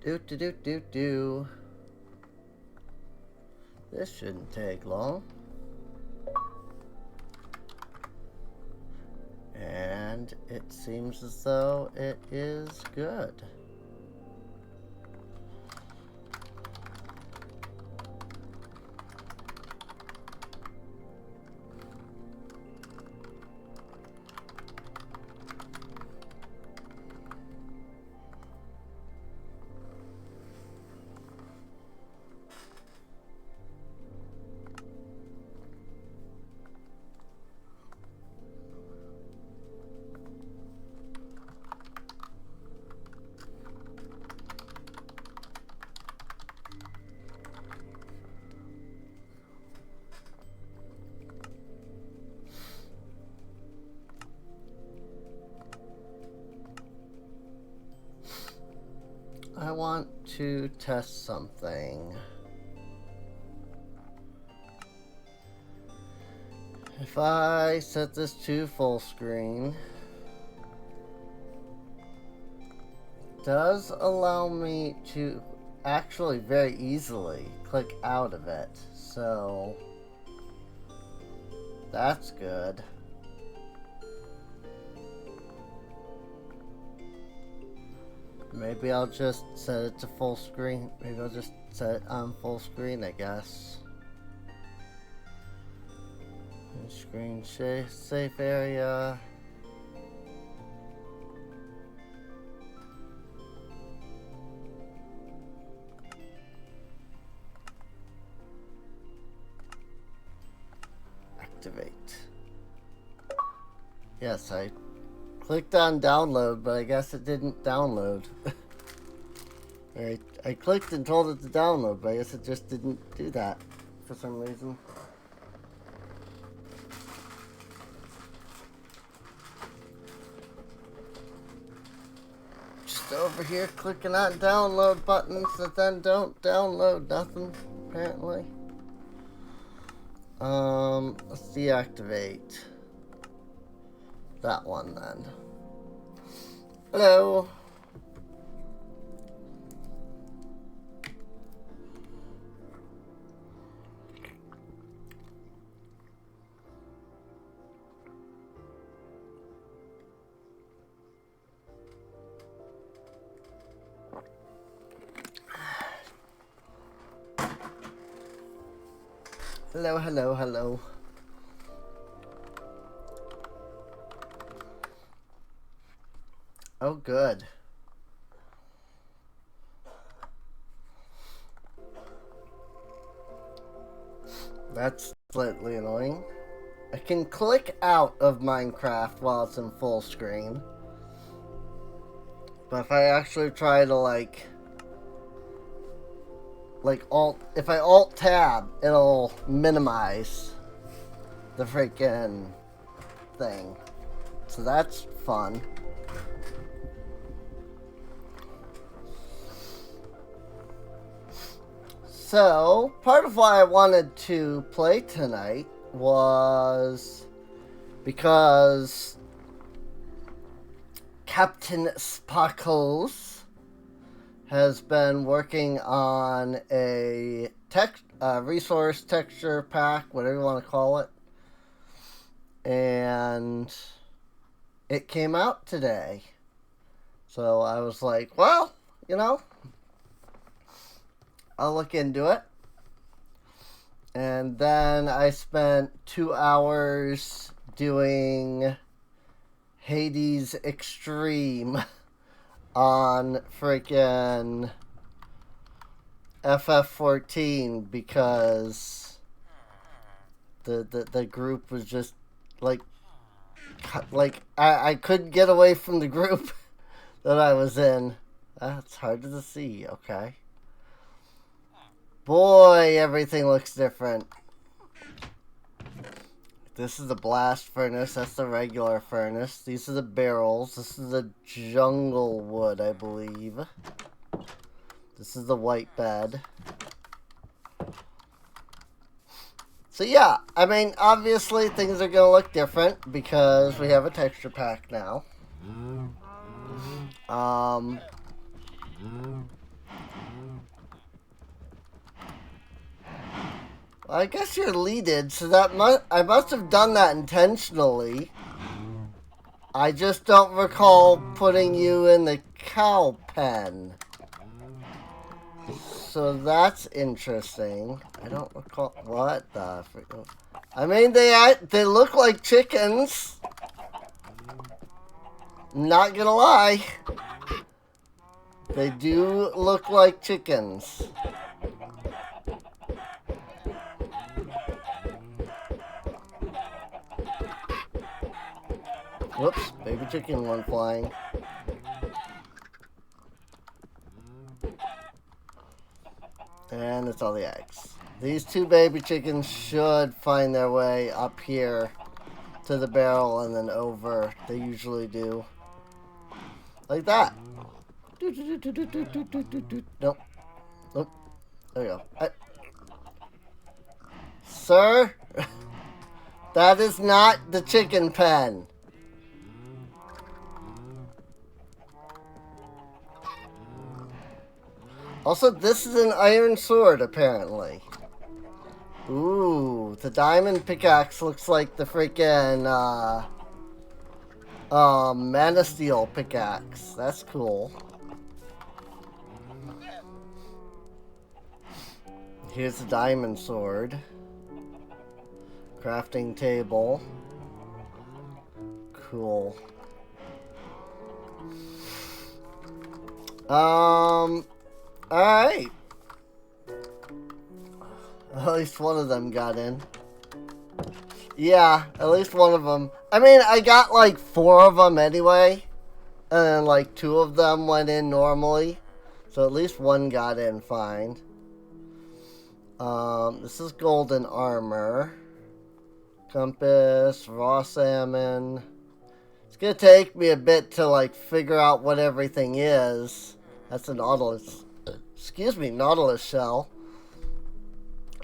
Do. This shouldn't take long. And it seems as though it is good. I want to test something. If I set this to full screen, it does allow me to actually very easily click out of it. So that's good. Maybe I'll just set it to full screen. Maybe I'll just set it on full screen, I guess. Screen safe area. Activate. Yes, I clicked on download, but I guess it didn't download. I clicked and told it to download, but I guess it just didn't do that for some reason. Just over here clicking on download buttons that then don't download nothing, apparently. Let's deactivate that one then. Hello. Hello, hello, hello. Oh, good. That's slightly annoying. I can click out of Minecraft while it's in full screen. But if I actually try to if I alt tab, it'll minimize the freaking thing. So that's fun. So, part of why I wanted to play tonight was because Captain Sparkles has been working on a resource texture pack, whatever you want to call it. And it came out today. So I was like, well, I'll look into it. And then I spent 2 hours doing Hades Extreme on freaking FF14 because the group was just I couldn't get away from the group that I was in. That's hard to see, okay? Boy, everything looks different. This is the blast furnace. That's the regular furnace. These are the barrels. This is the jungle wood, I believe. This is the white bed. So yeah, I mean, obviously things are going to look different because we have a texture pack now. I guess you're leaded, so I must have done that intentionally. I just don't recall putting you in the cow pen. So that's interesting. I don't recall what the freak. I mean, they look like chickens. Not gonna lie. They do look like chickens. Whoops, baby chicken went flying. And it's all the eggs. These two baby chickens should find their way up here to the barrel and then over. They usually do. Like that. Nope. Nope. There we go. Sir? That is not the chicken pen. Also, this is an iron sword, apparently. Ooh, the diamond pickaxe looks like the freaking, Man of Steel pickaxe. That's cool. Here's the diamond sword. Crafting table. Cool. Alright. At least one of them got in. Yeah, at least one of them. I mean, I got like 4 of them anyway. And then like 2 of them went in normally. So at least one got in fine. This is golden armor. Compass, raw salmon. It's gonna take me a bit to like figure out what everything is. That's a nautilus. Excuse me, nautilus shell.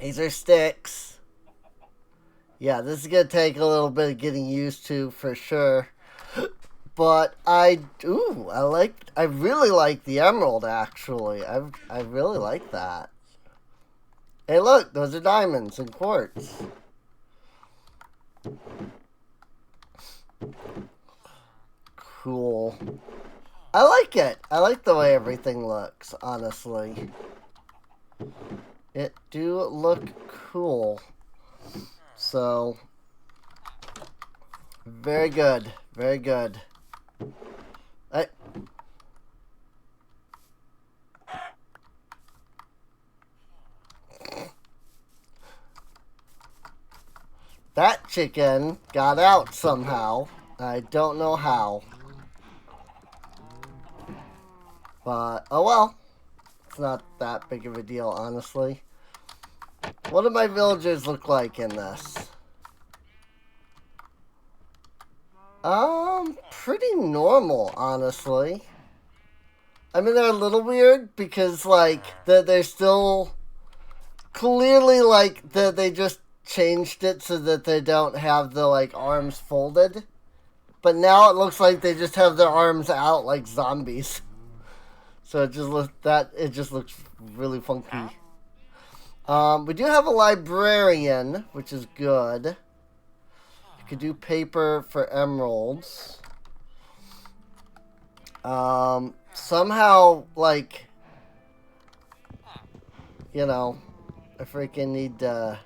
These are sticks. Yeah, this is gonna take a little bit of getting used to for sure. But I really like the emerald actually. I really like that. Hey look, those are diamonds and quartz. Cool. I like it. I like the way everything looks, honestly. It do look cool. So, very good. Very good. That chicken got out somehow. I don't know how. But, oh well. It's not that big of a deal, honestly. What do my villagers look like in this? Pretty normal, honestly. I mean, they're a little weird because, like, they're still clearly, like, they just changed it so that they don't have the, like, arms folded. But now it looks like they just have their arms out like zombies. So it just looks really funky. We do have a librarian, which is good. You could do paper for emeralds. Somehow, like, you know, I freaking need to...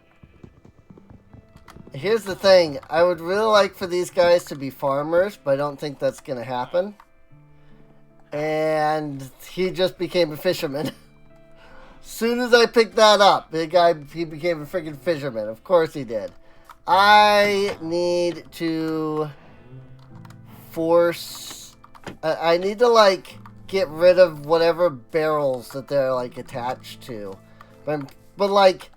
Here's the thing. I would really like for these guys to be farmers, but I don't think that's going to happen. And he just became a fisherman. Soon as I picked that up, he became a freaking fisherman. Of course he did. I need to force... I need to, like, get rid of whatever barrels that they're, like, attached to. But like...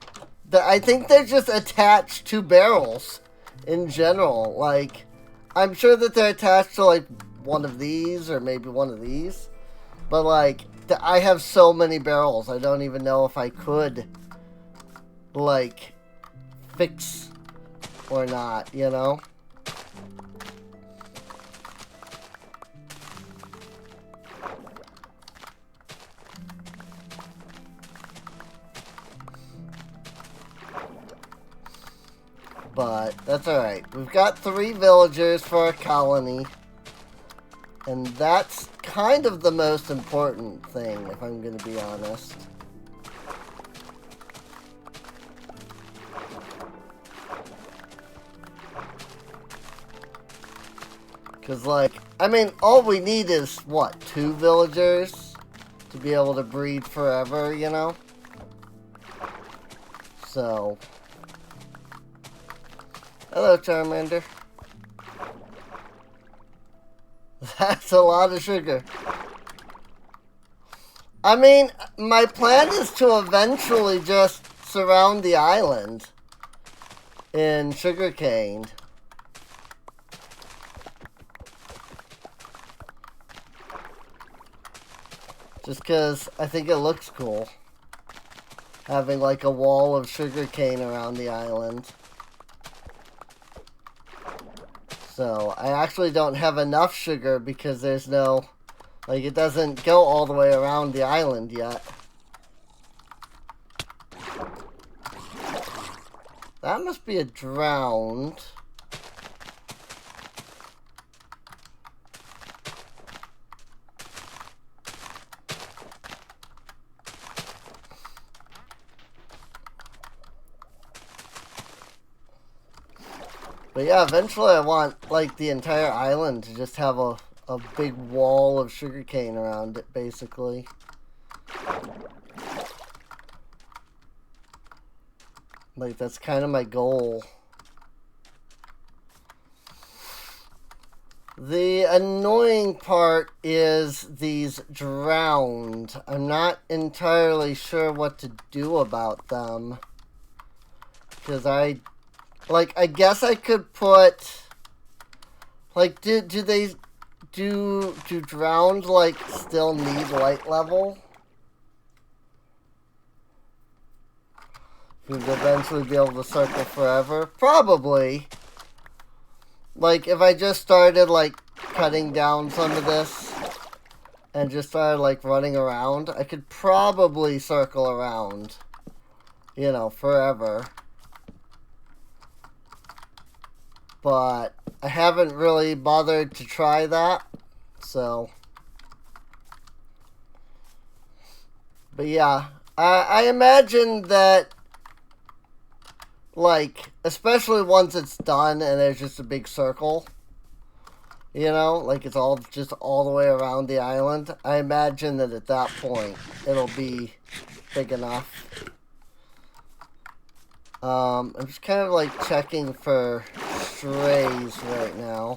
I think they're just attached to barrels in general. Like, I'm sure that they're attached to, like, one of these or maybe one of these. But, like, I have so many barrels, I don't even know if I could, like, fix or not, you know? But that's alright. We've got 3 villagers for a colony. And that's kind of the most important thing, if I'm going to be honest. Because, like, I mean, all we need is, what, 2 villagers to be able to breed forever, you know? So. Hello, Charmander. That's a lot of sugar. I mean, my plan is to eventually just surround the island in sugarcane. Just because I think it looks cool. Having like a wall of sugarcane around the island. So, I actually don't have enough sugar because there's no... Like, it doesn't go all the way around the island yet. That must be a drowned. But yeah, eventually I want, like, the entire island to just have a big wall of sugarcane around it, basically. Like, that's kind of my goal. The annoying part is these drowned. I'm not entirely sure what to do about them. Because I guess I could put... Like, do drowned, like, still need light level? Would eventually be able to circle forever? Probably. Like, if I just started, like, cutting down some of this and just started, like, running around, I could probably circle around, you know, forever. But I haven't really bothered to try that, so. But yeah, I imagine that, like, especially once it's done and there's just a big circle, you know, like it's all just all the way around the island, I imagine that at that point it'll be big enough. I'm just kind of like checking for strays right now.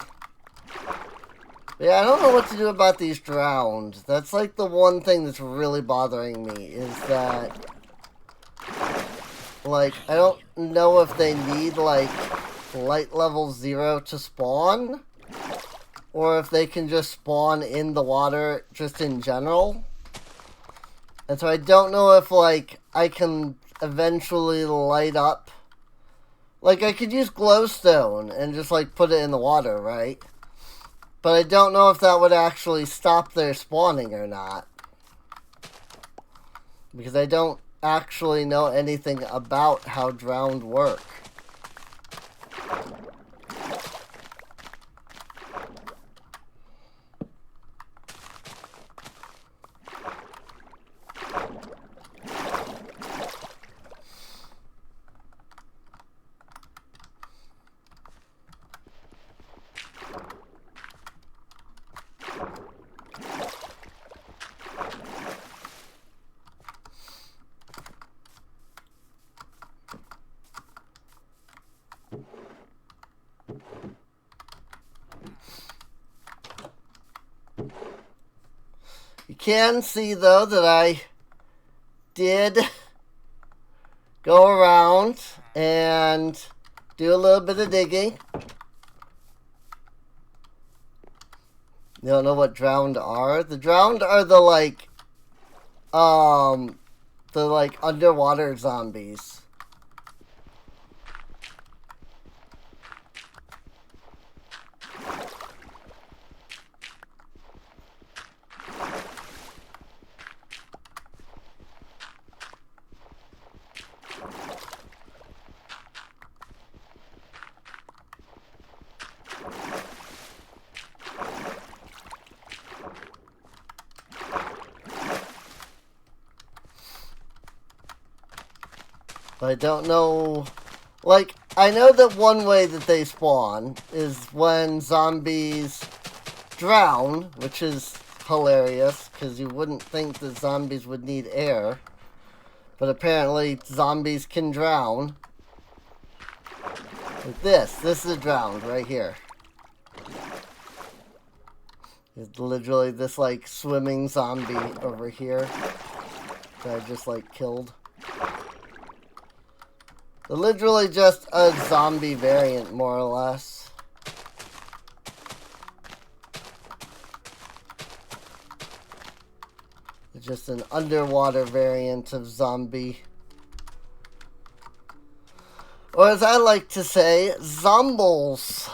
But yeah, I don't know what to do about these drowned. That's like the one thing that's really bothering me is that, like, I don't know if they need, like, light level 0 to spawn, or if they can just spawn in the water just in general. And so I don't know if, like, I can eventually light up. Like, I could use glowstone and just, like, put it in the water, right? But I don't know if that would actually stop their spawning or not. Because I don't actually know anything about how drowned work. You can see, though, that I did go around and do a little bit of digging. You don't know what drowned are? The drowned are the, like, underwater zombies. But I don't know... Like, I know that one way that they spawn is when zombies drown, which is hilarious, because you wouldn't think that zombies would need air. But apparently, zombies can drown. Like this. This is drowned right here. It's literally this, like, swimming zombie over here that I just, like, killed. They're literally just a zombie variant, more or less. It's just an underwater variant of zombie. Or as I like to say, zombles.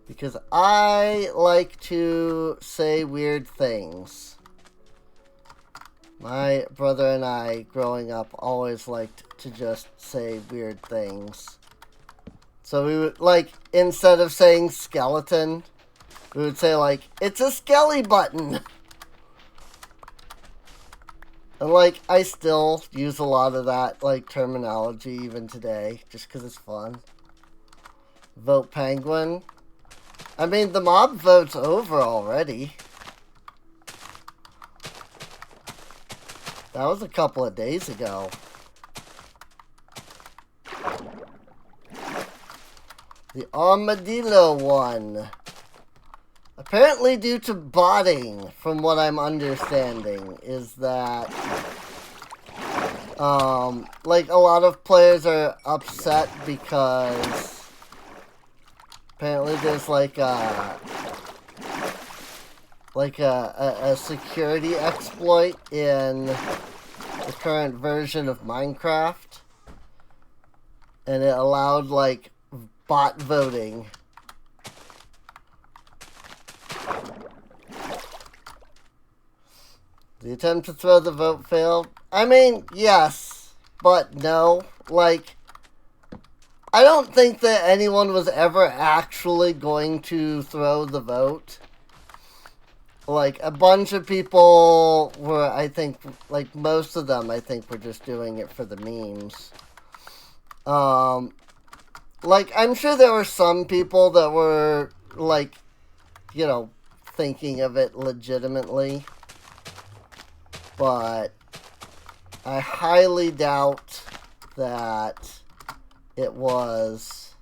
Because I like to say weird things. My brother and I, growing up, always liked to just say weird things. So we would, like, instead of saying skeleton, we would say, like, it's a skelly button. And, like, I still use a lot of that, like, terminology even today, just because it's fun. Vote penguin. I mean, the mob vote's over already. That was a couple of days ago. The armadillo one. Apparently due to botting, from what I'm understanding, is that like a lot of players are upset because apparently there's like a security exploit in the current version of Minecraft, and it allowed like bot voting. The attempt to throw the vote failed. I mean, yes, but no. Like, I don't think that anyone was ever actually going to throw the vote. Like, a bunch of people were, I think, like, most of them, I think, were just doing it for the memes. Like, I'm sure there were some people that were, like, you know, thinking of it legitimately. But I highly doubt that it was...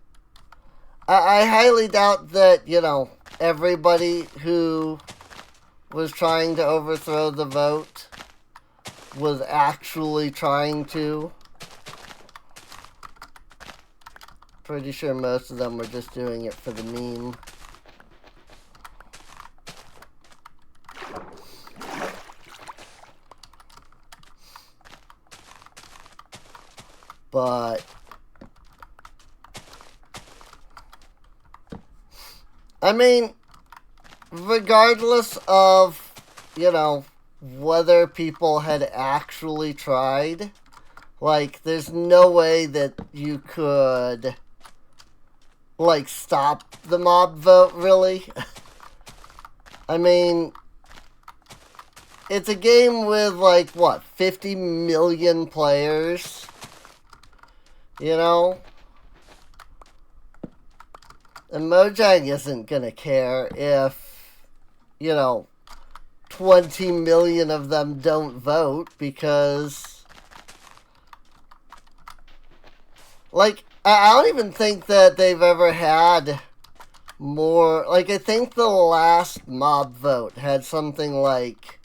I highly doubt that, you know, everybody who was trying to overthrow the vote was actually trying to. Pretty sure most of them were just doing it for the meme. But I mean, regardless of, you know, whether people had actually tried, like, there's no way that you could, like, stop the mob vote, really. I mean, it's a game with, like, what, 50 million players? You know? And Mojang isn't gonna care if, you know, 20 million of them don't vote, because, like, I don't even think that they've ever had more, like, I think the last mob vote had something like,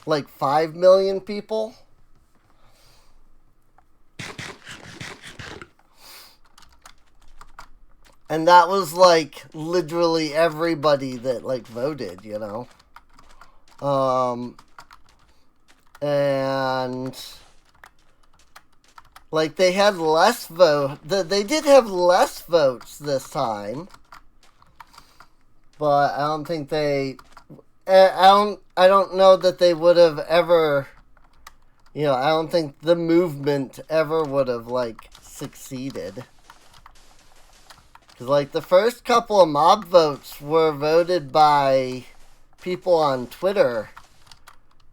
like 5 million people. And that was, like, literally everybody that, like, voted, you know? And, like, they had less vote. They did have less votes this time. But I don't think they... I don't know that they would have ever... You know, I don't think the movement ever would have, like, succeeded. Because, like, the first couple of mob votes were voted by people on Twitter,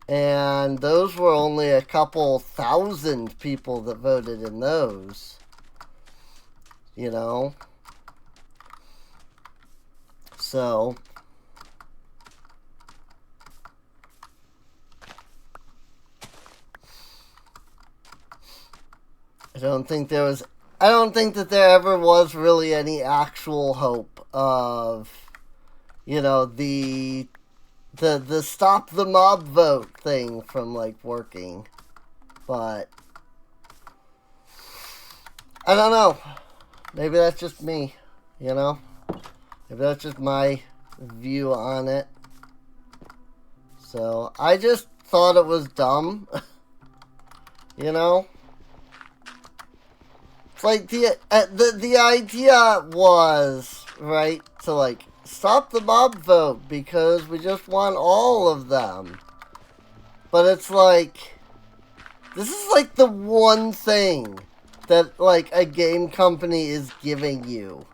and those were only a couple thousand people that voted in those. You know? So I don't think that there ever was really any actual hope of, you know, the stop the mob vote thing from, like, working. But I don't know. Maybe that's just me, you know? Maybe that's just my view on it. So I just thought it was dumb. You know? It's like the idea was, right, to, like, stop the mob vote because we just want all of them. But it's like, this is like the one thing that, like, a game company is giving you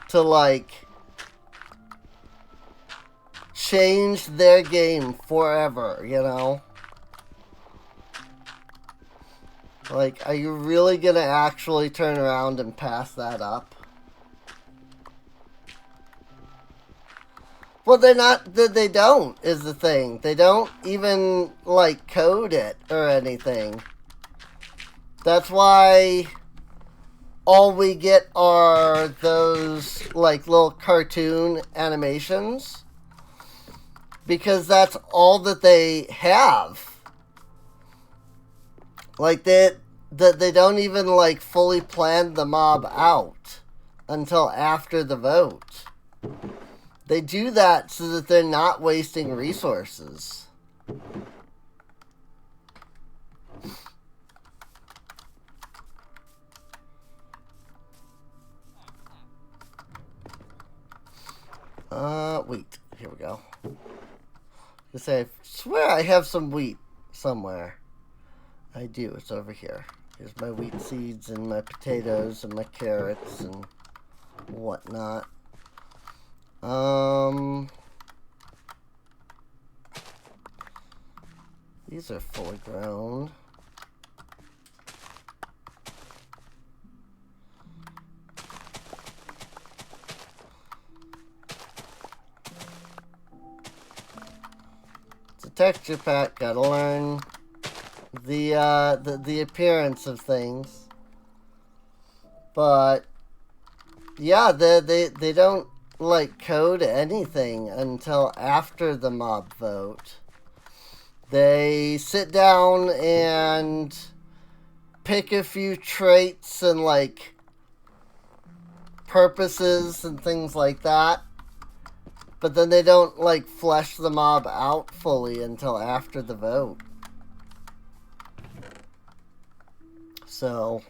to, like, change their game forever, you know? Like, are you really gonna actually turn around and pass that up? Well, they don't, is the thing. They don't even, like, code it or anything. That's why all we get are those, like, little cartoon animations. Because that's all that they have. Like, they don't even, like, fully plan the mob out until after the vote. They do that so that they're not wasting resources. Wheat. Here we go. I swear I have some wheat somewhere. I do. It's over here. Here's my wheat seeds and my potatoes and my carrots and whatnot. These are fully grown. It's a texture pack. Gotta learn the appearance of things. But yeah, they don't, like, code anything until after the mob vote. They sit down and pick a few traits and, like, purposes and things like that. But then they don't, like, flesh the mob out fully until after the vote. So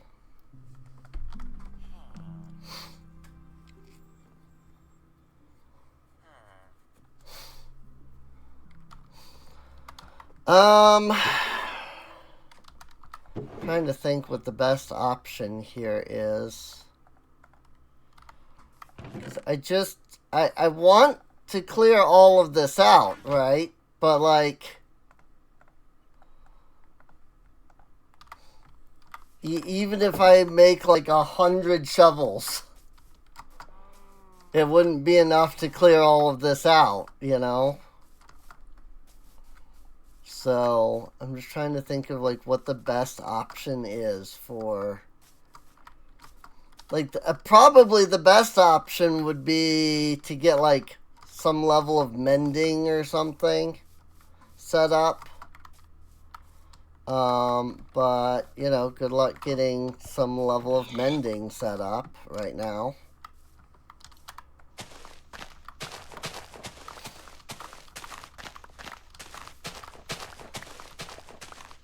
trying to think what the best option here is. Because I want to clear all of this out, right? But, like, even if I make, like, 100 shovels, it wouldn't be enough to clear all of this out, you know? So I'm just trying to think of, like, what the best option is for, like, probably the best option would be to get, like, some level of mending or something set up. But, you know, good luck getting some level of mending set up right now.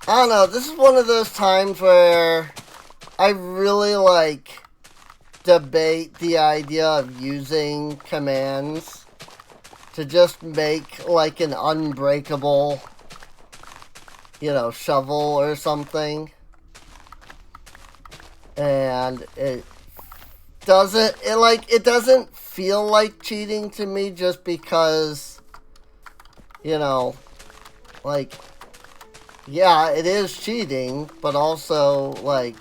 I don't know, this is one of those times where I really, like, debate the idea of using commands to just make, like, an unbreakable, you know, shovel or something. And it doesn't feel like cheating to me just because you know, like, yeah, it is cheating, but also, like,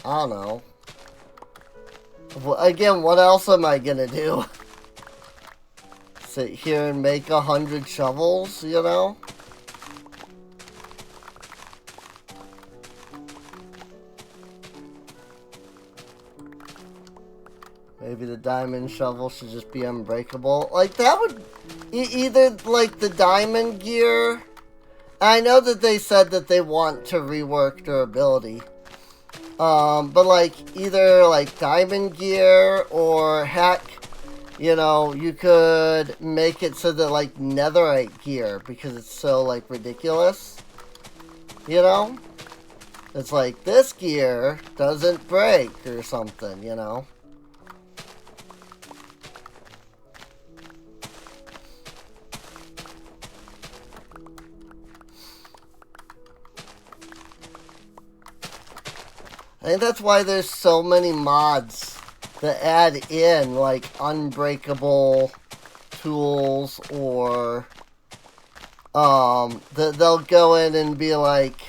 I don't know. Again, what else am I gonna do? Sit here and make 100 shovels, you know? Maybe the diamond shovel should just be unbreakable. Like, that would... either, like, the diamond gear... I know that they said that they want to rework durability. But, like, either, like, diamond gear or, heck, you know, you could make it so that, like, netherite gear, because it's so, like, ridiculous. You know? It's like, this gear doesn't break or something, you know? I think that's why there's so many mods that add in, like, unbreakable tools, or, they'll go in and be like,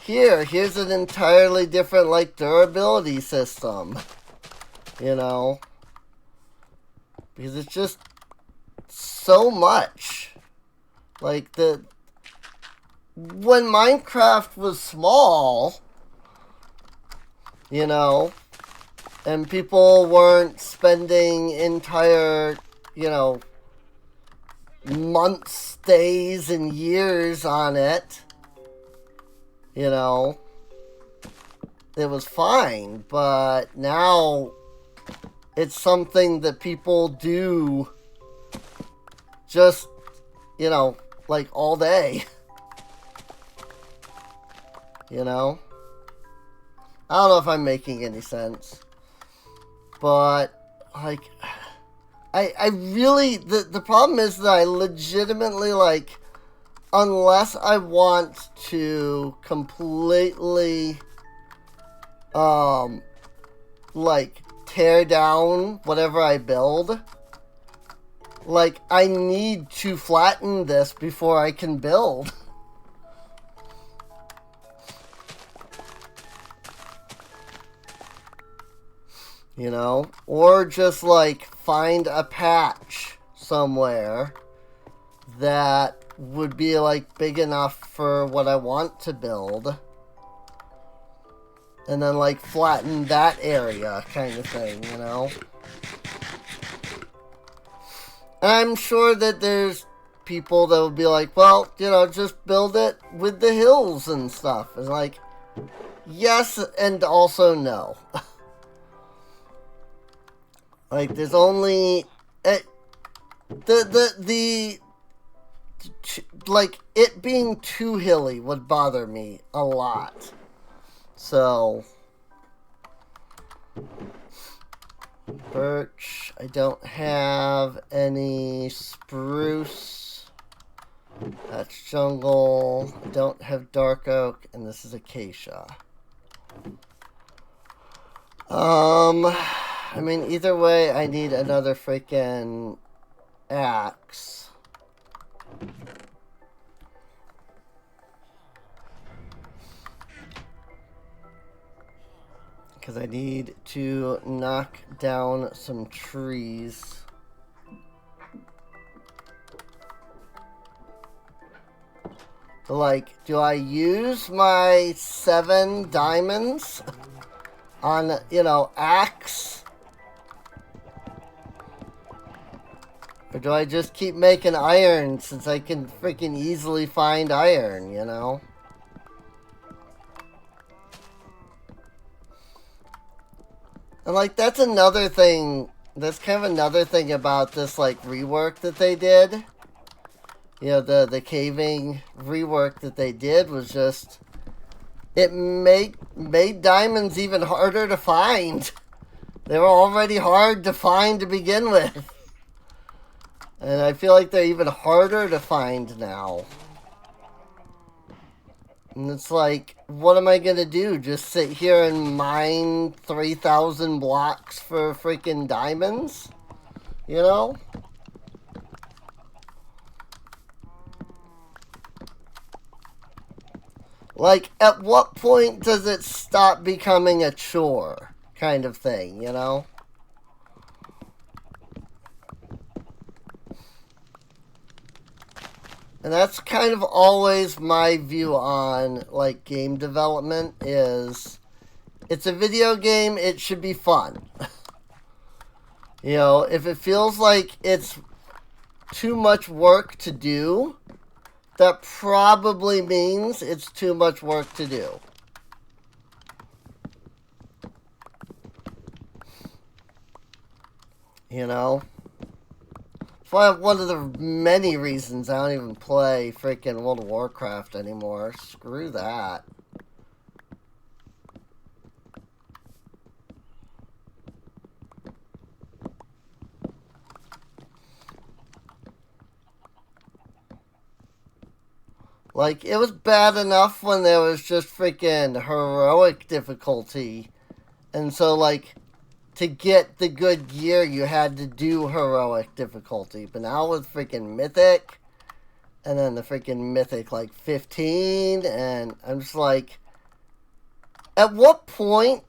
here's an entirely different, like, durability system, you know? Because it's just so much. Like, when Minecraft was small... You know, and people weren't spending entire, you know, months, days, and years on it. You know, it was fine, but now it's something that people do just, you know, like all day. You know? I don't know if I'm making any sense. But, like, I really, the problem is that I legitimately, like, unless I want to completely, like, tear down whatever I build, like, I need to flatten this before I can build. You know? Or just, like, find a patch somewhere that would be, like, big enough for what I want to build. And then, like, flatten that area kind of thing, you know? And I'm sure that there's people that would be like, well, you know, just build it with the hills and stuff. And, like, yes and also no. Like, there's only... like, it being too hilly would bother me a lot. So... Birch. I don't have any spruce. That's jungle. I don't have dark oak, and this is acacia. I mean, either way, I need another freaking axe. Because I need to knock down some trees. So, like, do I use my 7 diamonds on, you know, axe? Or do I just keep making iron since I can freaking easily find iron, you know? And, like, that's another thing. That's kind of another thing about this, like, rework that they did. You know, the caving rework that they did was just... It made diamonds even harder to find. They were already hard to find to begin with. And I feel like they're even harder to find now. And it's like, what am I gonna do? Just sit here and mine 3,000 blocks for freaking diamonds? You know? Like, at what point does it stop becoming a chore kind of thing, you know? And that's kind of always my view on, like, game development is, it's a video game, it should be fun. You know, if it feels like it's too much work to do, that probably means it's too much work to do. You know? It's one of the many reasons I don't even play freaking World of Warcraft anymore. Screw that. Like, it was bad enough when there was just freaking heroic difficulty. And so, like, to get the good gear, you had to do heroic difficulty. But now with freaking mythic, and then the freaking mythic, like, 15, and I'm just like, at what point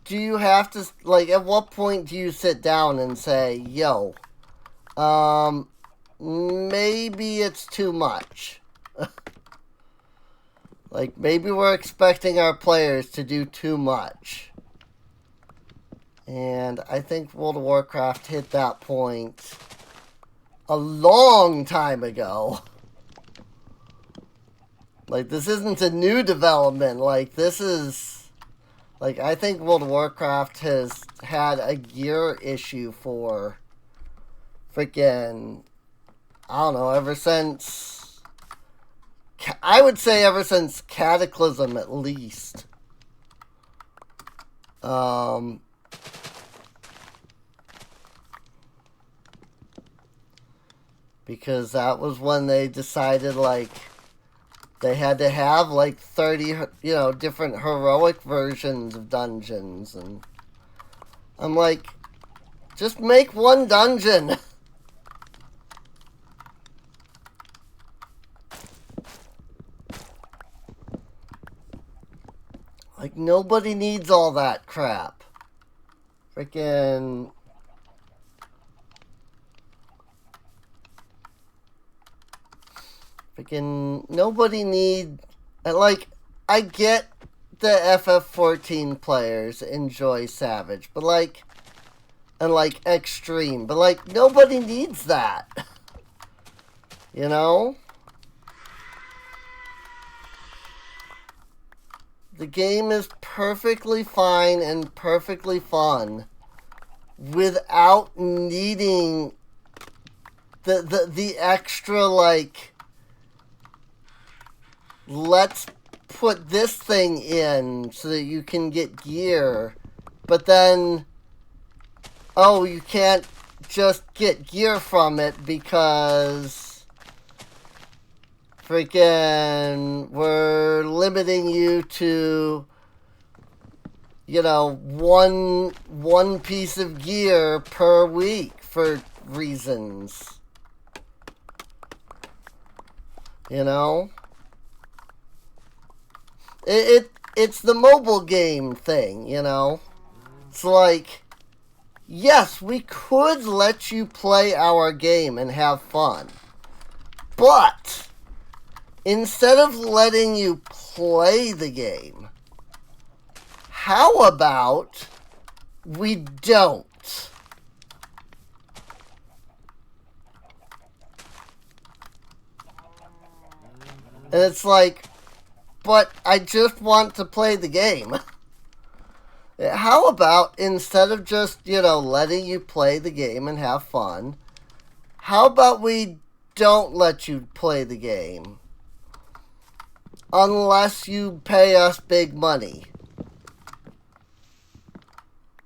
do you have to, like, at what point do you sit down and say, yo, maybe it's too much? Like, maybe we're expecting our players to do too much. And I think World of Warcraft hit that point a long time ago. Like, this isn't a new development. Like, this is... Like, I think World of Warcraft has had a gear issue for freaking... I don't know, ever since... I would say ever since Cataclysm, at least. Because that was when they decided, like, they had to have, like, 30, you know, different heroic versions of dungeons. And I'm like, just make one dungeon. Like, nobody needs all that crap. Freaking... nobody need... Like, I get the FF14 players enjoy Savage, but like... And like, Extreme, but like, nobody needs that. You know? The game is perfectly fine and perfectly fun without needing the extra, like, let's put this thing in so that you can get gear, but then, oh, you can't just get gear from it because freaking we're limiting you to, you know, one piece of gear per week for reasons. You know? It's the mobile game thing, you know? It's like, yes, we could let you play our game and have fun. But instead of letting you play the game, how about we don't? And it's like, but I just want to play the game. How about instead of just, you know, letting you play the game and have fun, how about we don't let you play the game? Unless you pay us big money.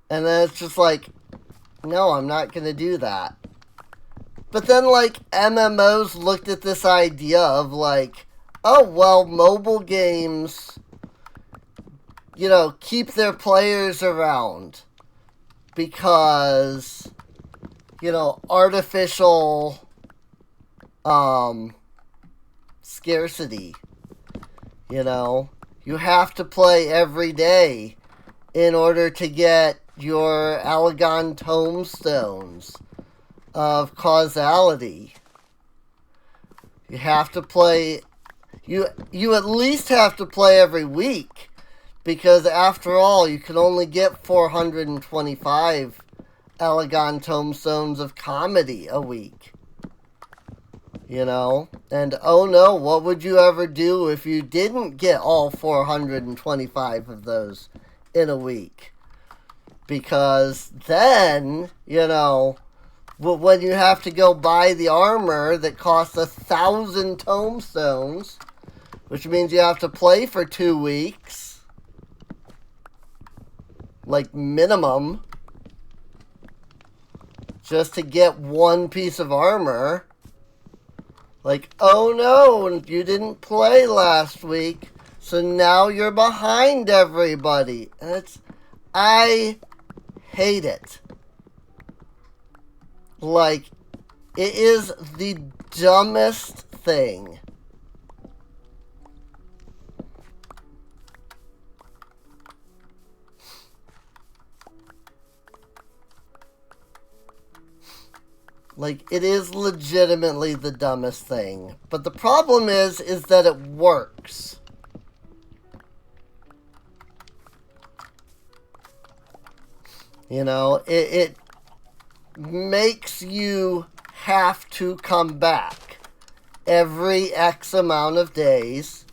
And then it's just like, no, I'm not going to do that. But then, like, MMOs looked at this idea of, like, oh, well, mobile games, you know, keep their players around because, you know, artificial, scarcity. You know, you have to play every day in order to get your Allagan tomestones of causality. You have to play, you at least have to play every week, because after all, you can only get 425 Allagan tomestones of comedy a week. You know? And oh no, what would you ever do if you didn't get all 425 of those in a week? Because then, you know, when you have to go buy the armor that costs 1,000 tomestones, which means you have to play for 2 weeks, like minimum, just to get one piece of armor. Like, oh no, you didn't play last week, so now you're behind everybody. And I hate it. Like, it is the dumbest thing. Like, it is legitimately the dumbest thing. But the problem is that it works. You know, it makes you have to come back every X amount of days.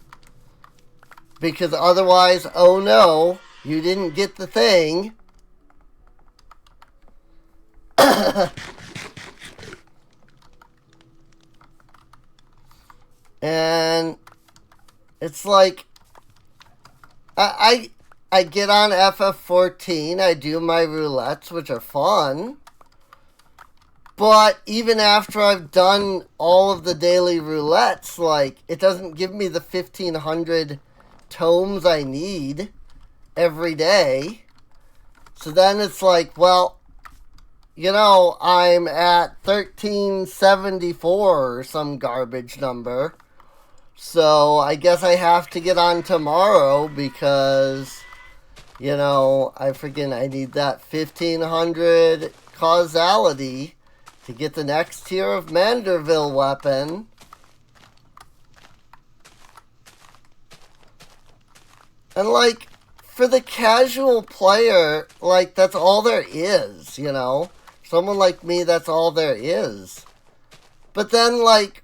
Because otherwise, oh no, you didn't get the thing. And it's like, I get on FF14, I do my roulettes, which are fun. But even after I've done all of the daily roulettes, like, it doesn't give me the 1,500 tomes I need every day. So then it's like, well, you know, I'm at 1374 or some garbage number. So I guess I have to get on tomorrow because, you know, I need that 1,500 causality to get the next tier of Manderville weapon. And like, for the casual player, like, that's all there is, you know? Someone like me, that's all there is. But then, like,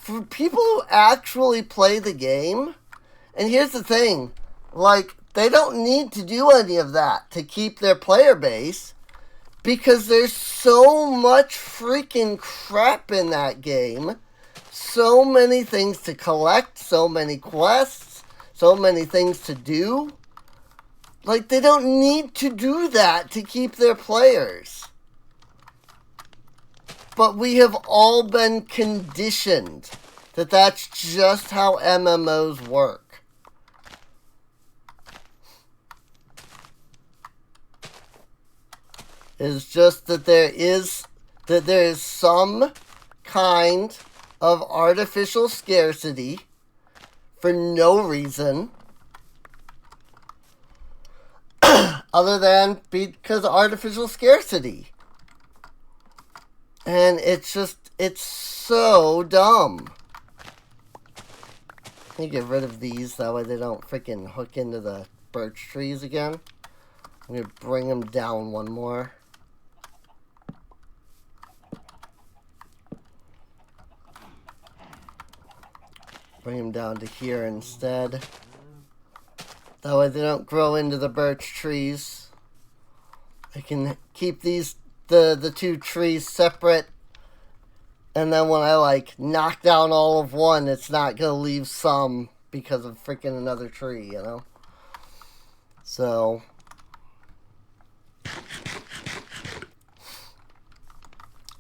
for people who actually play the game, and here's the thing, like, they don't need to do any of that to keep their player base, because there's so much freaking crap in that game, so many things to collect, so many quests, so many things to do. Like, they don't need to do that to keep their players. But we have all been conditioned that that's just how MMOs work. It's just that there is some kind of artificial scarcity for no reason other than because of artificial scarcity. And it's so dumb. Let me get rid of these, that way they don't freaking hook into the birch trees again. I'm going to bring them down one more. Bring them down to here instead. That way they don't grow into the birch trees. I can keep these, the two trees separate. And then when I, like, knock down all of one, it's not going to leave some because of freaking another tree, you know? So.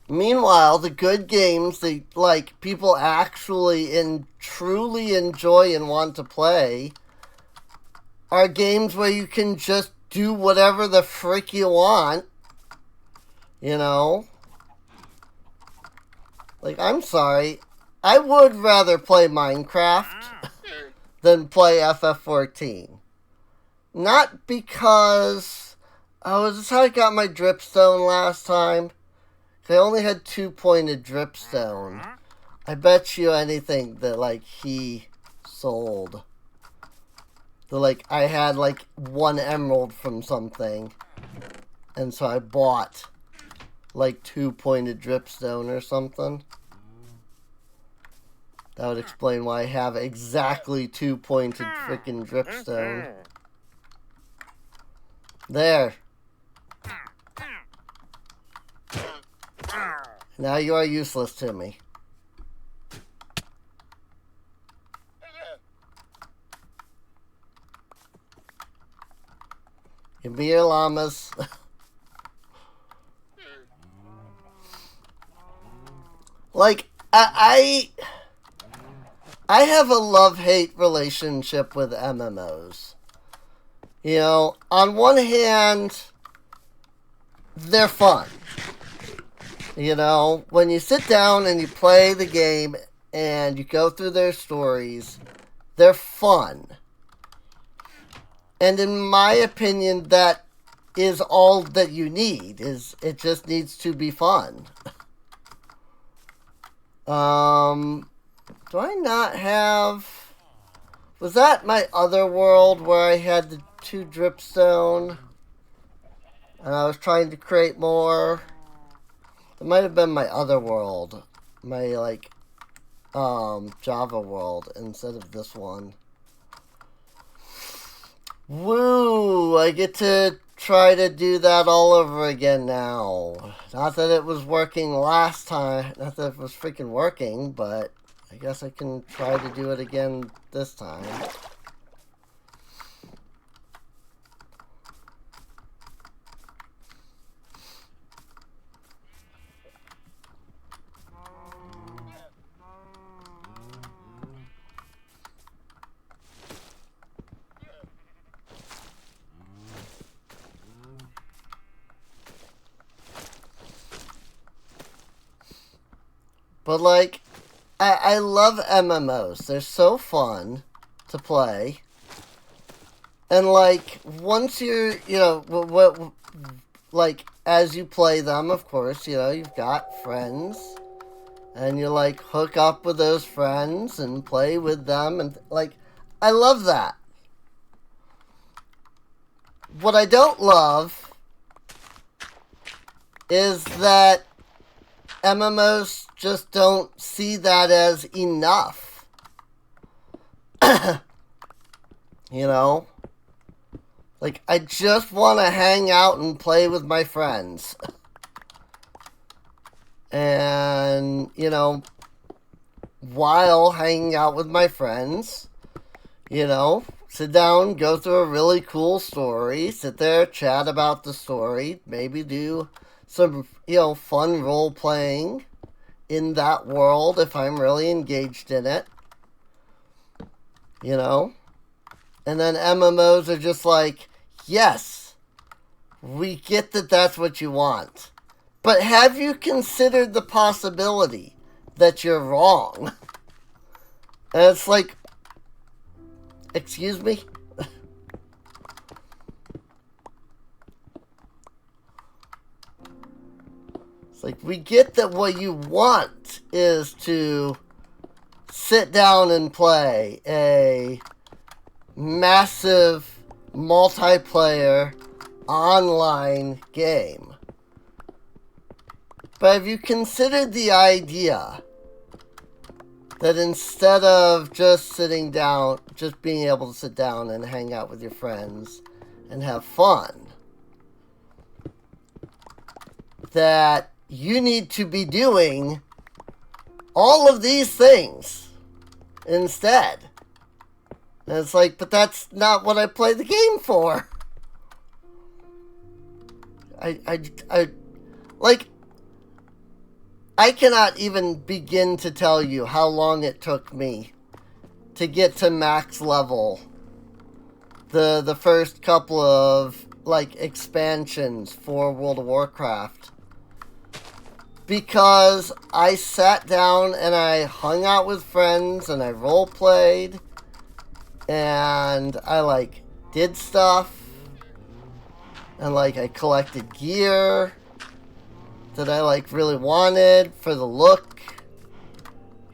Meanwhile, the good games that, like, people actually truly enjoy and want to play are games where you can just do whatever the frick you want, you know? Like, I'm sorry, I would rather play Minecraft than play FF14. Not because... Oh, is this how I got my dripstone last time? I only had 2-pointed dripstone. I bet you anything that, like, he sold. That, like, I had, like, 1 emerald from something. And so I bought, like, 2-pointed dripstone or something. That would explain why I have exactly 2-pointed freaking dripstone. There. Now you are useless to me. Give me your llamas. Like, I have a love-hate relationship with MMOs. You know, on one hand, they're fun. You know, when you sit down and you play the game and you go through their stories, they're fun. And in my opinion, that is all that you need. It just needs to be fun. Do I not have... Was that my other world where I had the 2 dripstone? And I was trying to create more? It might have been my other world. My, like, Java world instead of this one. Woo! I get to try to do that all over again now. Not that it was working last time. Not that it was freaking working, but I guess I can try to do it again this time. But, like, I love MMOs. They're so fun to play. And, like, once you're, you know, like, as you play them, of course, you know, you've got friends. And you, like, hook up with those friends and play with them. And, like, I love that. What I don't love is that MMOs just don't see that as enough. You know? Like, I just want to hang out and play with my friends. And, you know, while hanging out with my friends, you know, sit down, go through a really cool story, sit there, chat about the story, maybe do some, you know, fun role-playing in that world if I'm really engaged in it. You know? And then MMOs are just like, yes, we get that that's what you want. But have you considered the possibility that you're wrong? And it's like, excuse me? It's like, we get that what you want is to sit down and play a massive multiplayer online game. But have you considered the idea that instead of just sitting down, just being able to sit down and hang out with your friends and have fun, that you need to be doing all of these things instead? And it's like, but that's not what I play the game for. I cannot even begin to tell you how long it took me to get to max level. The first couple of, like, expansions for World of Warcraft. Because I sat down and I hung out with friends and I role-played. and I like did stuff, and like I collected gear that I like really wanted for the look.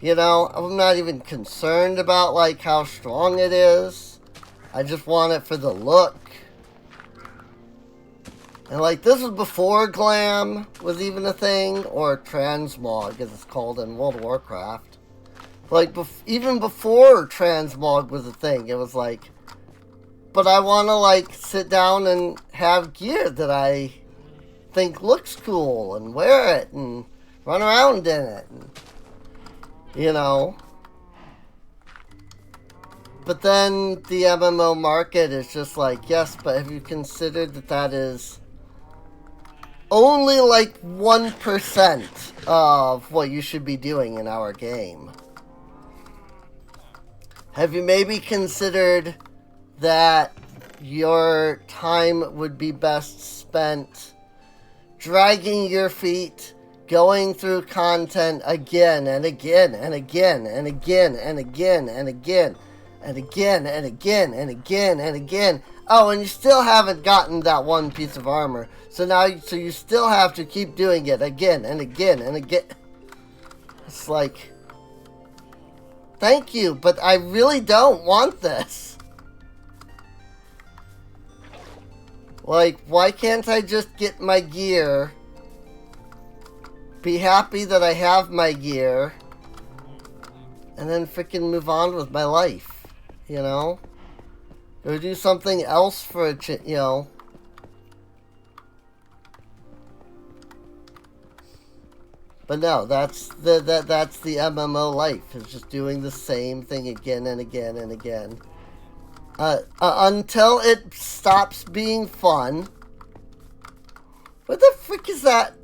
You know, I'm not even concerned about like how strong it is. I just want it for the look. And like this was before glam was even a thing, or transmog as it's called in World of Warcraft. Like even before transmog was a thing, it was like, but I want to like sit down and have gear that I think looks cool and wear it and run around in it, and, you know. But then the MMO market is just like, yes, but have you considered that that is only like 1% of what you should be doing in our game? Have you maybe considered that your time would be best spent dragging your feet, going through content again and again and again and again and again and again and again and again and again and again? Oh, and you still haven't gotten that one piece of armor. So you still have to keep doing it again and again and again. It's like, thank you, but I really don't want this. Like, why can't I just get my gear, be happy that I have my gear, and then freaking move on with my life, you know? Or do something else for a you know? But no, that's the MMO life, is just doing the same thing again and again and again. Until it stops being fun. What the frick is that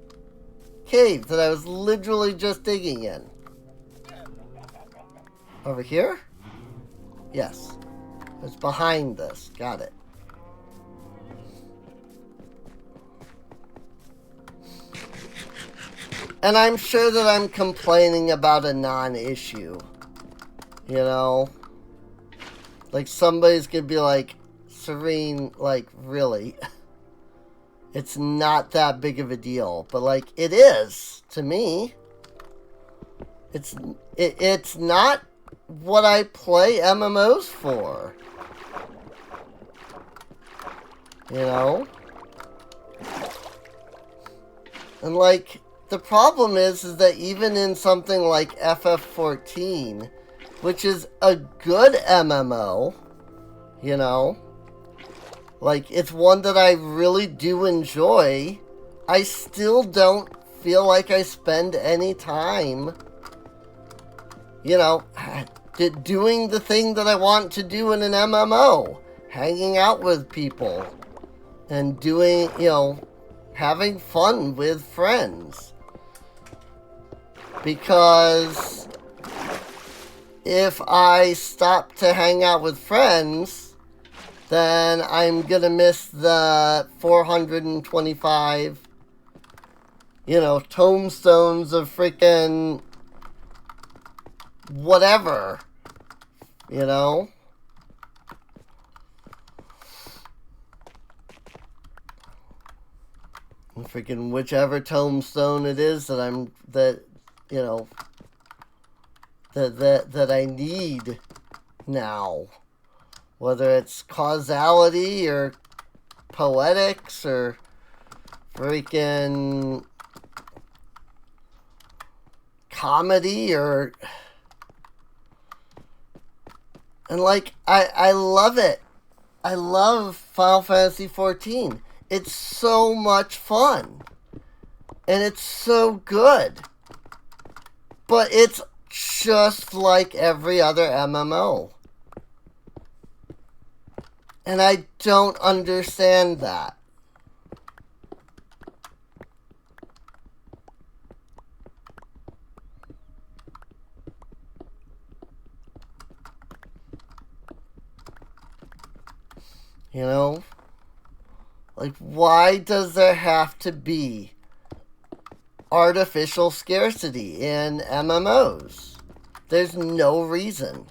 cave that I was literally just digging in? Over here? Yes. It's behind this. Got it. And I'm sure that I'm complaining about a non-issue. You know? Like, somebody's gonna be like, Serene, like, really? It's not that big of a deal. But, like, it is, to me. It's not what I play MMOs for. You know? And, like, the problem is that even in something like FF14, which is a good MMO, you know, like, it's one that I really do enjoy, I still don't feel like I spend any time, you know, doing the thing that I want to do in an MMO. Hanging out with people. And doing, you know, having fun with friends. Because if I stop to hang out with friends, then I'm gonna miss the 425, you know, tomestones of freaking whatever, you know? And freaking whichever tombstone it is that you know, that I need now. Whether it's causality or poetics or freaking comedy or... And like, I love it. I love Final Fantasy XIV. It's so much fun. And it's so good. But it's just like every other MMO. And I don't understand that. You know? Like, why does there have to be artificial scarcity in MMOs? There's no reason.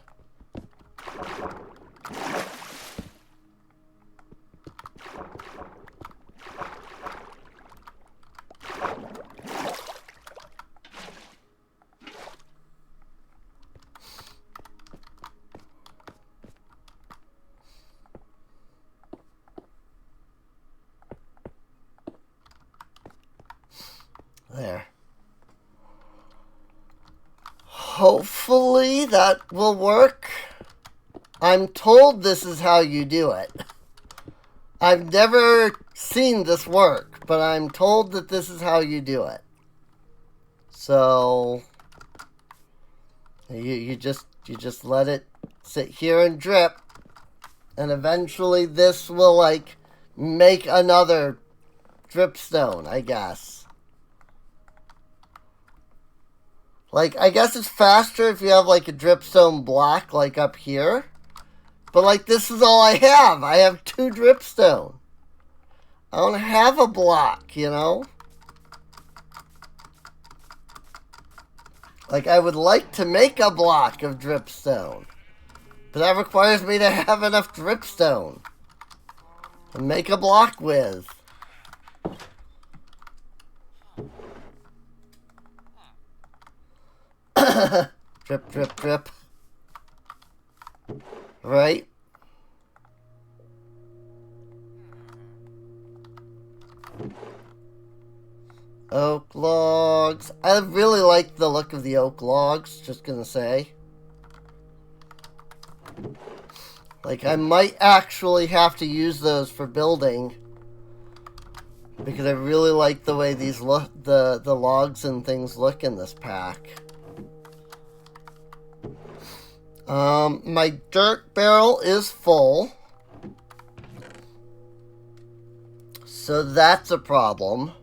There. Hopefully that will work. I'm told this is how you do it. I've never seen this work, but I'm told that this is how you do it. So you just let it sit here and drip, and eventually this will like make another dripstone, I guess. Like, I guess it's faster if you have like a dripstone block like up here. But like, this is all I have. I have 2 dripstone. I don't have a block, you know? Like, I would like to make a block of dripstone. But that requires me to have enough dripstone to make a block with. Drip, drip, drip. Right? Oak logs. I really like the look of the oak logs, just gonna say. Like, I might actually have to use those for building. Because I really like the way these look, the logs and things look in this pack. My dirt barrel is full. So that's a problem.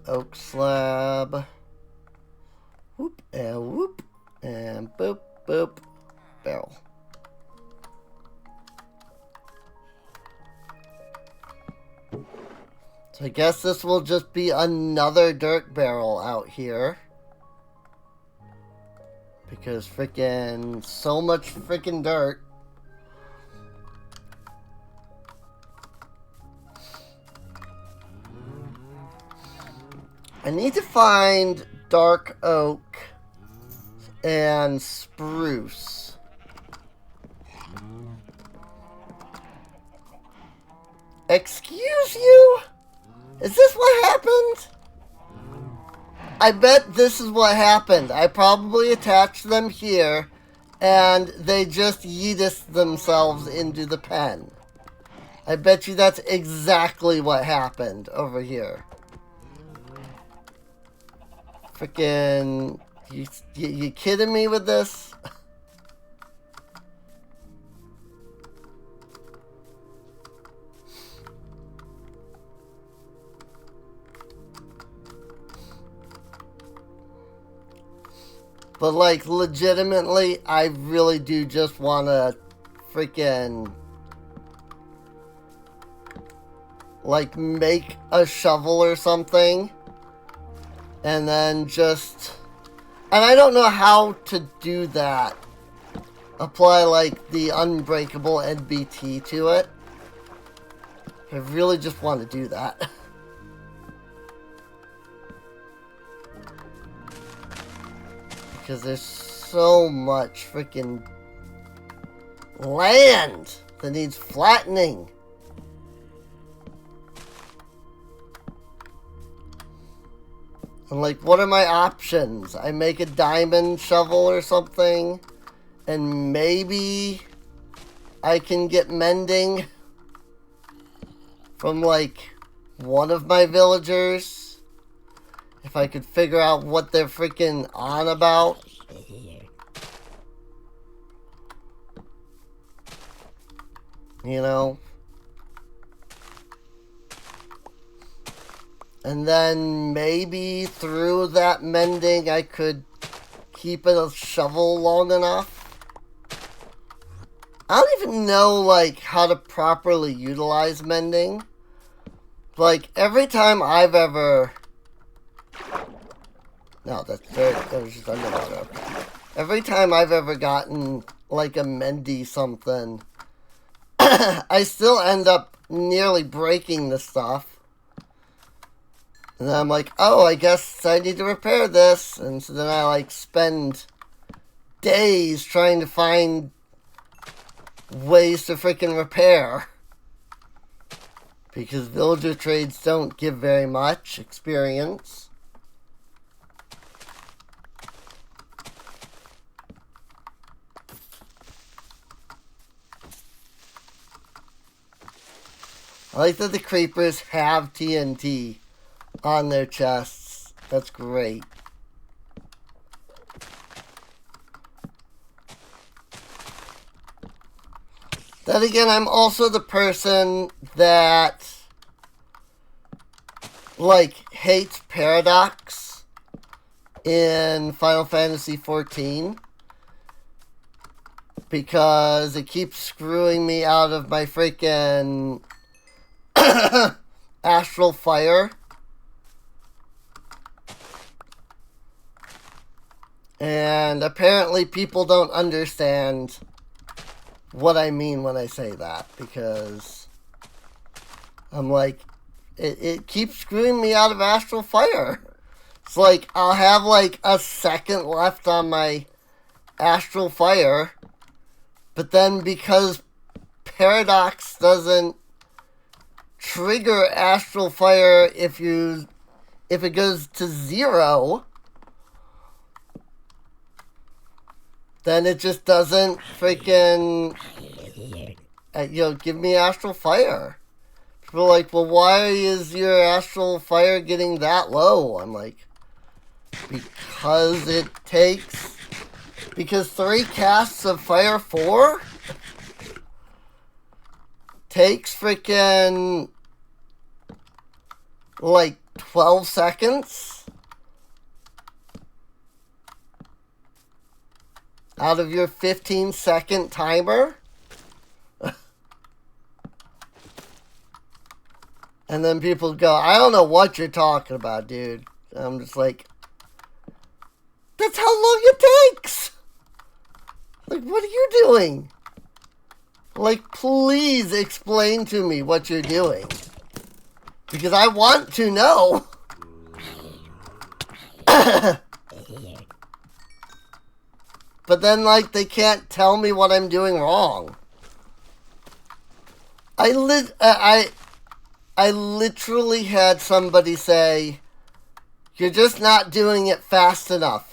Oak slab. Whoop, and boop, boop. Barrel. So I guess this will just be another dirt barrel out here. Because freaking so much freaking dirt. I need to find dark oak and spruce. Excuse you? Is this what happened? I bet this is what happened. I probably attached them here and they just yeeted themselves into the pen. I bet you that's exactly what happened over here. Freaking, you kidding me with this? But like, legitimately, I really do just want to freaking like make a shovel or something. And then just... And I don't know how to do that. Apply, like, the unbreakable NBT to it. I really just want to do that. Because there's so much freaking land that needs flattening. And like, what are my options? I make a diamond shovel or something, and maybe I can get mending from like one of my villagers. If I could figure out what they're freaking on about. You know? And then maybe through that mending I could keep a shovel long enough. I don't even know like how to properly utilize mending. Like every time I've ever... No, that was just underwater. Okay. Every time I've ever gotten like a Mendy something, I still end up nearly breaking the stuff. And then I'm like, oh, I guess I need to repair this. And so then I like spend days trying to find ways to freaking repair. Because villager trades don't give very much experience. I like that the creepers have TNT on their chests. That's great. Then again, I'm also the person that, like, hates Paradox in Final Fantasy XIV because it keeps screwing me out of my freaking Astral Fire. And apparently people don't understand what I mean when I say that, because I'm like, it keeps screwing me out of Astral Fire. It's like, I'll have like a second left on my Astral Fire, but then because Paradox doesn't trigger Astral Fire if it goes to 0, then it just doesn't freaking, give me Astral Fire. People are like, well, why is your Astral Fire getting that low? I'm like, because 3 casts of Fire 4 takes freaking, like, 12 seconds out of your 15-second timer. And then people go, I don't know what you're talking about, dude. I'm just like, that's how long it takes. Like, what are you doing? Like, please explain to me what you're doing. Because I want to know. But then, like, they can't tell me what I'm doing wrong. I literally had somebody say, you're just not doing it fast enough.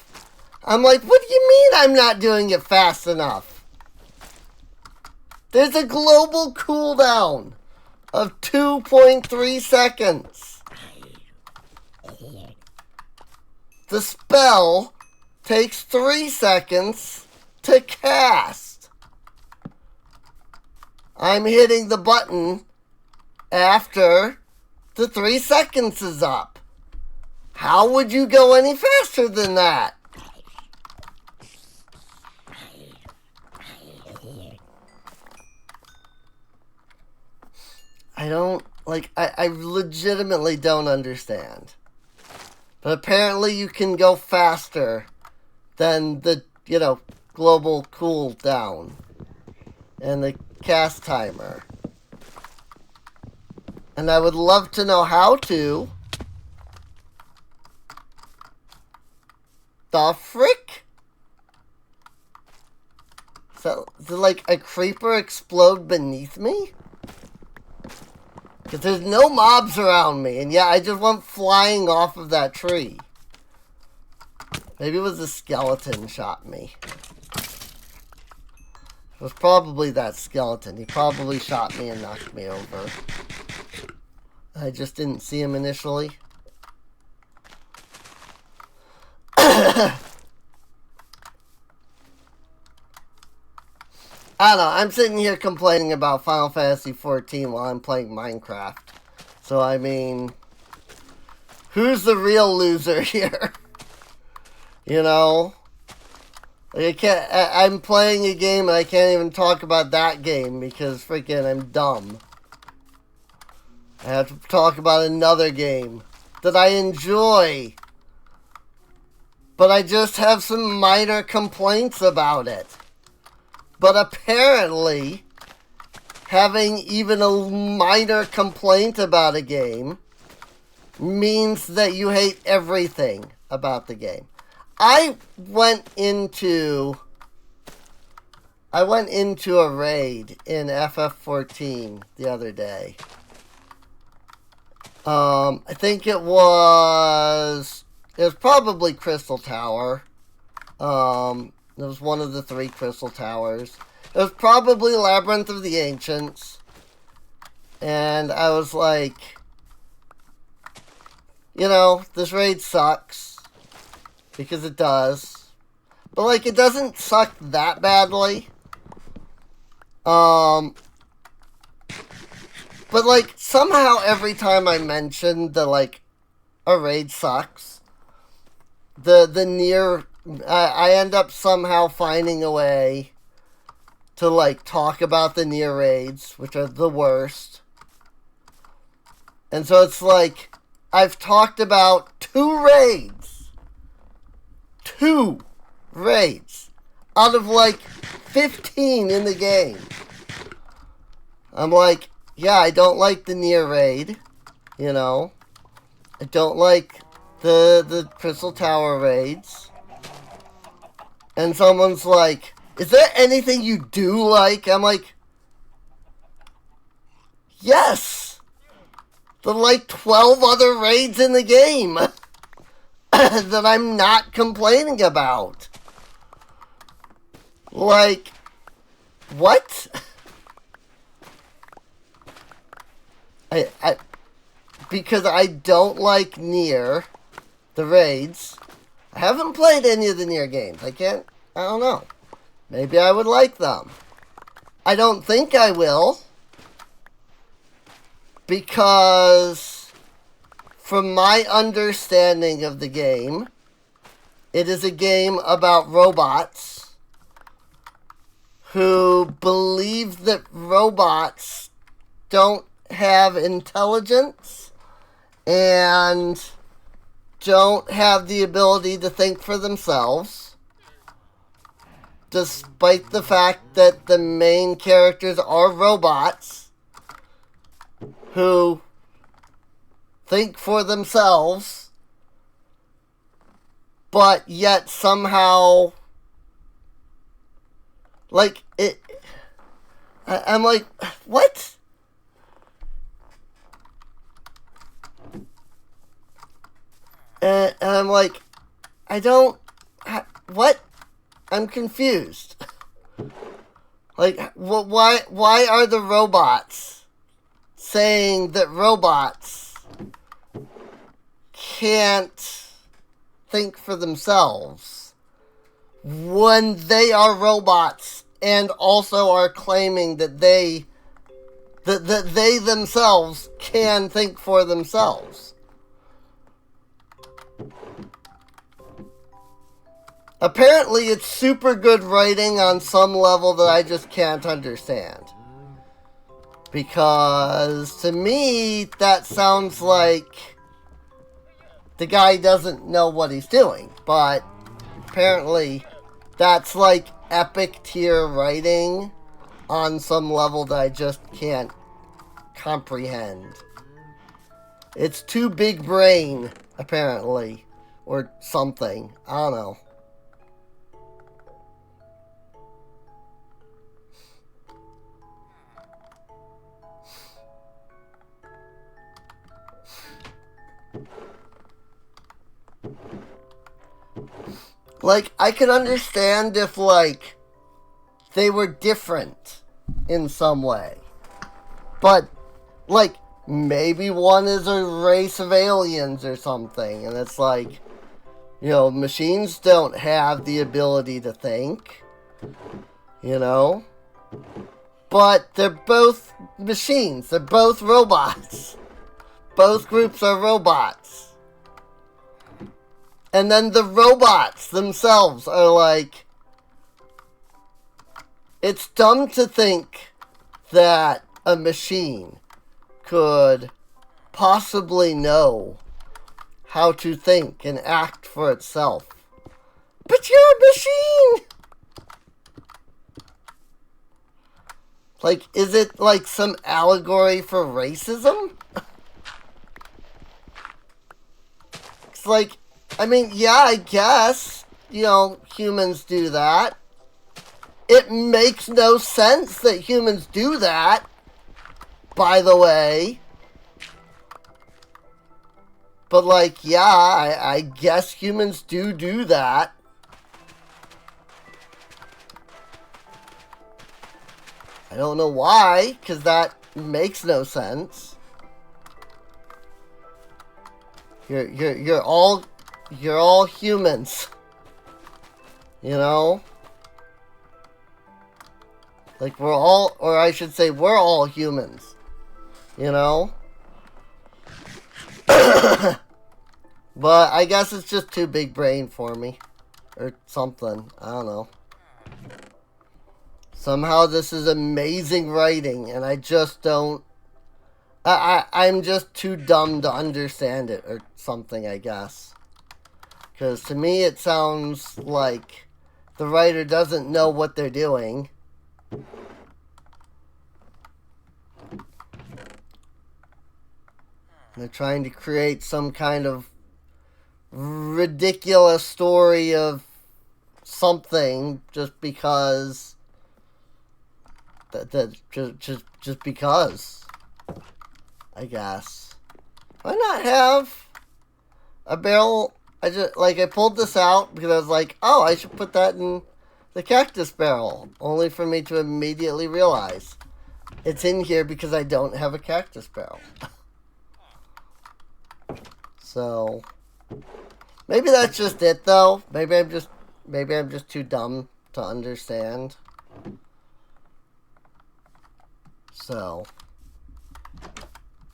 I'm like, what do you mean I'm not doing it fast enough? There's a global cooldown of 2.3 seconds. The spell takes 3 seconds to cast. I'm hitting the button after the 3 seconds is up. How would you go any faster than that? I legitimately don't understand. But apparently you can go faster than the, global cooldown and the cast timer. And I would love to know how to. The frick? So, did like a creeper explode beneath me? Because there's no mobs around me, and yeah, I just went flying off of that tree. Maybe it was a skeleton shot me. It was probably that skeleton. He probably shot me and knocked me over. I just didn't see him initially. I don't know, I'm sitting here complaining about Final Fantasy XIV while I'm playing Minecraft. So, I mean, who's the real loser here? I'm playing a game and I can't even talk about that game because freaking I'm dumb. I have to talk about another game that I enjoy. But I just have some minor complaints about it. But apparently, having even a minor complaint about a game means that you hate everything about the game. I went into a raid in FF14 the other day. I think it was probably Crystal Tower. It was one of the 3 Crystal Towers. It was probably Labyrinth of the Ancients. And I was like, you know, this raid sucks. Because it does. But, like, it doesn't suck that badly. But, like, somehow every time I mention that, like, a raid sucks, the near... I end up somehow finding a way to, like, talk about the near raids, which are the worst. And so it's like, I've talked about 2 raids. 2 raids. Out of, like, 15 in the game. I'm like, yeah, I don't like the near raid. You know? I don't like the Crystal Tower raids. And someone's like, is there anything you do like? I'm like, yes! The, like, 12 other raids in the game that I'm not complaining about. Like, what? Because I don't like Nier, the raids. I haven't played any of the Nier games. I don't know. Maybe I would like them. I don't think I will. Because, from my understanding of the game, it is a game about robots who believe that robots don't have intelligence and don't have the ability to think for themselves, despite the fact that the main characters are robots who think for themselves, but yet somehow, like, I'm like, what? And I'm like, what? I'm confused. Like, why are the robots saying that robots can't think for themselves when they are robots and also are claiming that they themselves can think for themselves? Apparently, it's super good writing on some level that I just can't understand. Because, to me, that sounds like the guy doesn't know what he's doing. But, apparently, that's like epic tier writing on some level that I just can't comprehend. It's too big brain, apparently. Or something. I don't know. Like, I could understand if, like, they were different in some way. But, like, maybe one is a race of aliens or something, and it's like, you know, machines don't have the ability to think, you know? But they're both machines. They're both robots. Both groups are robots. And then the robots themselves are like, it's dumb to think that a machine could possibly know how to think and act for itself. But you're a machine! Like, is it like some allegory for racism? It's like, I mean, yeah, I guess, you know, humans do that. It makes no sense that humans do that, by the way. But, like, yeah, I guess humans do that. I don't know why, because that makes no sense. You're all humans. You know? Like, we're all, or I should say, we're all humans. You know? But I guess it's just too big brain for me. Or something. I don't know. Somehow this is amazing writing, and I just don't... I'm just too dumb to understand it, or something, I guess. Because to me it sounds like the writer doesn't know what they're doing. They're trying to create some kind of ridiculous story of something just because... Just because, I guess. Why not have a barrel? I pulled this out because I was like, oh, I should put that in the cactus barrel. Only for me to immediately realize it's in here because I don't have a cactus barrel. So maybe that's just it, though. Maybe I'm just too dumb to understand. So,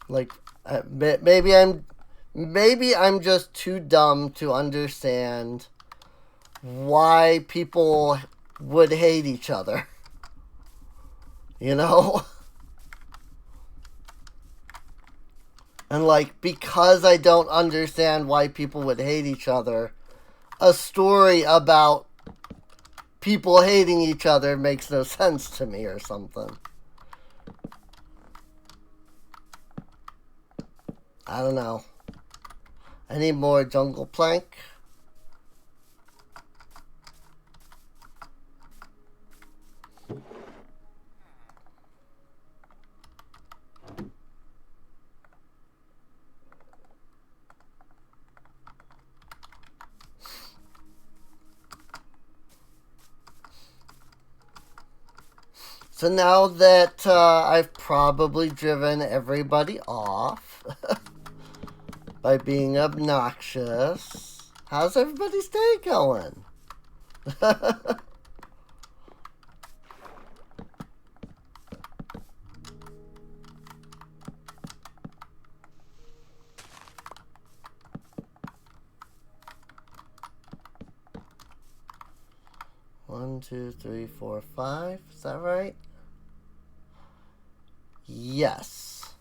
like, maybe I'm just too dumb to understand why people would hate each other. You know? And, like, because I don't understand why people would hate each other, a story about people hating each other makes no sense to me or something. I don't know. I need more jungle plank. So now that I've probably driven everybody off by being obnoxious, how's everybody's day going? 1, 2, 3, 4, 5. Is that right? Yes.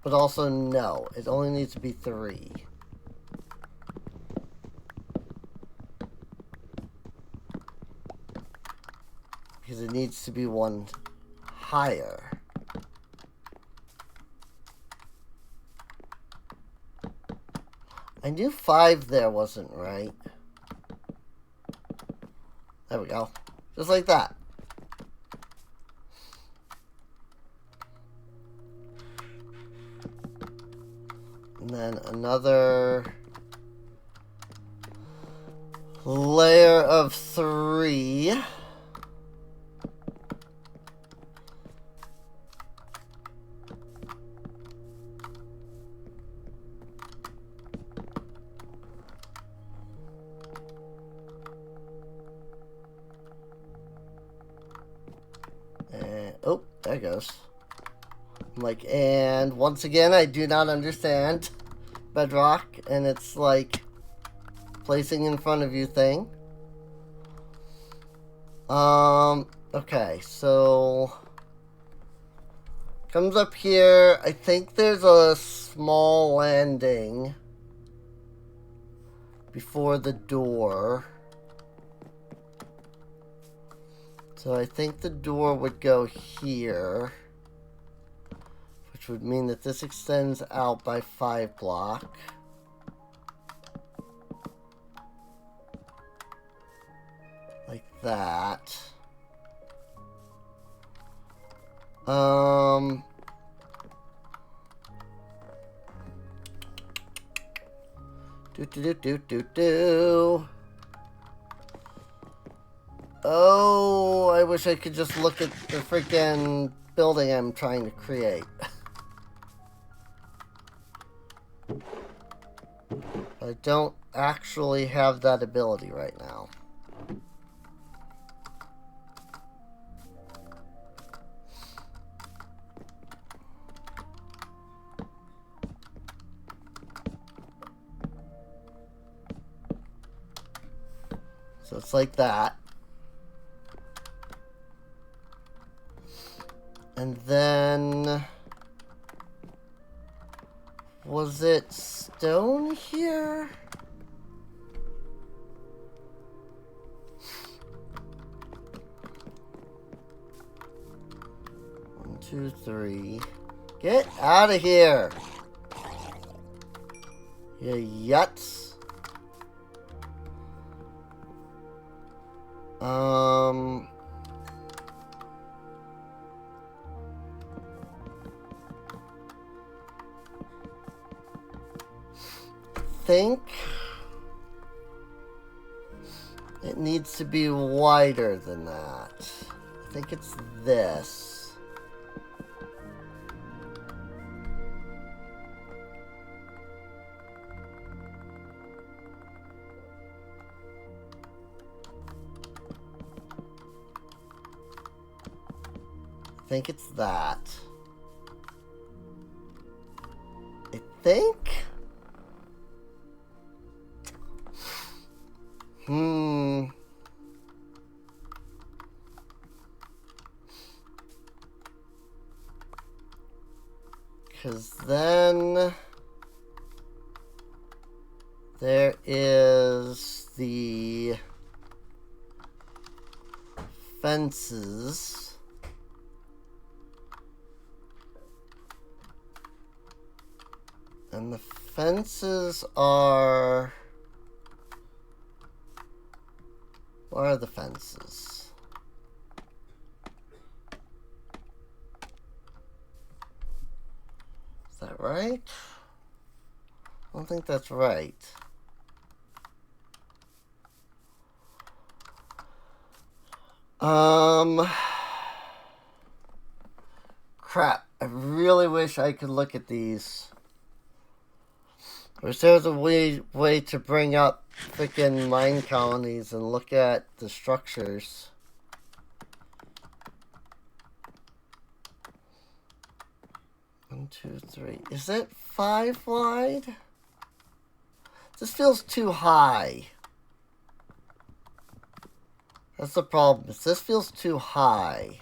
But also no. It only needs to be 3. Because it needs to be 1 higher. I knew 5 there wasn't right. There we go. Just like that. And then another layer of 3. Oh, there it goes. I'm like, and once again, I do not understand Bedrock, and it's like placing in front of you thing. Okay, so comes up here. I think there's a small landing before the door. So I think the door would go here, which would mean that this extends out by 5 block. Like that. Do. Oh, I wish I could just look at the freaking building I'm trying to create. I don't actually have that ability right now. So it's like that. And then... was it stone here? One, two, three. Get out of here! You yuts. Think it needs to be wider than that. I think it's this. I think it's that. I think. Because then there is the fences. And the fences are... where are the fences? Is that right? I don't think that's right. Crap. I really wish I could look at these. I wish there was a way to bring up freaking mine colonies and look at the structures. One, two, three. Is it 5 wide? This feels too high. That's the problem. This feels too high.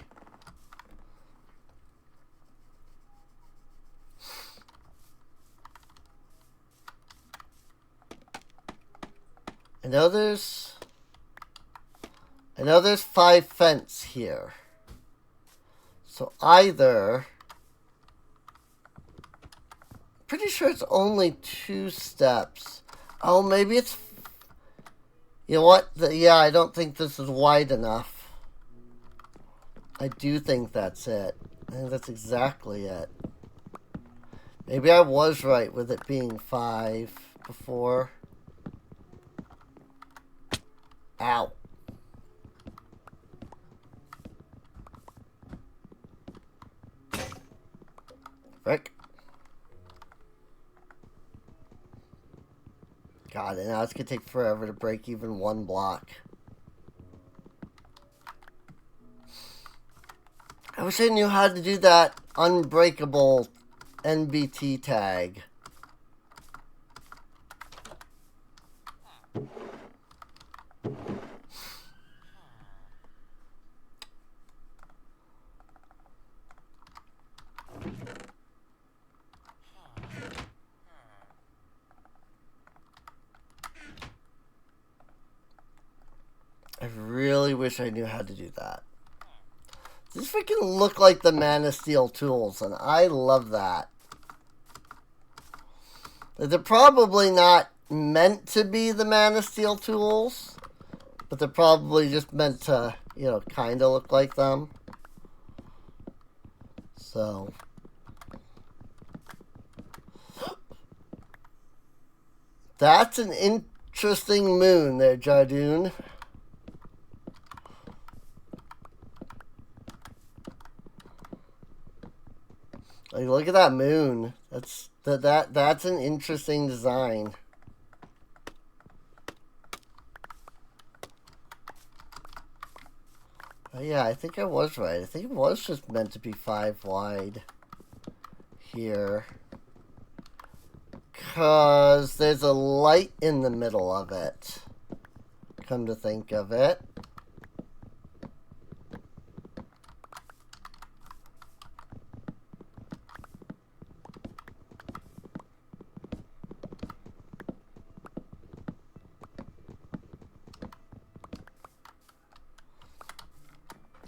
I know there's 5 fence here. So either... pretty sure it's only 2 steps. Oh, maybe it's... you know what? Yeah, I don't think this is wide enough. I do think that's it. I think that's exactly it. Maybe I was right with it being 5 before. Ow. Frick. God, and now it's gonna take forever to break even 1 block. I wish I knew how to do that unbreakable NBT tag. I really wish I knew how to do that. These freaking look like the Man of Steel tools, and I love that. They're probably not meant to be the Man of Steel tools, but they're probably just meant to, you know, kind of look like them. So. That's an interesting moon there, Jardoon. Like, look at that moon. That's an interesting design. Oh, yeah, I think I was right. I think it was just meant to be 5 wide here. Because there's a light in the middle of it. Come to think of it.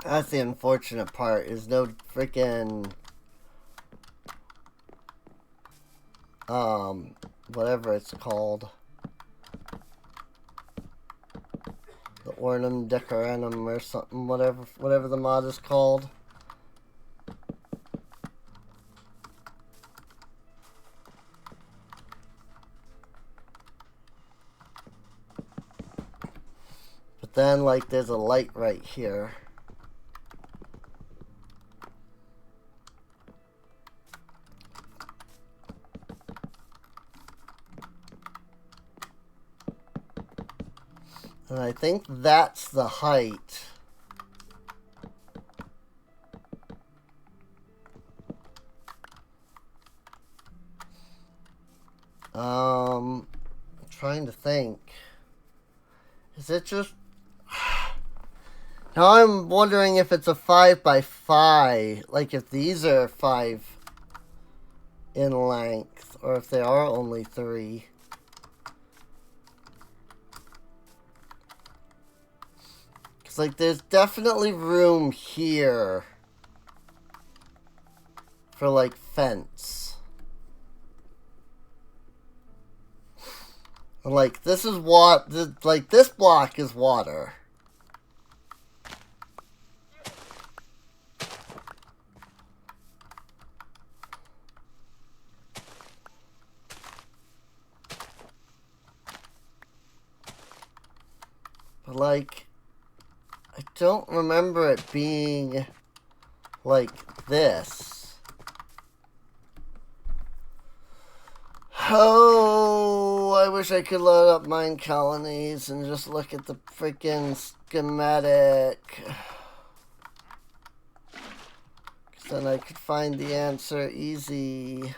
That's the unfortunate part, is no freaking whatever it's called. The Ornum Decoranum or something, whatever the mod is called. But then, like, there's a light right here. And I think that's the height. I'm trying to think. Is it just... Now I'm wondering if it's a 5 by 5. Like if these are 5 in length. Or if they are only 3. Because like there's definitely room here. For like fence. And like this is what... Like this block is water. But like, I don't remember it being like this. Oh, I wish I could load up Mine Colonies and just look at the freaking schematic. Because then I could find the answer easy.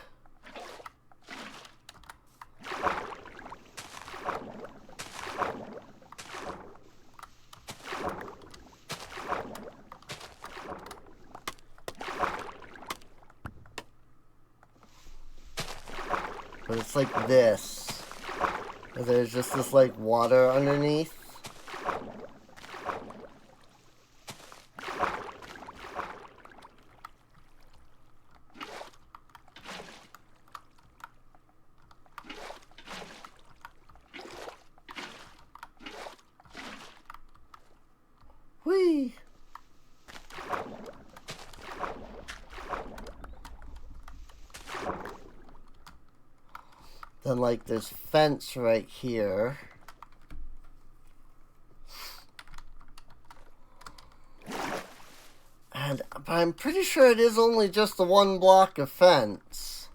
But it's like this. Where there's just this like water underneath. Whee! Then, like, there's fence right here. But I'm pretty sure it is only just the one block of fence.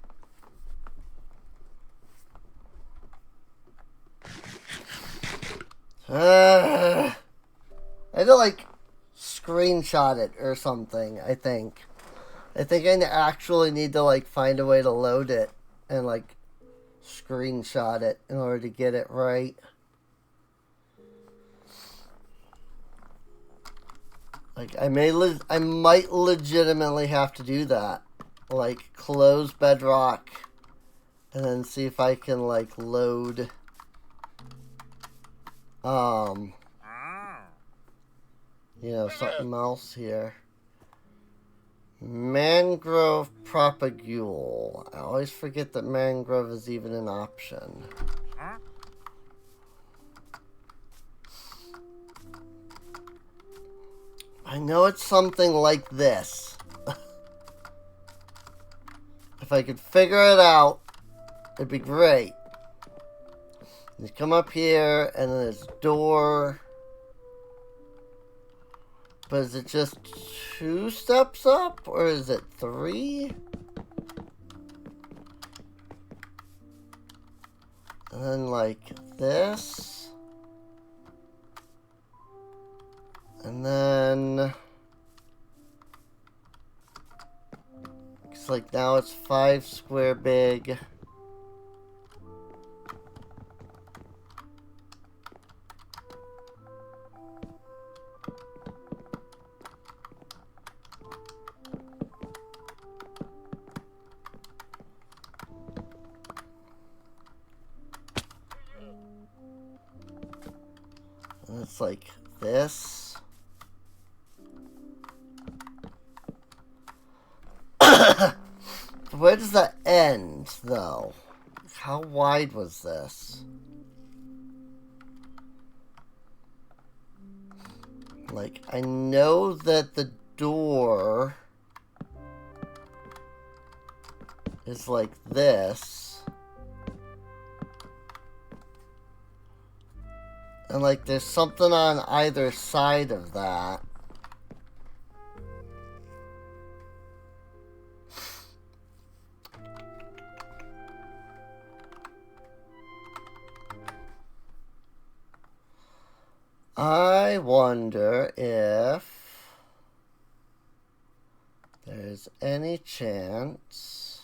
I had to, like, screenshot it or something, I think. I think I actually need to, like, find a way to load it and, like, screenshot it in order to get it right. Like, I might legitimately have to do that. Like, close Bedrock and then see if I can, like, load you know, something else here. Mangrove propagule. I always forget that mangrove is even an option. I know it's something like this. If I could figure it out, it'd be great. You come up here, and then there's a door. But is it just 2 steps up, or is it 3? And then like this. And then it's like now it's 5 square big. And it's like this. Where does that end, though? How wide was this? Like, I know that the door is like this. And, like, there's something on either side of that. I wonder if there's any chance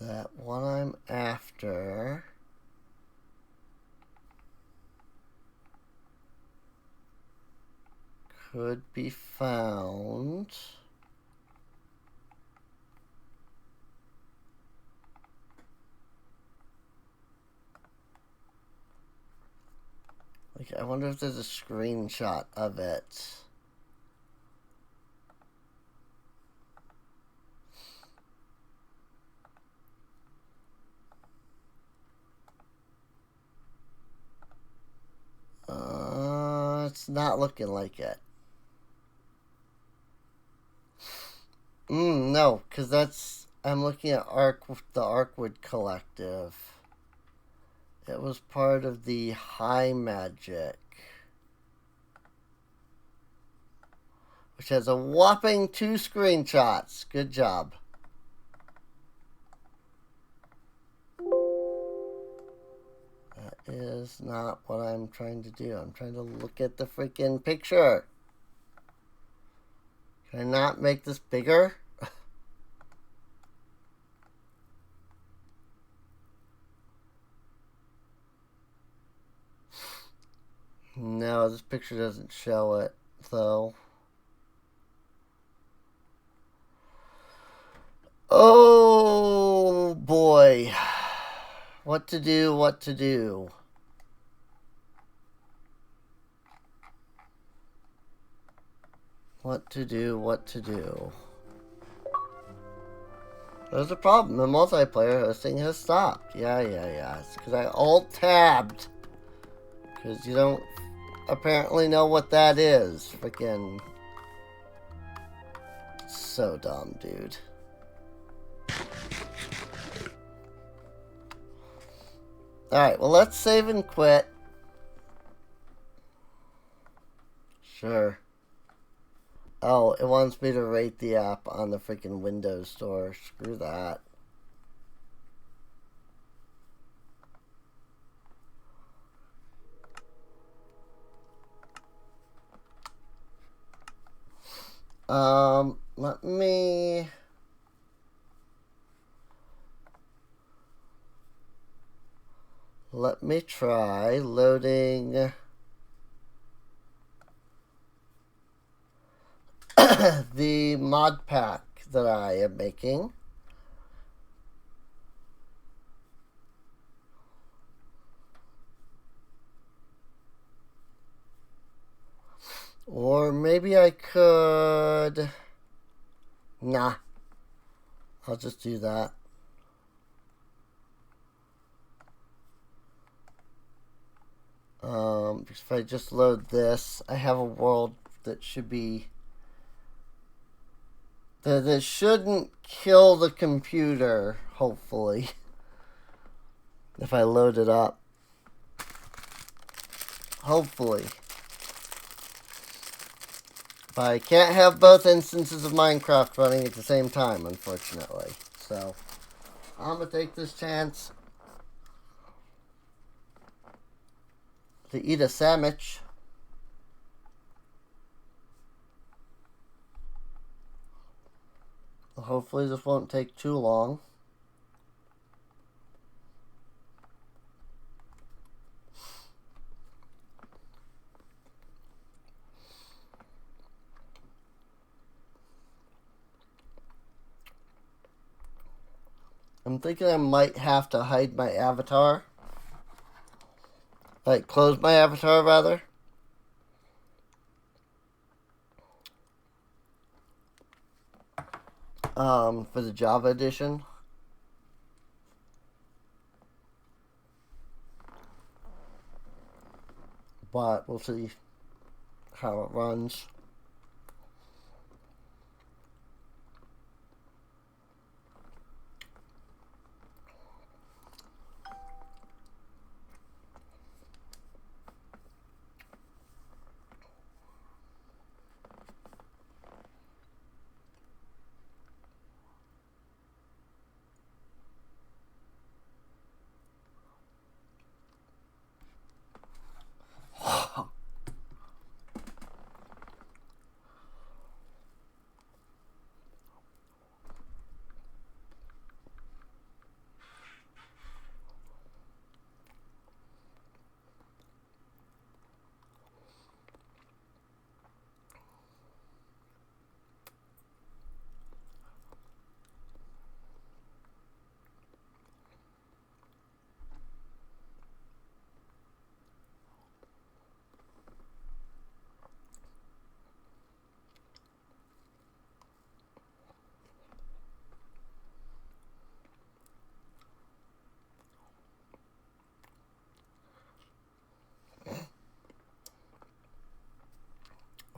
that what I'm after could be found like, I wonder if there's a screenshot of it. It's not looking like it. No, because that's... I'm looking at the Arkwood Collective. It was part of the High Magic, which has a whopping 2 screenshots. Good job. That is not what I'm trying to do. I'm trying to look at the freaking picture. Can I not make this bigger? No, this picture doesn't show it, though. Oh, boy. What to do, what to do. What to do, what to do. There's a problem. The multiplayer hosting has stopped. Yeah. It's because I alt-tabbed. Because you don't apparently know what that is. Freaking... So dumb, dude. Alright, well, let's save and quit. Sure. Oh, it wants me to rate the app on the freaking Windows Store. Screw that. Let me try loading the mod pack that I am making. Or maybe I could... Nah. I'll just do that. Because if I just load this, I have a world that should be... That shouldn't kill the computer, hopefully. If I load it up. Hopefully. But I can't have both instances of Minecraft running at the same time, unfortunately. So, I'm going to take this chance to eat a sandwich. Hopefully this won't take too long. I'm thinking I might have to hide my avatar. Like, close my avatar, rather. For the Java edition. But we'll see how it runs.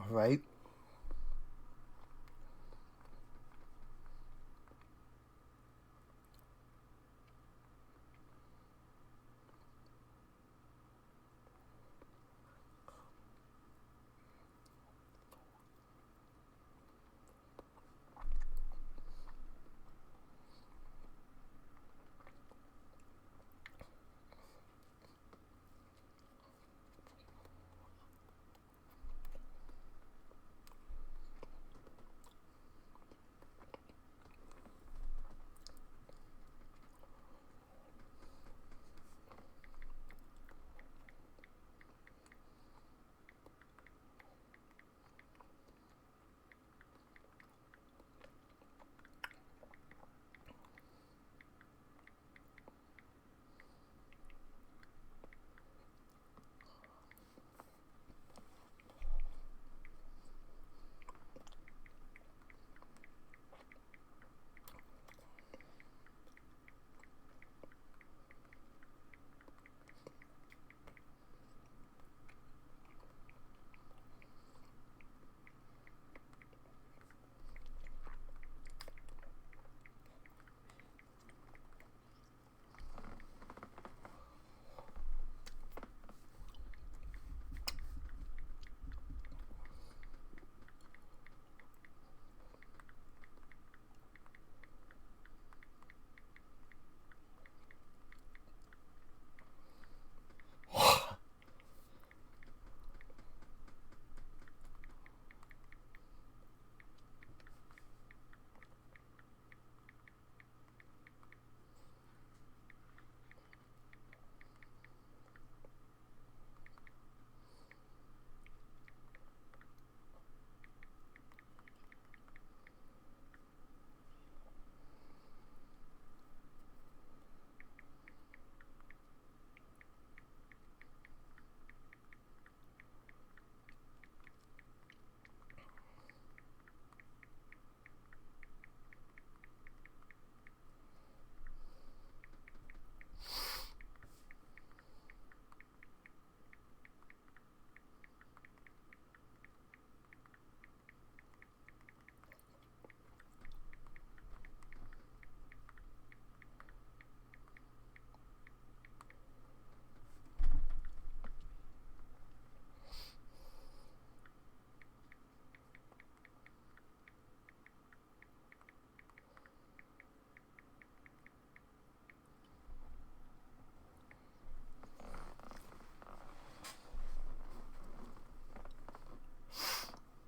Right?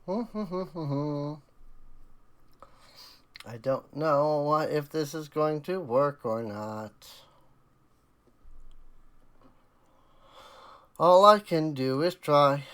I don't know if this is going to work or not. All I can do is try.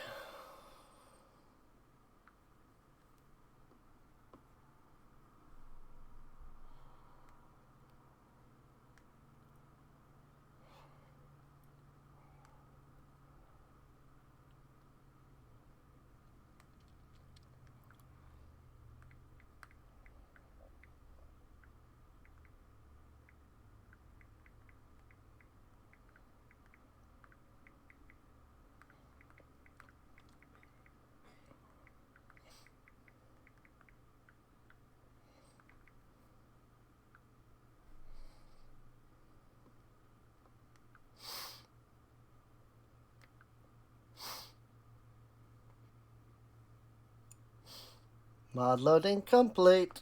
Mod loading complete.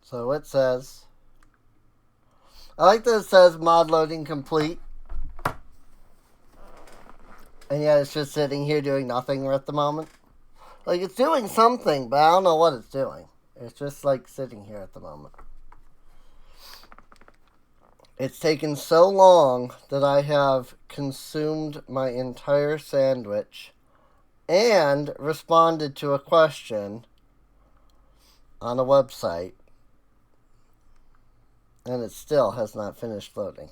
So it says. I like that it says mod loading complete. And yet it's just sitting here doing nothing at the moment. Like, it's doing something, but I don't know what it's doing. It's just like sitting here at the moment. It's taken so long that I have consumed my entire sandwich and responded to a question on a website, and it still has not finished loading.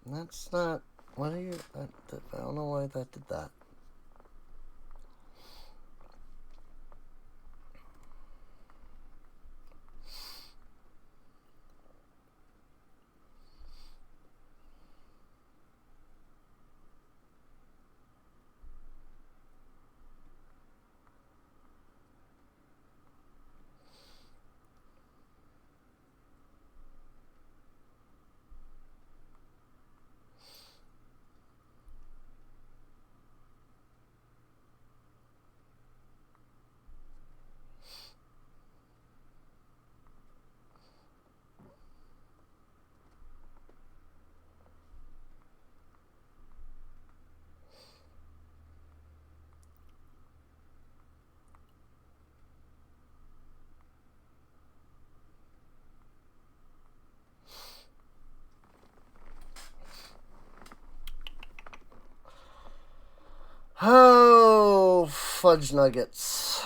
That's not. What are you. I don't know why that did that. Oh, fudge nuggets.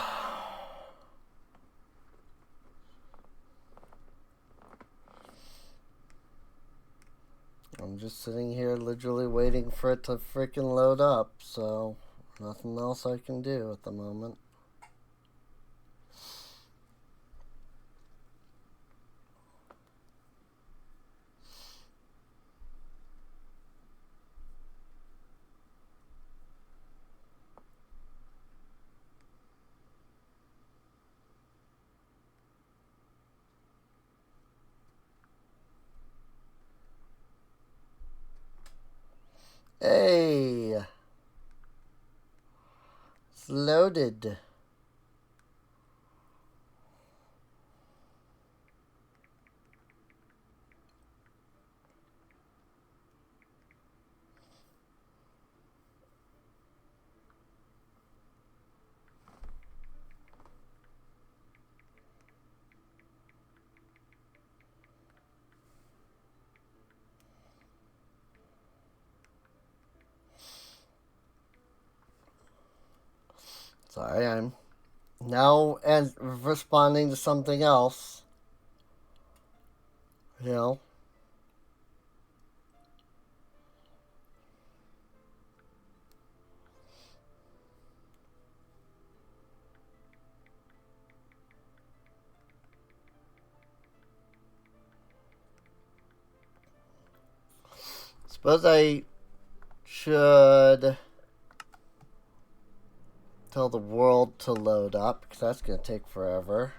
I'm just sitting here literally waiting for it to freaking load up, so nothing else I can do at the moment. Hey, it's loaded. Sorry, I'm now and responding to something else. You know. Suppose I should tell the world to load up, because that's going to take forever.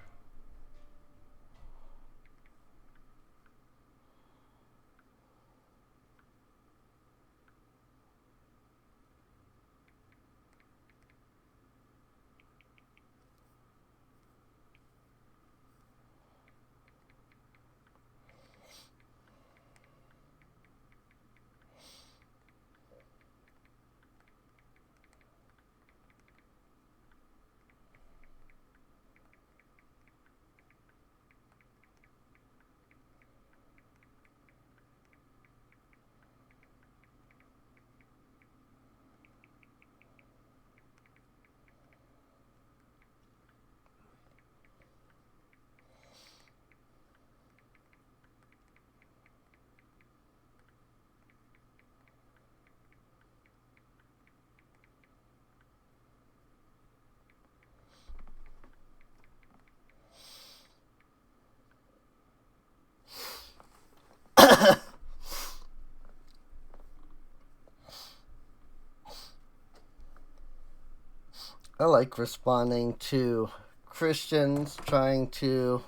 I like responding to Christians trying to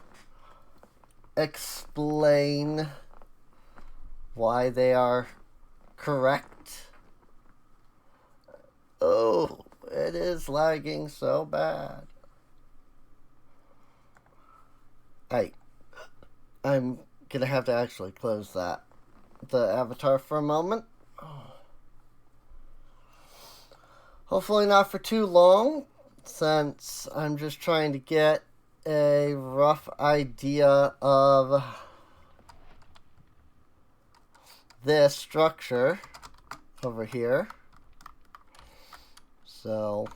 explain why they are correct. Oh, it is lagging so bad. I'm gonna have to actually close the avatar for a moment. Hopefully not for too long, since I'm just trying to get a rough idea of this structure over here. So,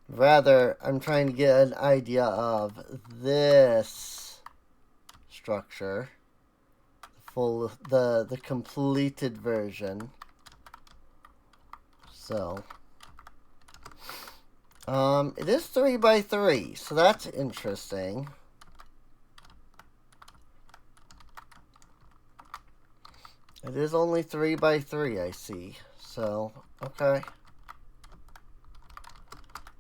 rather, I'm trying to get an idea of this structure, the completed version. So, it is 3x3, so that's interesting. It is only 3x3, I see. So, okay.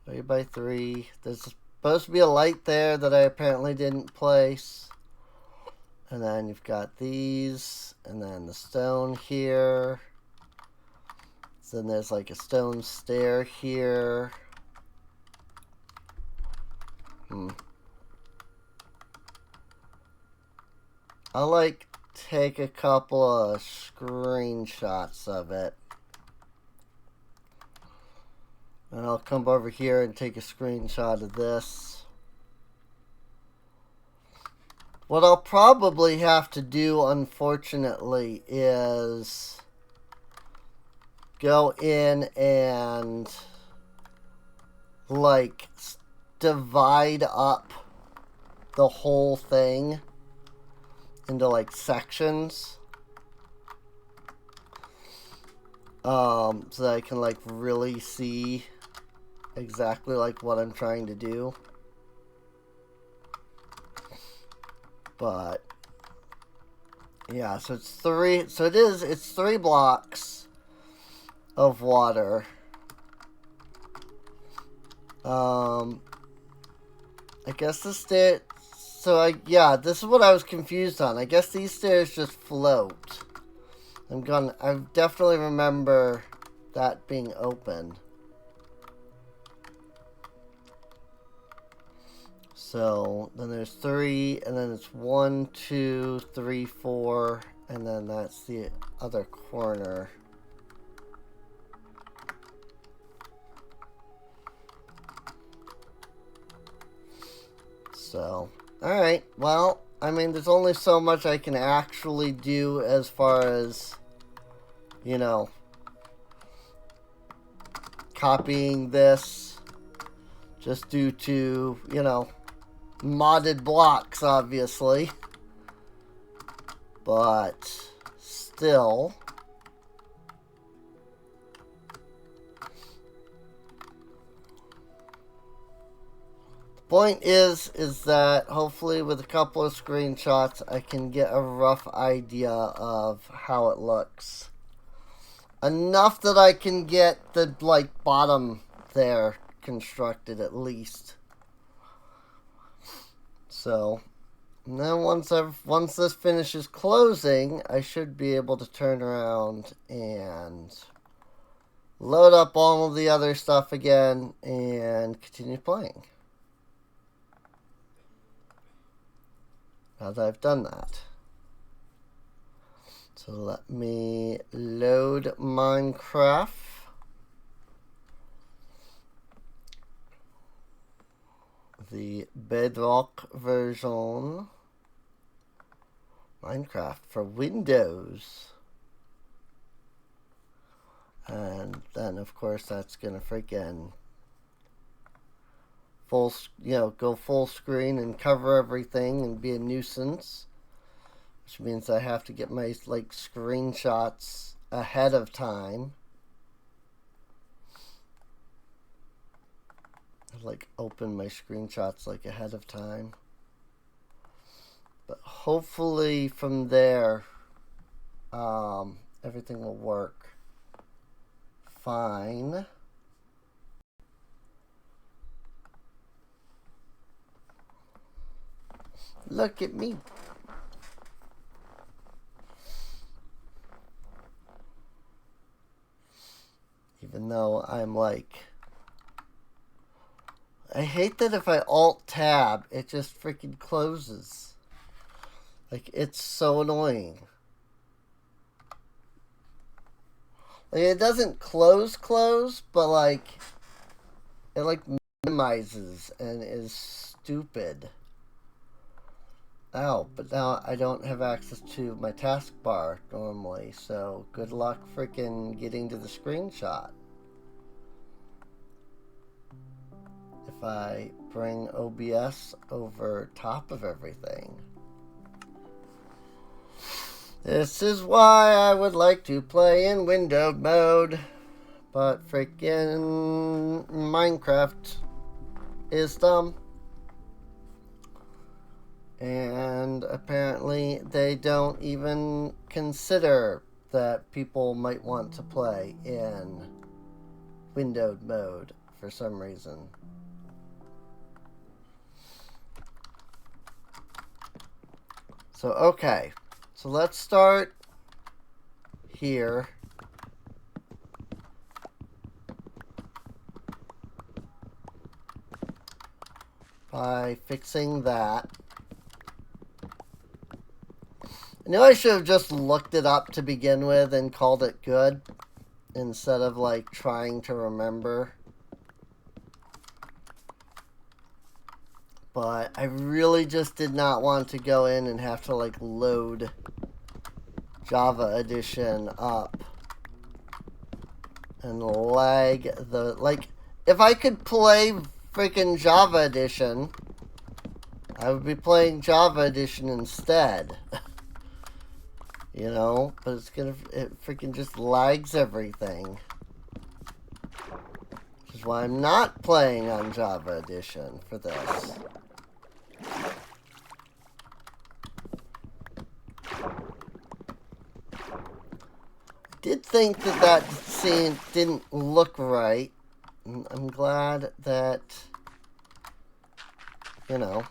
3x3. There's supposed to be a light there that I apparently didn't place. And then you've got these, and then the stone here. Then there's like a stone stair here. I'll like take a couple of screenshots of it. And I'll come over here and take a screenshot of this. What I'll probably have to do, unfortunately, is go in and like divide up the whole thing into like sections, so that I can like really see exactly like what I'm trying to do. But yeah, so it's it's 3 blocks of water. I guess the stair. So yeah, this is what I was confused on. I guess these stairs just float. I definitely remember that being open. So then there's 3, and then it's 1, 2, 3, 4, and then that's the other corner. So, alright, well, I mean, there's only so much I can actually do as far as, you know, copying this just due to, you know, modded blocks, obviously. But still, the point is that hopefully with a couple of screenshots I can get a rough idea of how it looks. Enough that I can get the like bottom there constructed at least. So, and then once this finishes closing, I should be able to turn around and load up all of the other stuff again and continue playing. Now that I've done that. So let me load Minecraft. The Bedrock version. Minecraft for Windows. And then of course that's gonna freaking go full screen and cover everything and be a nuisance. Which means I have to get my like screenshots ahead of time. Like open my screenshots like ahead of time. But hopefully from there everything will work fine. Look at me. Even though I'm like, I hate that if I Alt-Tab, it just freaking closes. Like, it's so annoying. Like, it doesn't close, but like, it like minimizes and is stupid. Ow, but now I don't have access to my taskbar normally, so good luck freaking getting to the screenshot. If I bring OBS over top of everything. This is why I would like to play in windowed mode, but freaking Minecraft is dumb. And apparently they don't even consider that people might want to play in windowed mode for some reason. So, okay. So let's start here. By fixing that. I knew I should have just looked it up to begin with and called it good instead of like trying to remember. But I really just did not want to go in and have to like load Java Edition up and lag the, like, if I could play freaking Java Edition, I would be playing Java Edition instead. You know, but it freaking just lags everything. Which is why I'm not playing on Java Edition for this. I did think that scene didn't look right. I'm glad that, you know,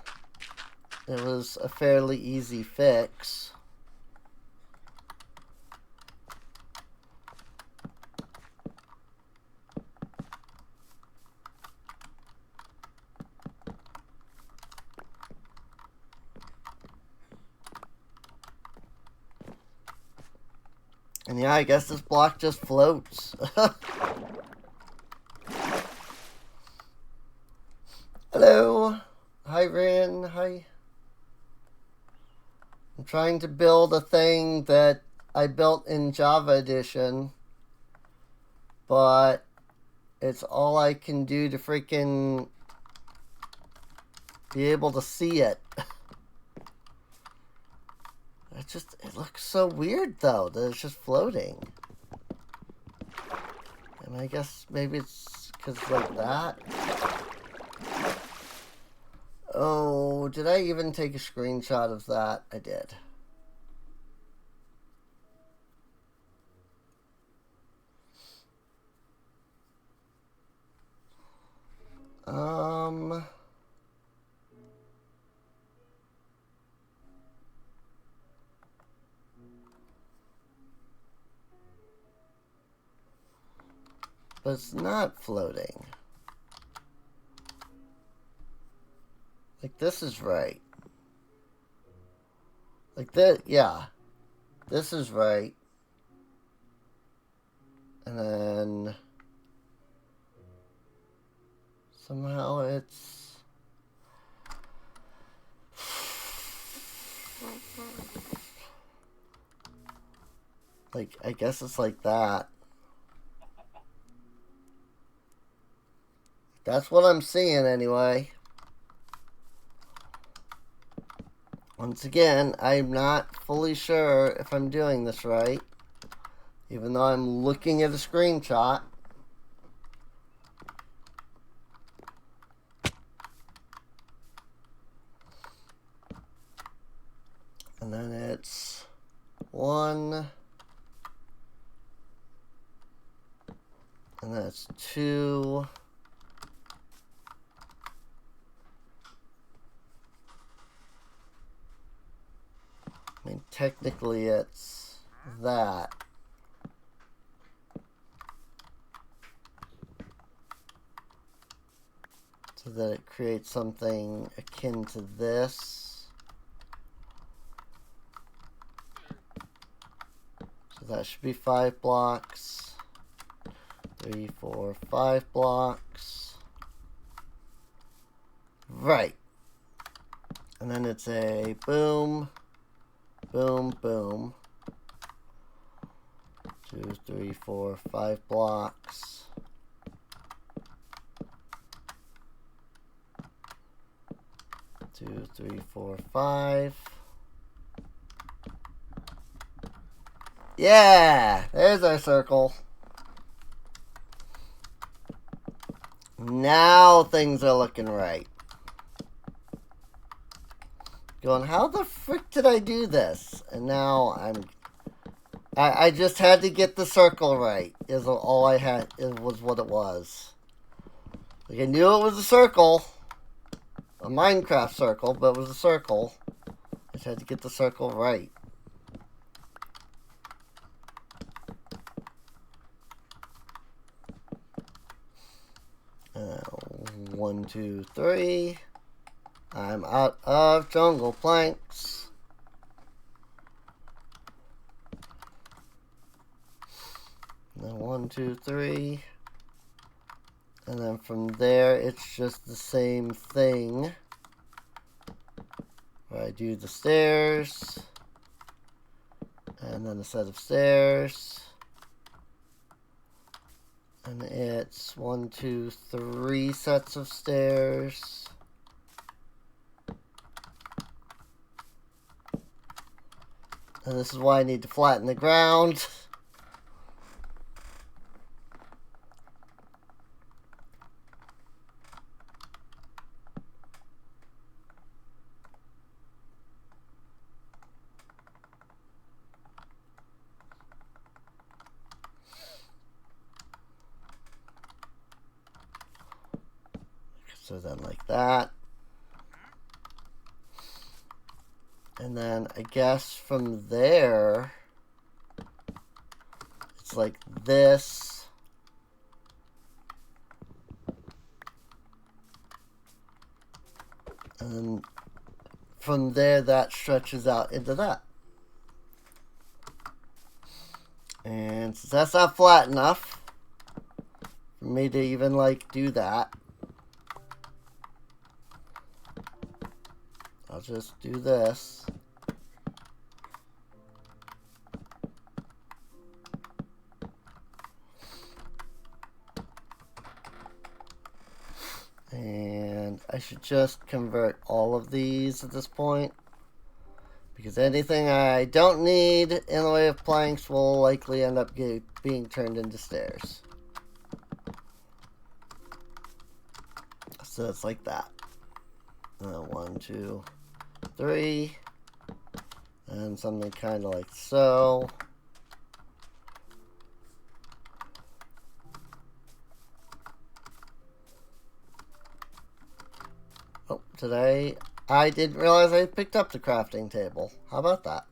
it was a fairly easy fix. And yeah, I guess this block just floats. Hello. Hi, Rin. Hi. I'm trying to build a thing that I built in Java Edition, but it's all I can do to freaking be able to see it. It looks so weird though that it's just floating. And I guess maybe it's because like that. Oh, did I even take a screenshot of that? I did. But it's not floating. Like, this is right. Like that, yeah. This is right. And then somehow it's like, I guess it's like that. That's what I'm seeing anyway. Once again, I'm not fully sure if I'm doing this right, even though I'm looking at a screenshot. And then it's 1, and then it's 2. I mean, technically it's that. So that it creates something akin to this. So that should be 5 blocks. 3, 4, 5 blocks. Right. And then it's a boom. Boom, boom. 2, 3, 4, 5 blocks. 2, 3, 4, 5. Yeah! There's our circle. Now things are looking right. Going, how the frick did I do this? And now I just had to get the circle right. Is all I had. It was what it was. Like, I knew it was a circle, a Minecraft circle, but it was a circle. I just had to get the circle right. Uh, 1, 2, 3. I'm out of jungle planks. And then 1, 2, 3. And then from there, it's just the same thing. Where I do the stairs. And then a set of stairs. And it's 1, 2, 3 sets of stairs. And this is why I need to flatten the ground. So then like that. And then I guess from there, it's like this. And then from there, that stretches out into that. And since that's not flat enough for me to even like do that, I'll just do this. should just convert all of these at this point. Because anything I don't need in the way of planks will likely end up being turned into stairs. So it's like that. 1, 2, 3. And something kind of like so. Oh, today I didn't realize I picked up the crafting table. How about that?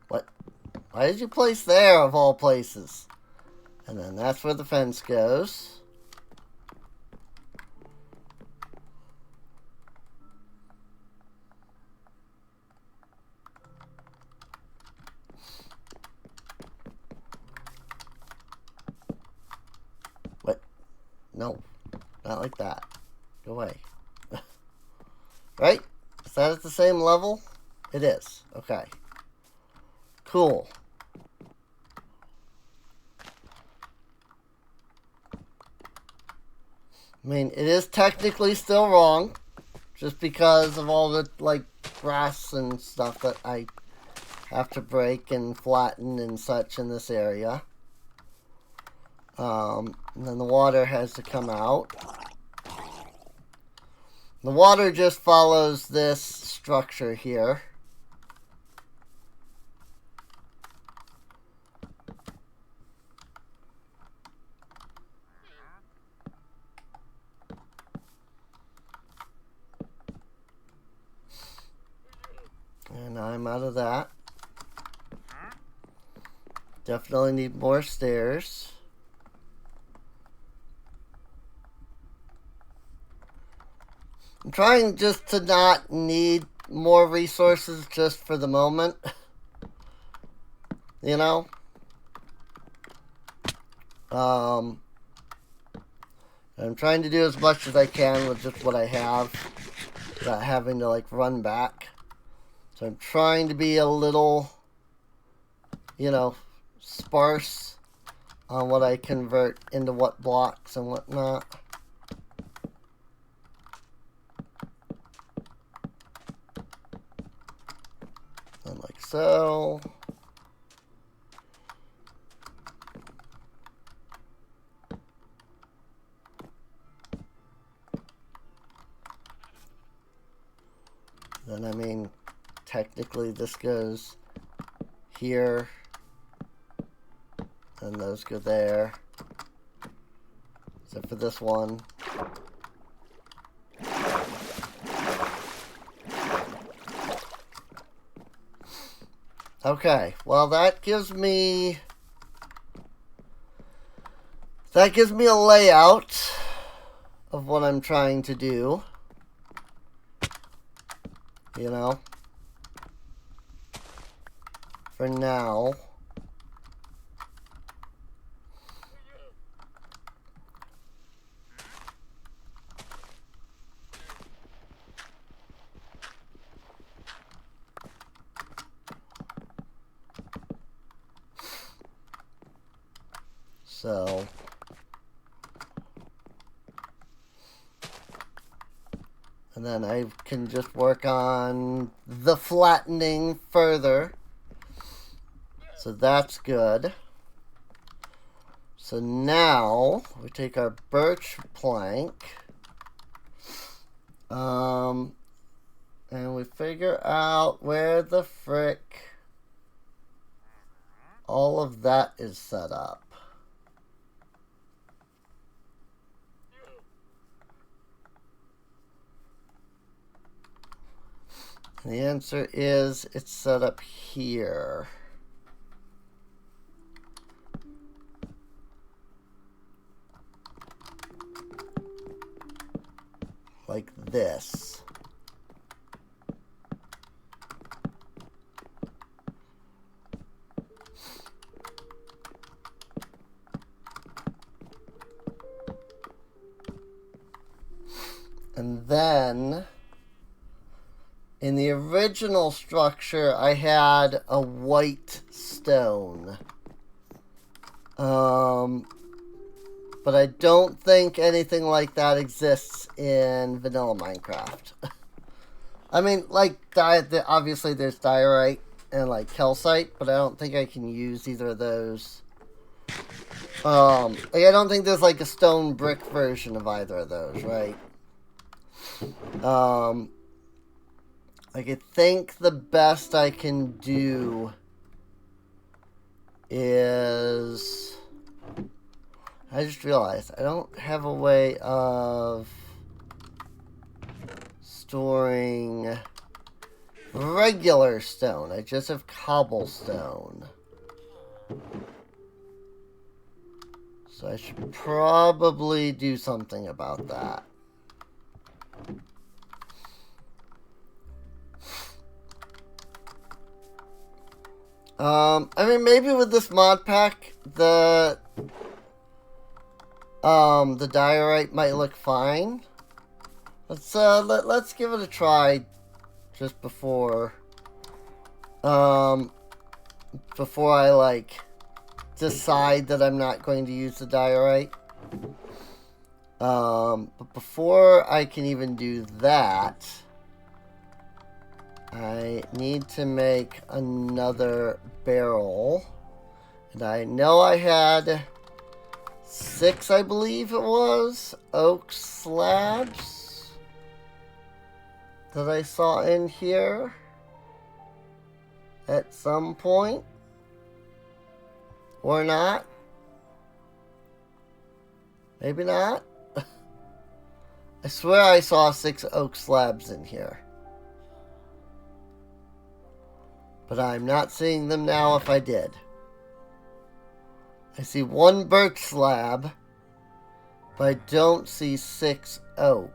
What? Why did you place there, of all places? And then that's where the fence goes. What? No. Not like that. Go away. Right? Is that at the same level? It is. Okay. Cool. I mean, it is technically still wrong. Just because of all the, like, grass and stuff that I have to break and flatten and such in this area. And then the water has to come out. The water just follows this structure here. And I'm out of that. Definitely need more stairs. I'm trying just to not need more resources just for the moment. You know? I'm trying to do as much as I can with just what I have, without having to, like, run back. So I'm trying to be a little, you know, sparse on what I convert into what blocks and whatnot. And like so. Then, I mean, technically this goes here. And those go there. Except for this one. Okay, well that gives me a layout of what I'm trying to do. You know? For now. So, and then I can just work on the flattening further. So that's good. So now we take our birch plank, and we figure out where the frick all of that is set up. And the answer is it's set up here. Like this. then in the original structure, I had a white stone. But I don't think anything like that exists in vanilla Minecraft. I mean, like, obviously there's diorite and, like, calcite, but I don't think I can use either of those. Like, I don't think there's, like, a stone brick version of either of those, right? Like, I think the best I can do is... I just realized I don't have a way of storing regular stone. I just have cobblestone. So I should probably do something about that. I mean, maybe with this mod pack, the diorite might look fine. Let's give it a try just before I, like, decide that I'm not going to use the diorite. But before I can even do that, I need to make another barrel. And I know I had 6, I believe it was, oak slabs that I saw in here at some point. Or not. Maybe not. I swear I saw 6 oak slabs in here. But I'm not seeing them now if I did. I see 1 birch slab, but I don't see 6 oak.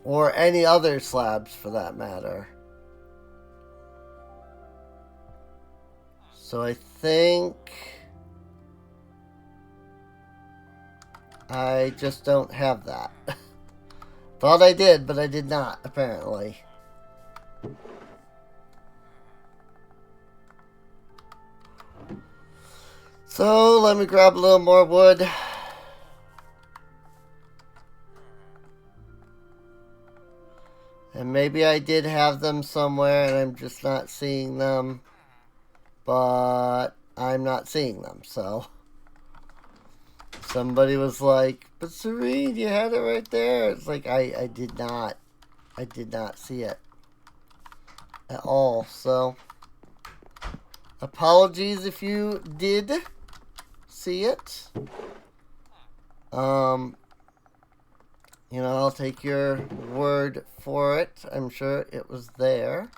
Or any other slabs for that matter. So I think I just don't have that. Thought I did, but I did not, apparently. So let me grab a little more wood. And maybe I did have them somewhere and I'm just not seeing them. But I'm not seeing them, so. Somebody was like, but Serene, you had it right there. It's like, I did not see it at all, so. Apologies if you did see it. You know, I'll take your word for it. I'm sure it was there.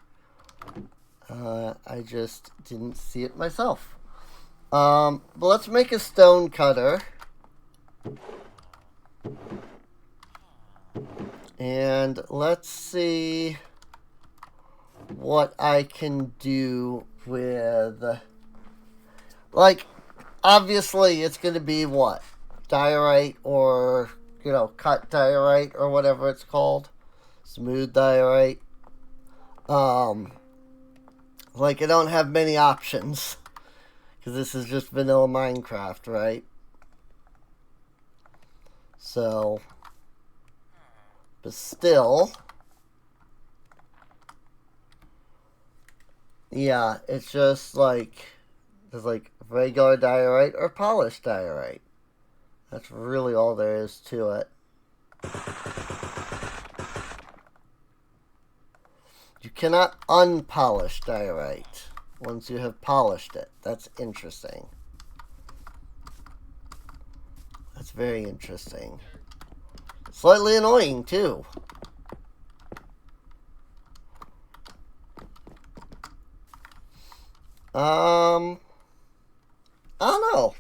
I just didn't see it myself. But let's make a stone cutter. And let's see what I can do with... Like, obviously it's going to be what? Diorite or, you know, cut diorite or whatever it's called. Smooth diorite. Like, I don't have many options. Because this is just vanilla Minecraft, right? So, but still, yeah, it's just like, there's like regular diorite or polished diorite. That's really all there is to it. You cannot unpolish diorite once you have polished it. That's interesting. That's very interesting. Slightly annoying, too. I don't know.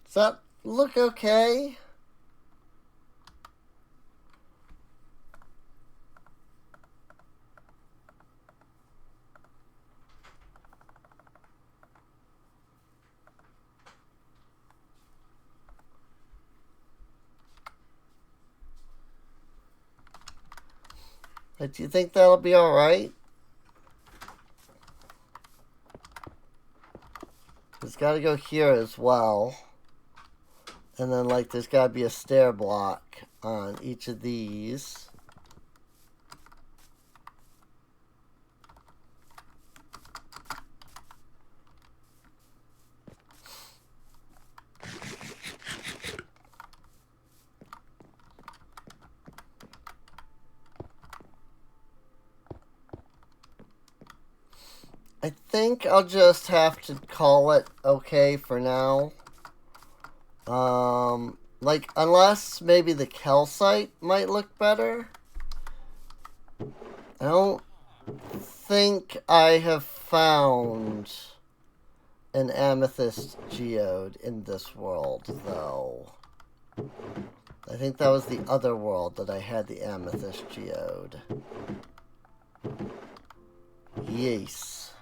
Does that look okay? Like, do you think that'll be alright? It's got to go here as well. And then, like, there's got to be a stair block on each of these. I think I'll just have to call it okay for now. Like, unless maybe the calcite might look better. I don't think I have found an amethyst geode in this world, though. I think that was the other world that I had the amethyst geode. Yes.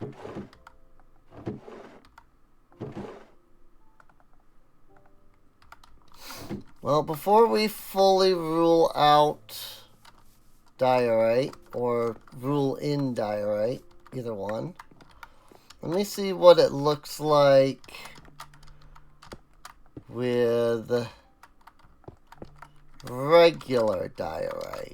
Well, before we fully rule out diorite, or rule in diorite, either one, let me see what it looks like with regular diorite.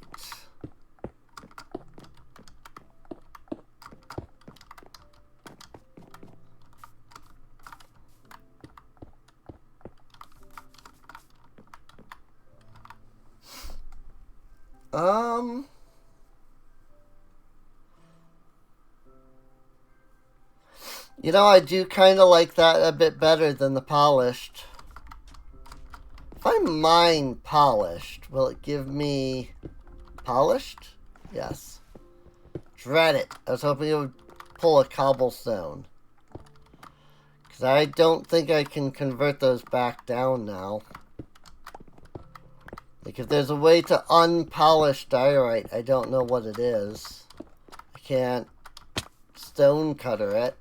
You know, I do kind of like that a bit better than the polished. If I mine polished, will it give me polished? Yes. Dread it. I was hoping it would pull a cobblestone. Because I don't think I can convert those back down now. Like, if there's a way to unpolish diorite, I don't know what it is. I can't stone cutter it.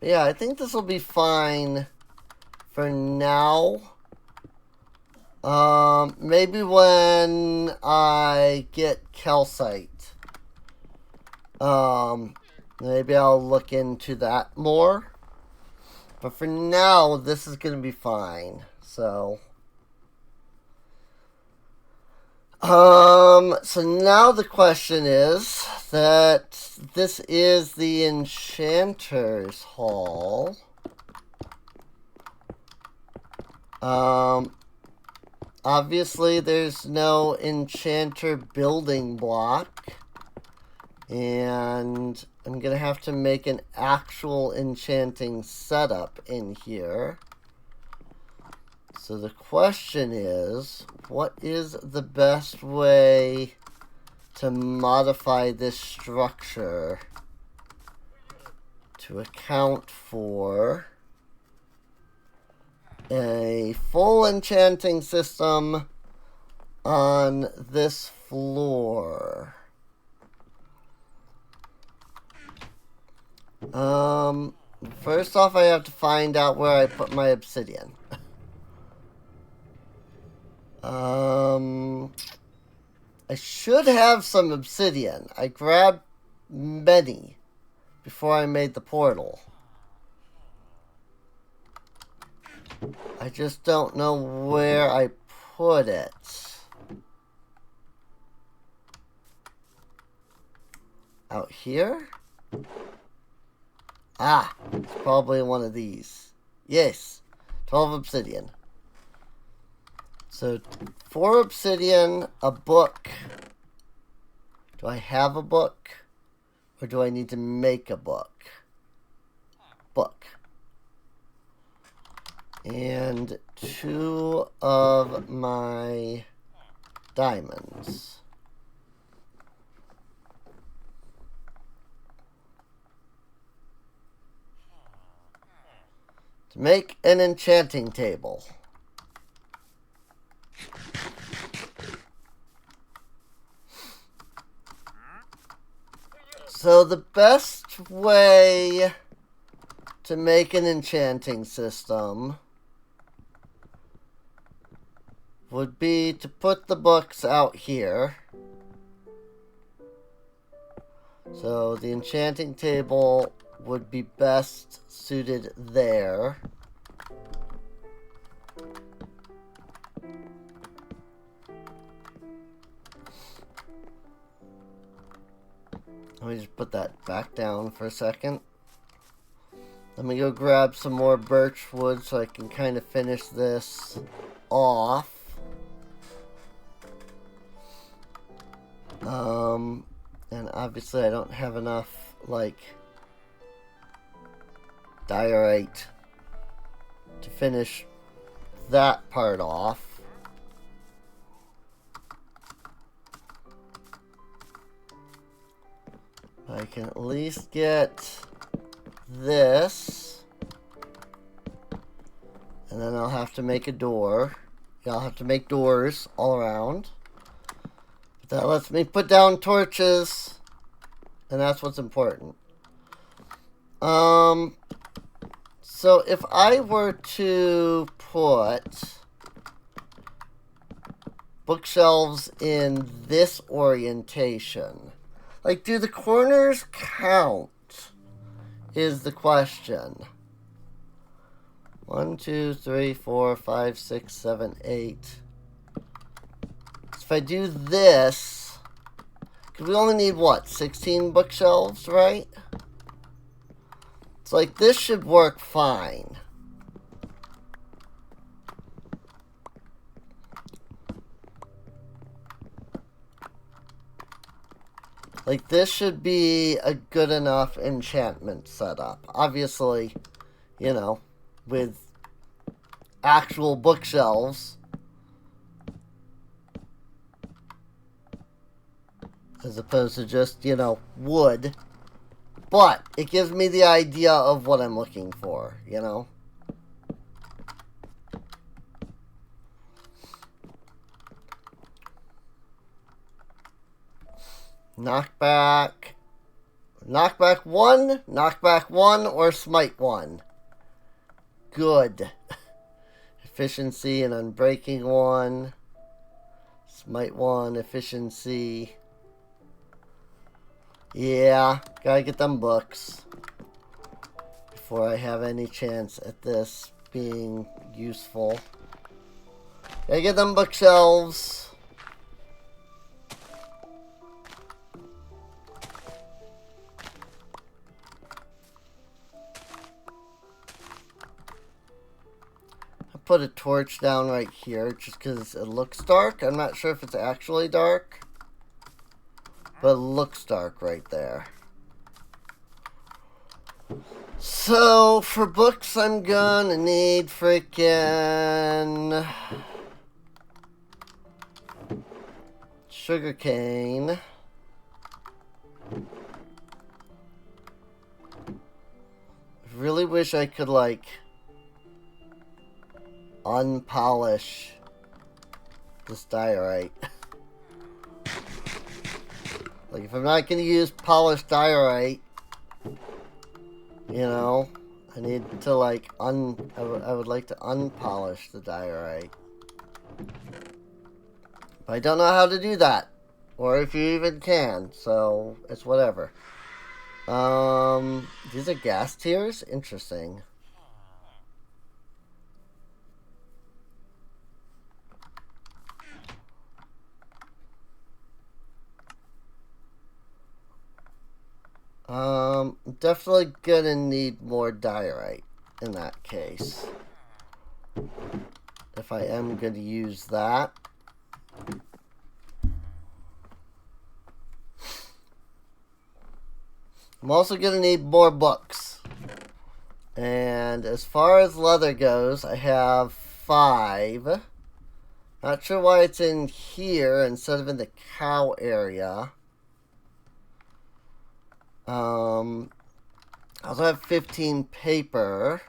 Yeah, I think this will be fine for now. Maybe when I get calcite, maybe I'll look into that more. But for now, this is going to be fine. So now the question is that this is the Enchanter's Hall. Obviously there's no enchanter building block, and I'm gonna have to make an actual enchanting setup in here. So the question is, what is the best way to modify this structure to account for a full enchanting system on this floor? First off, I have to find out where I put my obsidian. I should have some obsidian. I grabbed many before I made the portal. I just don't know where I put it. Out here? Ah, it's probably one of these. Yes, 12 obsidian. So, 4 obsidian, a book. Do I have a book? Or do I need to make a book? Book. And 2 of my diamonds. To make an enchanting table. So the best way to make an enchanting system would be to put the books out here. So the enchanting table would be best suited there. Let me just put that back down for a second. Let me go grab some more birch wood so I can kind of finish this off. And obviously I don't have enough, like, diorite to finish that part off. I can at least get this. And then I'll have to make a door. Yeah, I'll have to make doors all around. That lets me put down torches, and that's what's important. So if I were to put bookshelves in this orientation, like, do the corners count, is the question. 1, 2, 3, 4, 5, 6, 7, 8. If I do this, because we only need, what, 16 bookshelves, right? It's like, this should work fine. Like, this should be a good enough enchantment setup. Obviously, you know, with actual bookshelves, as opposed to just, you know, wood. But it gives me the idea of what I'm looking for, you know? Knockback 1, or smite 1. Good. Efficiency and unbreaking 1. Smite 1, efficiency. Yeah, gotta get them books before I have any chance at this being useful. Gotta get them bookshelves. I put a torch down right here just because it looks dark. I'm not sure if it's actually dark, but it looks dark right there. So, for books, I'm gonna need freaking sugarcane. I really wish I could, like, unpolish this diorite. Like, if I'm not going to use polished diorite, you know, I need to, like, I would like to unpolish the diorite. But I don't know how to do that. Or if you even can, so it's whatever. These are gas tiers? Interesting. Definitely gonna need more diorite in that case. If I am gonna use that. I'm also gonna need more books. And as far as leather goes, I have 5. Not sure why it's in here instead of in the cow area. I also have 15 paper.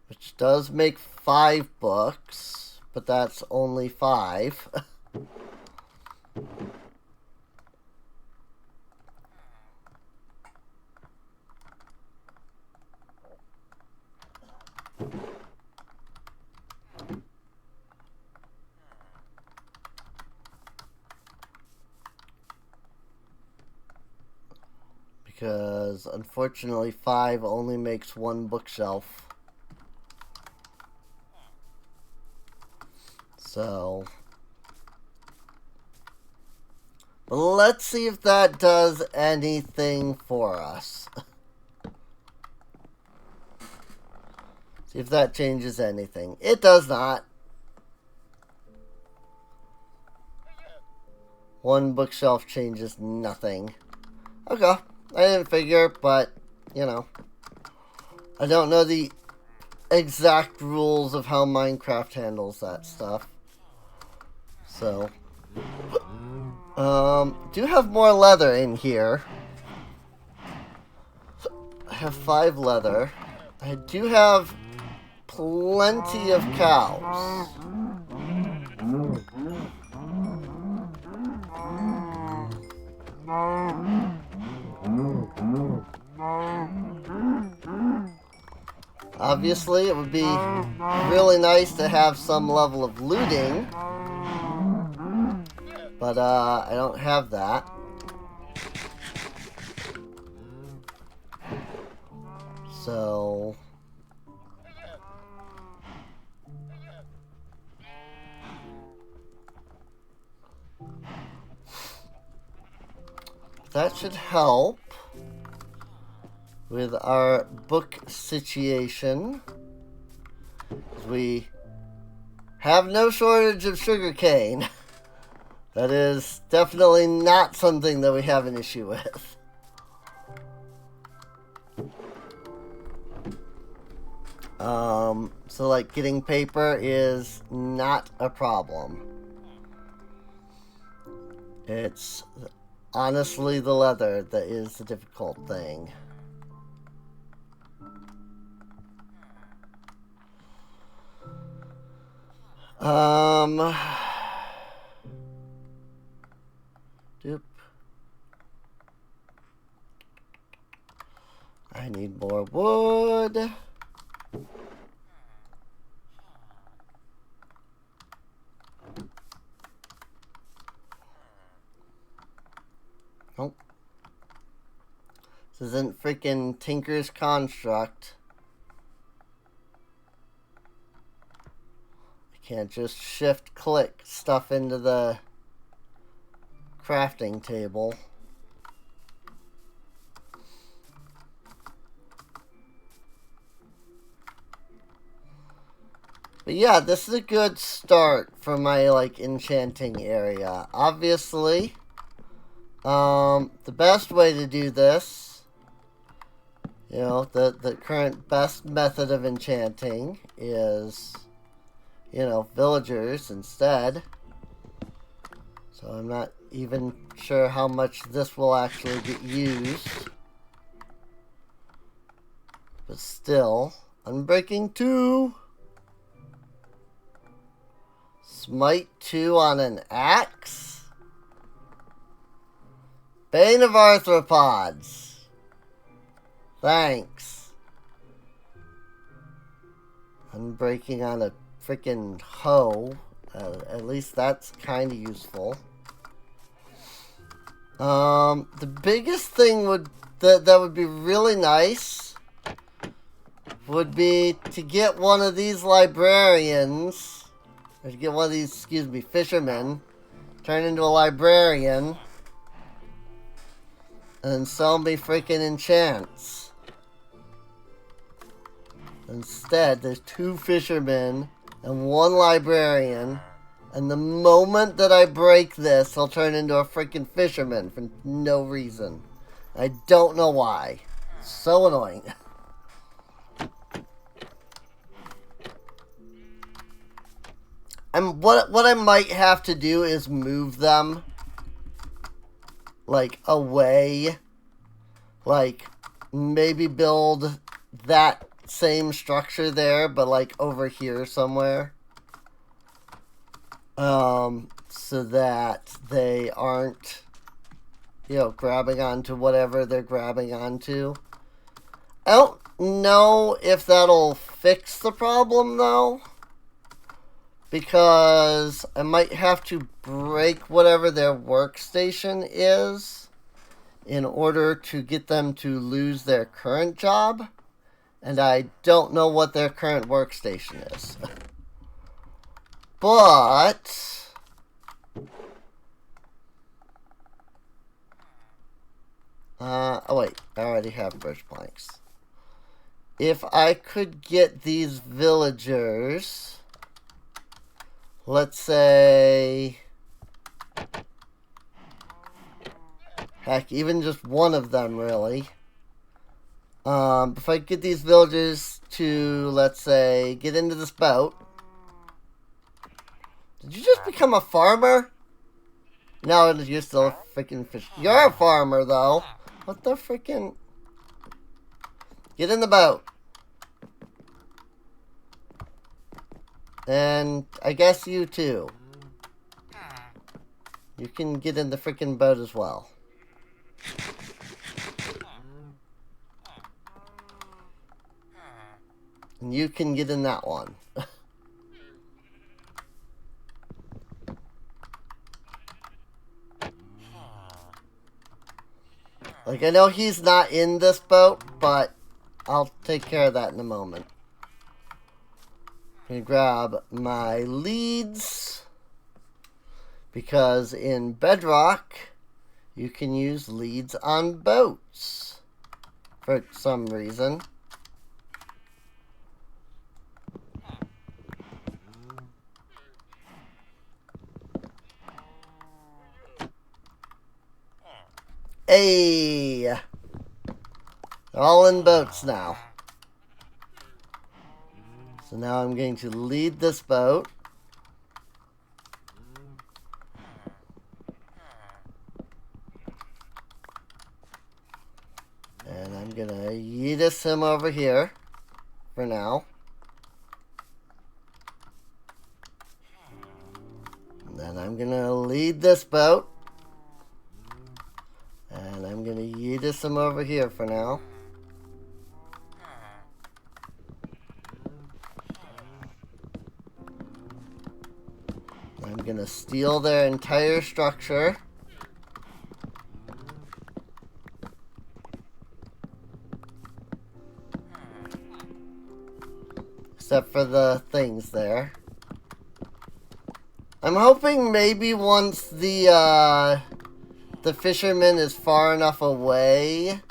which does make 5 books, but that's only 5. Because unfortunately 5 only makes 1 bookshelf. So, but let's see if that does anything for us. See if that changes anything. It does not. 1 bookshelf changes nothing. Okay. I didn't figure, but, you know. I don't know the exact rules of how Minecraft handles that stuff. So. Do have more leather in here. I have 5 leather. I do have plenty of cows. Obviously, it would be really nice to have some level of looting, but I don't have that. So that should help with our book situation. We have no shortage of sugarcane. That is definitely not something that we have an issue with. So like getting paper is not a problem. It's honestly the leather that is the difficult thing. Doop. I need more wood. Nope. This isn't freaking Tinker's Construct. I can't just shift-click stuff into the crafting table. But yeah, this is a good start for my, like, enchanting area. Obviously, the best way to do this, you know, the current best method of enchanting is, you know, villagers instead. So I'm not even sure how much this will actually get used. But still, Unbreaking 2. Smite 2 on an axe. Bane of Arthropods. Thanks. Unbreaking on a freaking hoe. At least that's kind of useful. The biggest thing that would be really nice would be to get one of these librarians, or to get one of these, excuse me, fishermen, turn into a librarian, and sell me freaking enchants. Instead, there's 2 fishermen and 1 librarian, and the moment that I break this, I'll turn into a freaking fisherman for no reason. I don't know why. So annoying. And what I might have to do is move them, like, away. Like, maybe build that same structure there, but like over here somewhere. So that they aren't, you know, grabbing onto whatever they're grabbing onto. I don't know if that'll fix the problem, though, because I might have to break whatever their workstation is in order to get them to lose their current job, and I don't know what their current workstation is. But oh wait, I already have birch planks. If I could get these villagers, let's say, heck, even just one of them, really. If I get these villagers to, let's say, get into this boat. Did you just become a farmer? No, you're still a freaking fish. You're a farmer, though. What the freaking... Get in the boat. And I guess you too. You can get in the freaking boat as well. And you can get in that one. Like, I know he's not in this boat, but I'll take care of that in a moment. I'm gonna grab my leads, because in Bedrock, you can use leads on boats for some reason. Hey! They're all in boats now. So now I'm going to lead this boat. And I'm going to yeetus him over here for now. And then I'm going to lead this boat. And I'm going to yeetus him over here for now. I'm going to steal their entire structure. Except for the things there. I'm hoping maybe once the fisherman is far enough away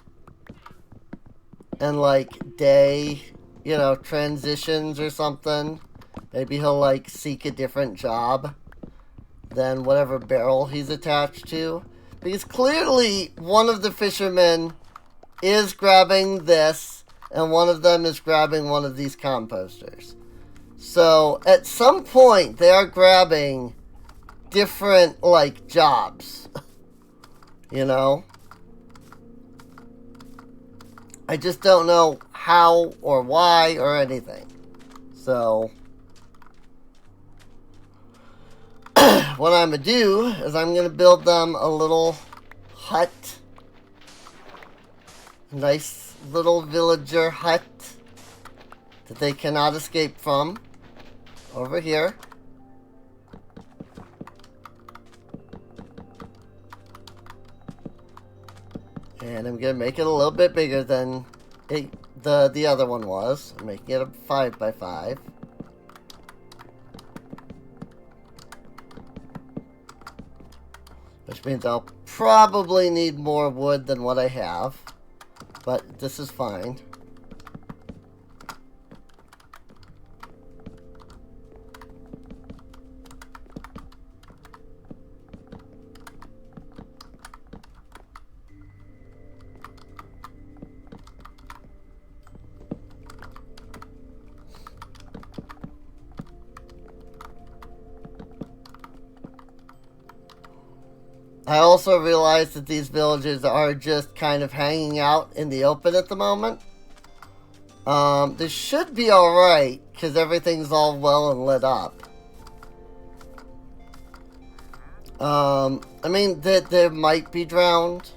and like day, you know, transitions or something, maybe he'll like seek a different job than whatever barrel he's attached to. Because clearly one of the fishermen is grabbing this and one of them is grabbing one of these composters. So at some point they are grabbing different like jobs. You know? I just don't know how or why or anything. So what I'm going to do is I'm going to build them a little hut. A nice little villager hut that they cannot escape from. Over here. And I'm going to make it a little bit bigger than the other one was. I'm making it a 5x5. Which means I'll probably need more wood than what I have. But this is fine. I also realized that these villagers are just kind of hanging out in the open at the moment. This should be alright, because everything's all well and lit up. I mean, there might be drowned.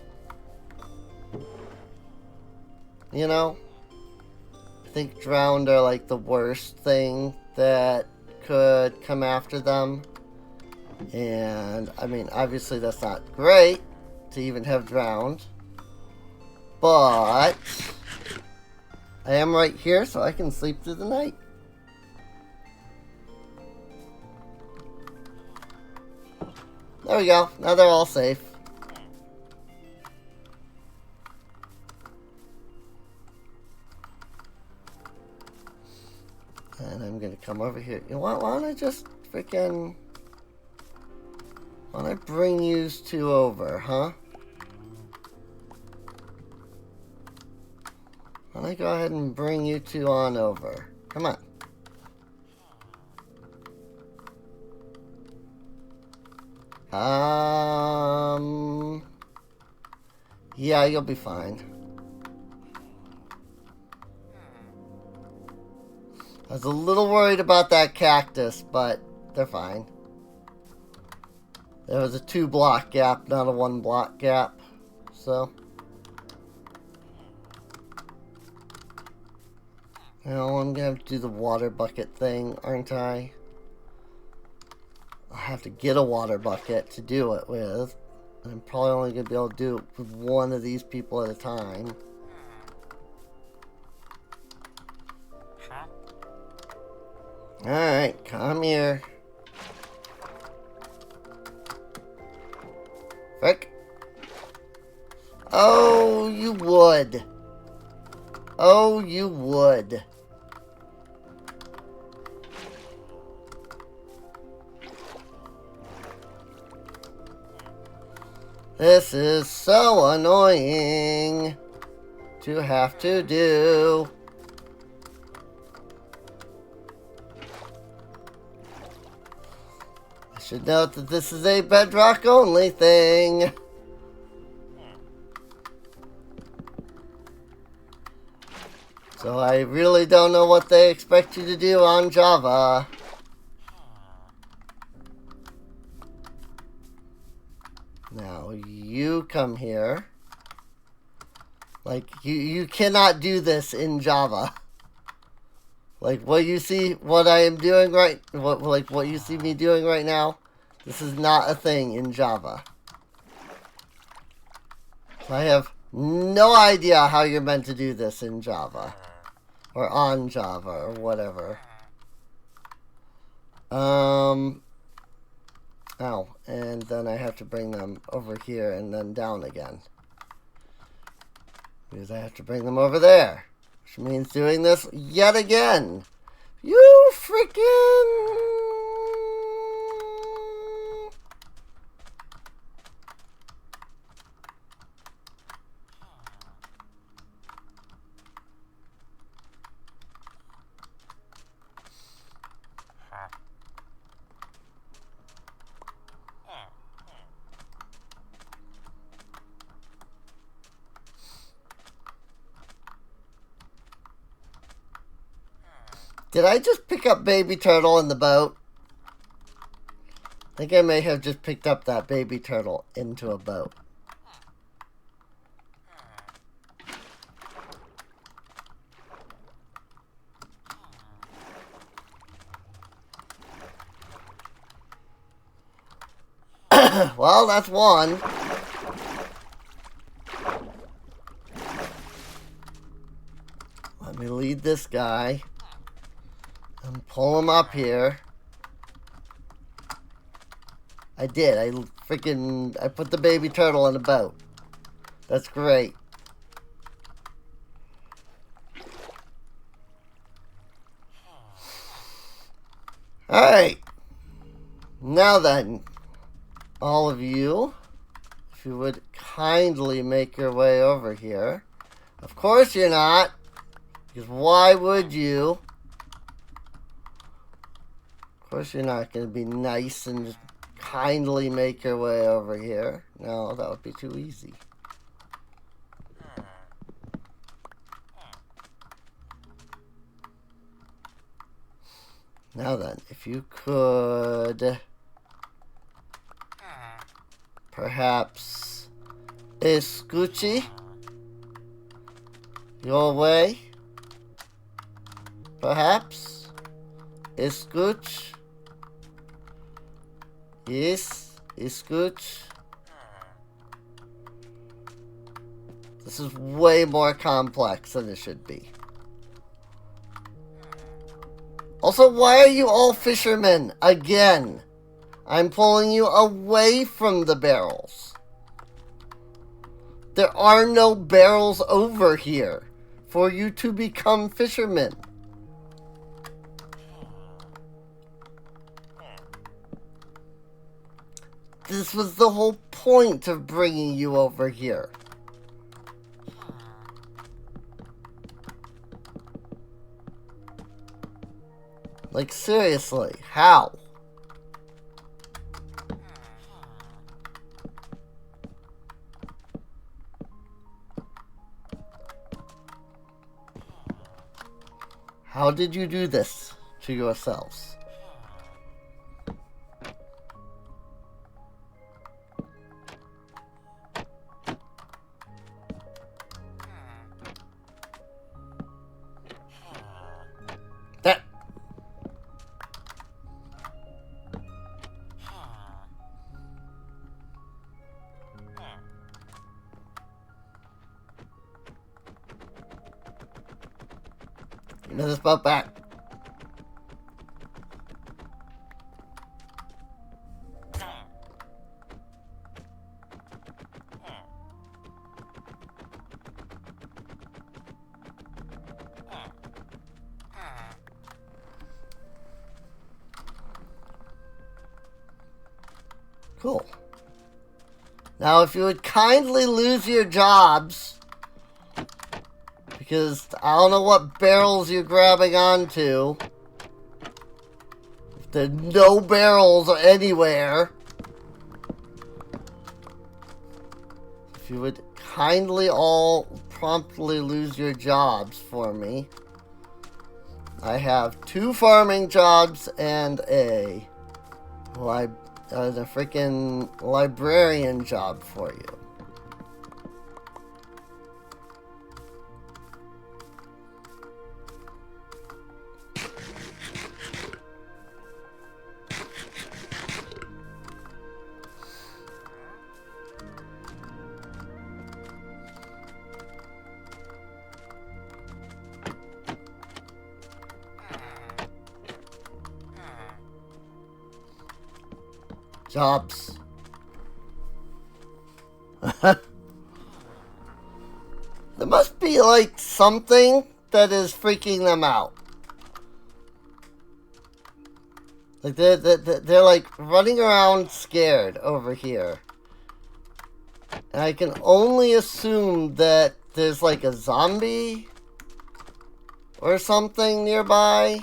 You know? I think drowned are like the worst thing that could come after them. And, I mean, obviously that's not great to even have drowned. But I am right here, so I can sleep through the night. There we go. Now they're all safe. And I'm gonna come over here. You know what? Why don't I just freaking... Why don't I bring you two over, huh? Why don't I go ahead and bring you two on over? Come on. Yeah, you'll be fine. I was a little worried about that cactus, but they're fine. There was a 2-block gap, not a 1-block gap. So. Now I'm gonna have to do the water bucket thing, aren't I? I'll have to get a water bucket to do it with. And I'm probably only gonna be able to do it with one of these people at a time. Alright, come here. Frick. Oh, you would. Oh, you would. This is so annoying to have to do. I should note that this is a bedrock only thing. So I really don't know what they expect you to do on Java. Now, you come here. Like, you cannot do this in Java. Like, what you see, what I am doing right, what you see me doing right now, this is not a thing in Java. I have no idea how you're meant to do this in Java. Or on Java, or whatever. Oh, and then I have to bring them over here and then down again. Because I have to bring them over there. Which means doing this yet again. You freaking... Did I just pick up baby turtle in the boat? I think I may have just picked up that baby turtle into a boat. Well, that's one. Let me lead this guy. And pull him up here. I did. I put the baby turtle in a boat. That's great. Alright. Now then, all of you, if you would kindly make your way over here. Of course you're not. Because why would you? Of course you're not going to be nice and just kindly make your way over here. No, that would be too easy. Now then, if you could perhaps escuche your way. Perhaps escuche. Yes, escuche. This is way more complex than it should be. Also, why are you all fishermen again? I'm pulling you away from the barrels. There are no barrels over here for you to become fishermen. This was the whole point of bringing you over here. Like, seriously, how? How did you do this to yourselves? That. Give me this boat back. Cool. Now, if you would kindly lose your jobs, because I don't know what barrels you're grabbing onto. If there's no barrels anywhere. If you would kindly all promptly lose your jobs for me. I have 2 farming jobs and a freaking librarian job for you. Jobs. There must be like something that is freaking them out. Like they're like running around scared over here. And I can only assume that there's like a zombie or something nearby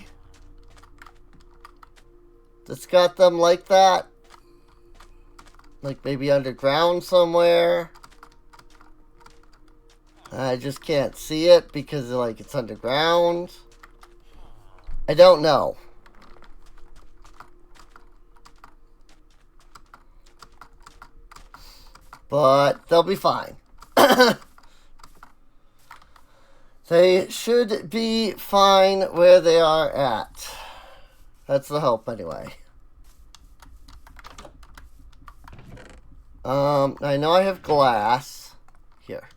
that's got them like that. Like maybe underground somewhere. I just can't see it because like it's underground. I don't know. But they'll be fine. They should be fine where they are at. That's the hope anyway. I know I have glass here.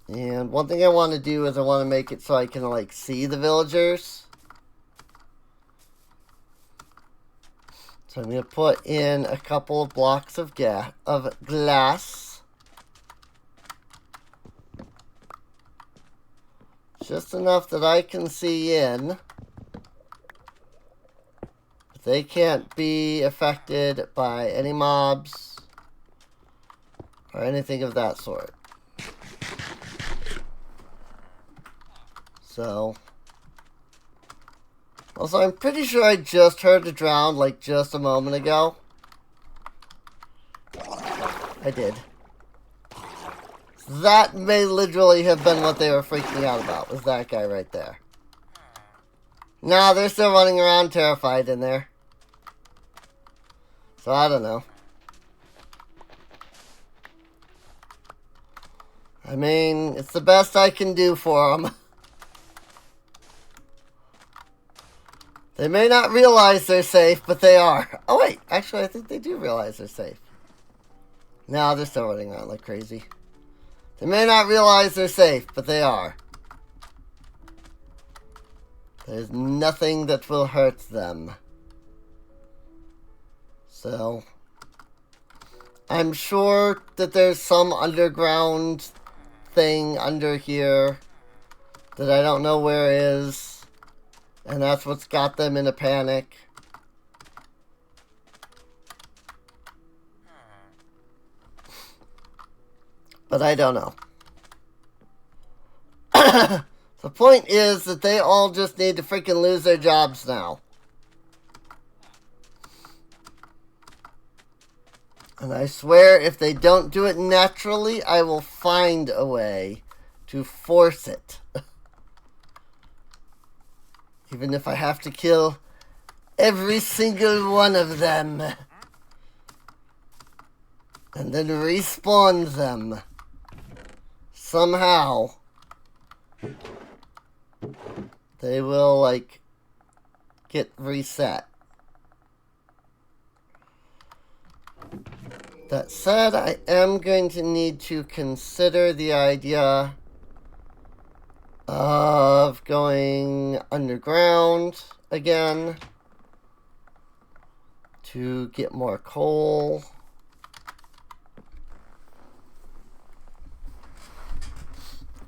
And one thing I want to do is I want to make it so I can like see the villagers. So I'm going to put in a couple of blocks of glass. Just enough that I can see in. They can't be affected by any mobs or anything of that sort. So, also I'm pretty sure I just heard a drown like just a moment ago. I did. That may literally have been what they were freaking out about, was that guy right there. Nah, they're still running around terrified in there. So I don't know. I mean, it's the best I can do for them. They may not realize they're safe, but they are. Oh wait, actually I think they do realize they're safe. No, they're still running around like crazy. They may not realize they're safe, but they are. There's nothing that will hurt them. So, I'm sure that there's some underground thing under here that I don't know where is, and that's what's got them in a panic. But I don't know. The point is that they all just need to freaking lose their jobs now. And I swear, if they don't do it naturally, I will find a way to force it. Even if I have to kill every single one of them. And then respawn them. Somehow. They will, like, get reset. That said, I am going to need to consider the idea of going underground again to get more coal.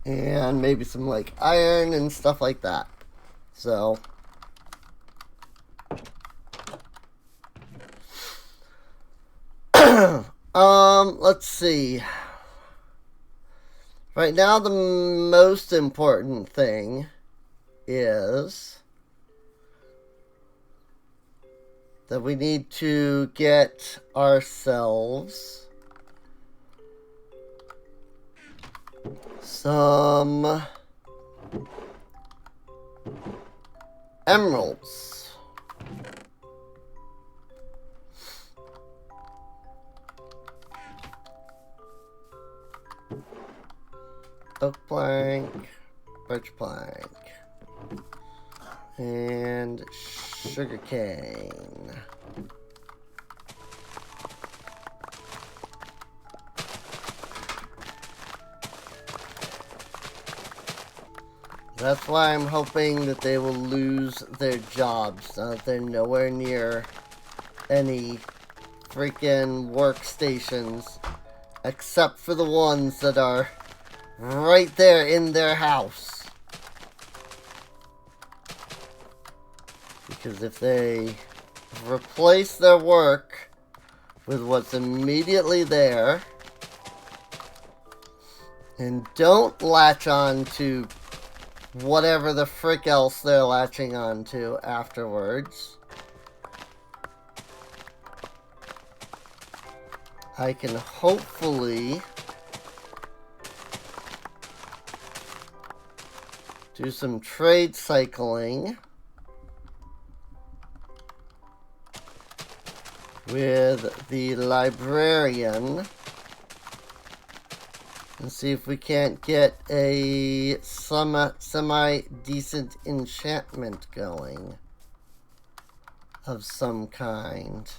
And maybe some, like, iron and stuff like that. So, let's see. Right now, the most important thing is that we need to get ourselves some emeralds. Oak plank, birch plank, and sugar cane. That's why I'm hoping that they will lose their jobs, now that they're nowhere near any freaking workstations, except for the ones that are right there in their house. Because if they replace their work with what's immediately there, and don't latch on to whatever the frick else they're latching on to afterwards, I can hopefully do some trade cycling with the librarian and see if we can't get a semi-decent enchantment going of some kind.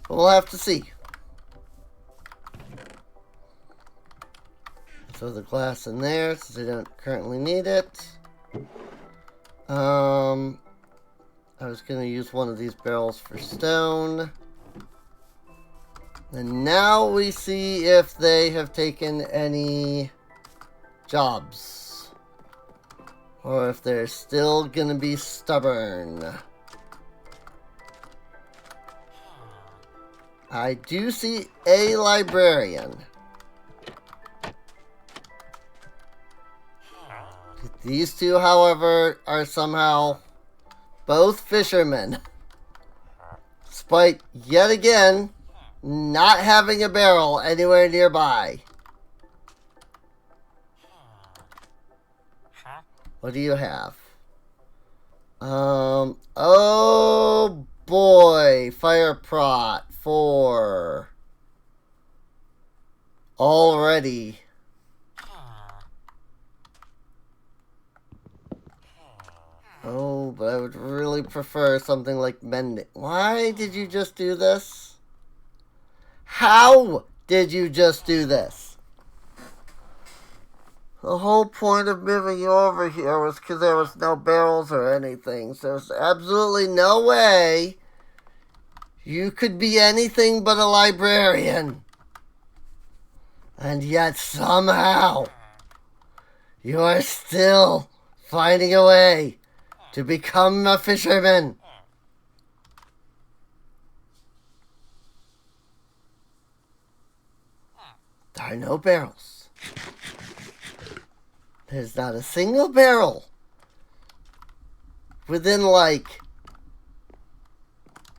We'll have to see. Throw the glass in there since I don't currently need it. I was going to use one of these barrels for stone. And now we see if they have taken any jobs. Or if they're still going to be stubborn. I do see a librarian. These two, however, are somehow both fishermen. Despite, yet again, not having a barrel anywhere nearby. What do you have? Oh boy, fire prot 4. Already. Oh, but I would really prefer something like mending. Why did you just do this? How did you just do this? The whole point of moving you over here was because there was no barrels or anything. So there's absolutely no way you could be anything but a librarian. And yet somehow you are still finding a way to become a fisherman. There are no barrels. There's not a single barrel within like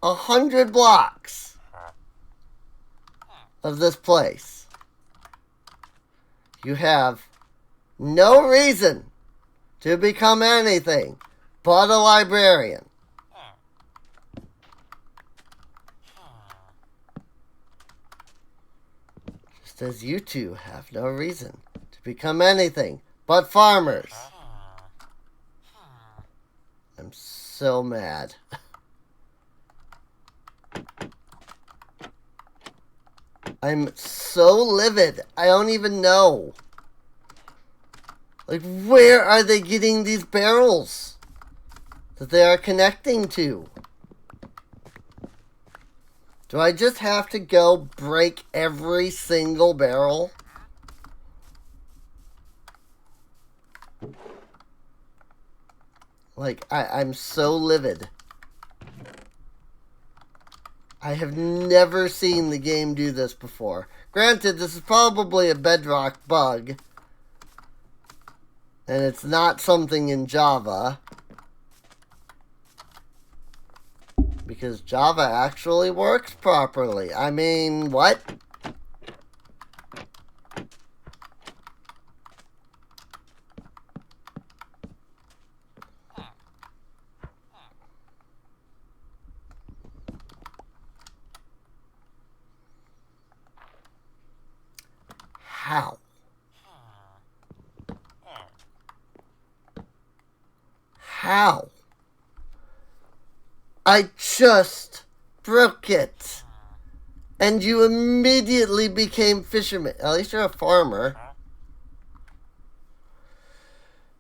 100 blocks of this place. You have no reason to become anything but a librarian. Just as you two have no reason to become anything but farmers. I'm so mad. I'm so livid. I don't even know. Like, where are they getting these barrels that they are connecting to? Do I just have to go break every single barrel? Like, I'm so livid. I have never seen the game do this before. Granted, this is probably a Bedrock bug. And it's not something in Java. Because Java actually works properly. I mean, what? How? How? I just broke it. And you immediately became fisherman. At least you're a farmer.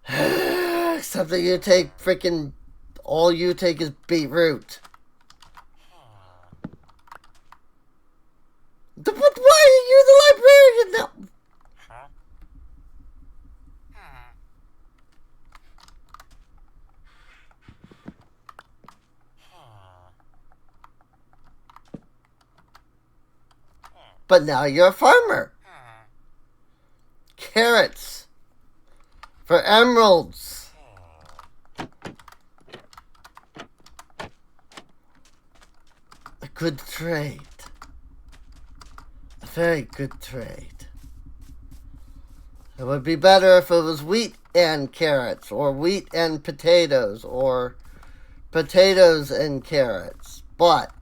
Except that you take freaking... all you take is beetroot. But why are you the librarian now? But now you're a farmer. Carrots. For emeralds. A good trade. A very good trade. It would be better if it was wheat and carrots, or wheat and potatoes, or potatoes and carrots. But,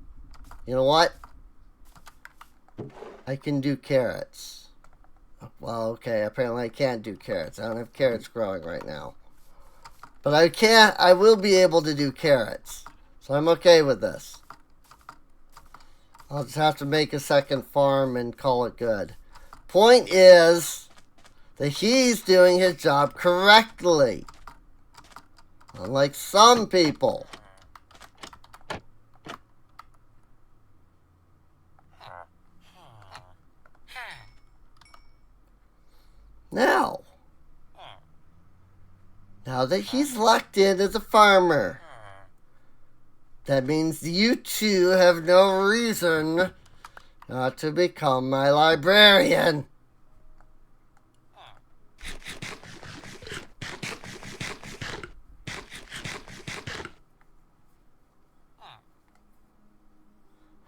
you know what? I can do carrots. Well, okay, apparently I can't do carrots. I don't have carrots growing right now. But I will be able to do carrots. So I'm okay with this. I'll just have to make a second farm and call it good. Point is that he's doing his job correctly. Unlike some people. Now that he's locked in as a farmer, that means you two have no reason not to become my librarian.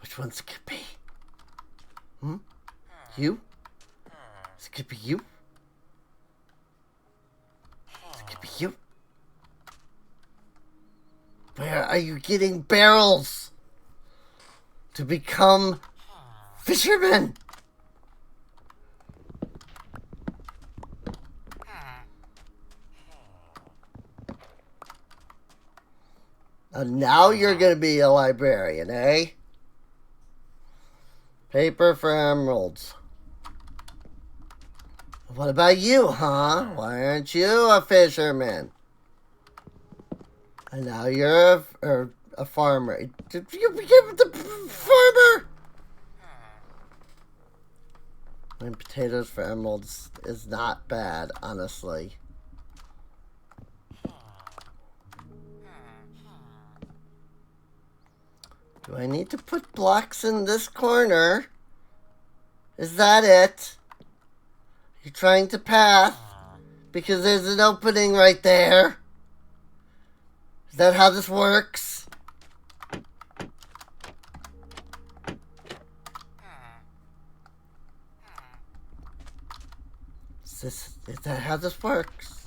Which one's it could be? Hmm? You? Is it gonna be you? Is it gonna be you? Where are you getting barrels to become fishermen? And now you're gonna be a librarian, eh? Paper for emeralds. What about you, huh? Why aren't you a fisherman? And now you're a farmer. Did you became the farmer? And potatoes for emeralds is not bad, honestly. Do I need to put blocks in this corner? Is that it? You're trying to path? Because there's an opening right there. Is that how this works? Is that how this works?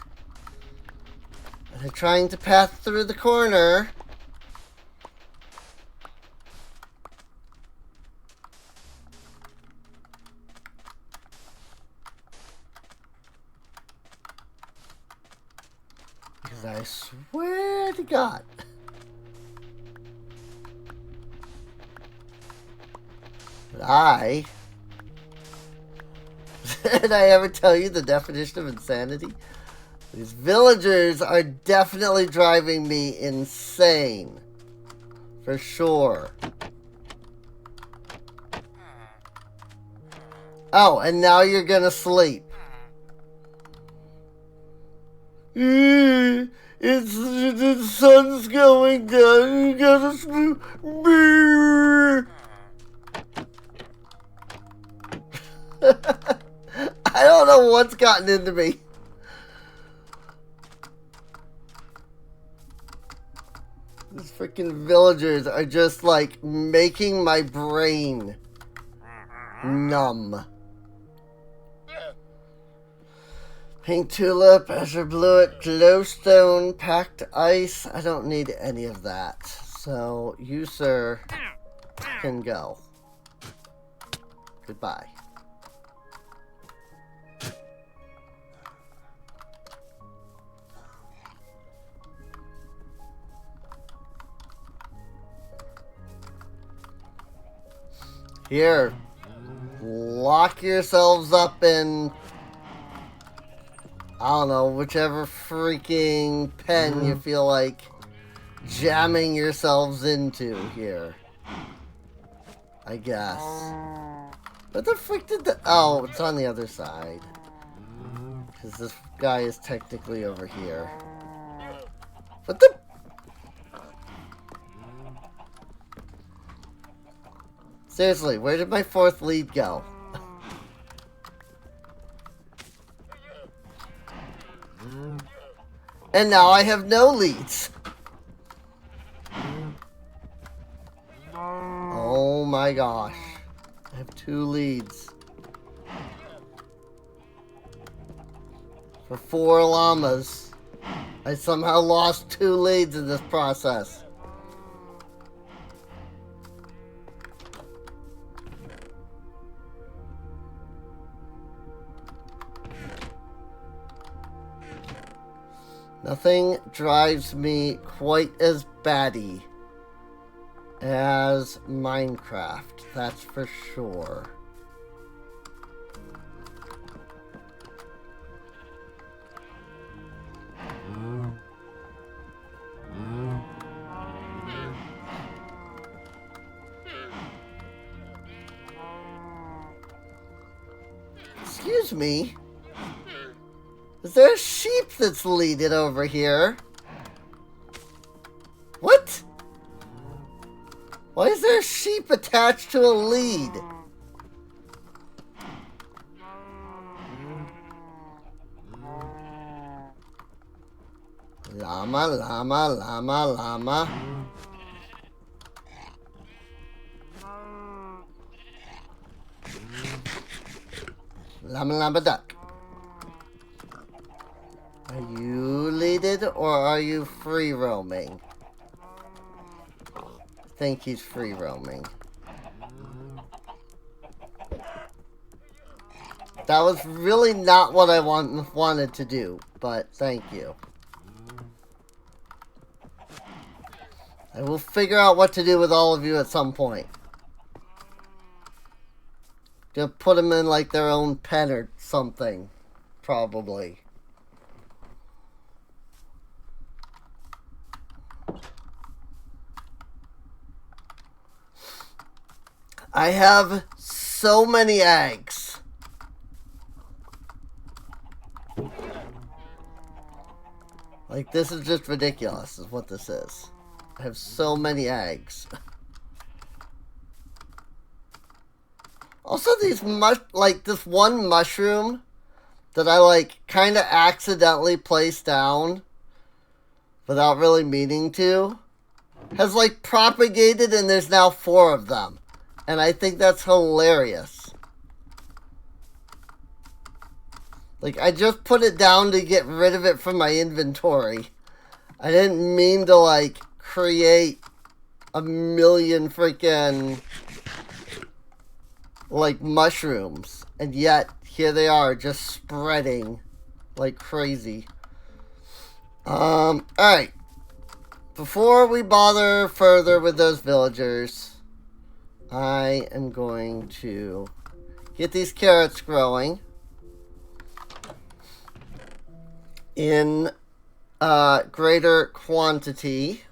Are they trying to pass through the corner? Because I swear to God. Did I ever tell you the definition of insanity? These villagers are definitely driving me insane. For sure. Oh, and now you're gonna sleep. It's the sun's going down. You gotta sleep. I don't know what's gotten into me. These freaking villagers are just like making my brain numb. Pink tulip, azure bluet, glowstone, packed ice. I don't need any of that. So you, sir, can go. Goodbye. Here, lock yourselves up in, I don't know, whichever freaking pen you feel like jamming yourselves into here. I guess. What the frick did the... Oh, it's on the other side. Because this guy is technically over here. What the... Seriously, where did my fourth lead go? And now I have no leads. Oh my gosh. I have 2 leads. For 4 llamas. I somehow lost 2 leads in this process. Nothing drives me quite as batty as Minecraft, that's for sure. Excuse me? Is there a sheep that's leaded over here? What? Why is there a sheep attached to a lead? Llama, llama, llama, llama. Llama llama duck. Are you leaded or are you free roaming? I think he's free roaming. That was really not what I wanted to do, but thank you. I will figure out what to do with all of you at some point. Gonna put them in like their own pen or something, probably. I have so many eggs. Like, this is just ridiculous, is what this is. I have so many eggs. Also, these this one mushroom that I, like, kind of accidentally placed down without really meaning to has, like, propagated, and there's now 4 of them. And I think that's hilarious. Like, I just put it down to get rid of it from my inventory. I didn't mean to, like, create a million freaking, like, mushrooms. And yet, here they are, just spreading like crazy. Alright. Before we bother further with those villagers, I am going to get these carrots growing in greater quantity.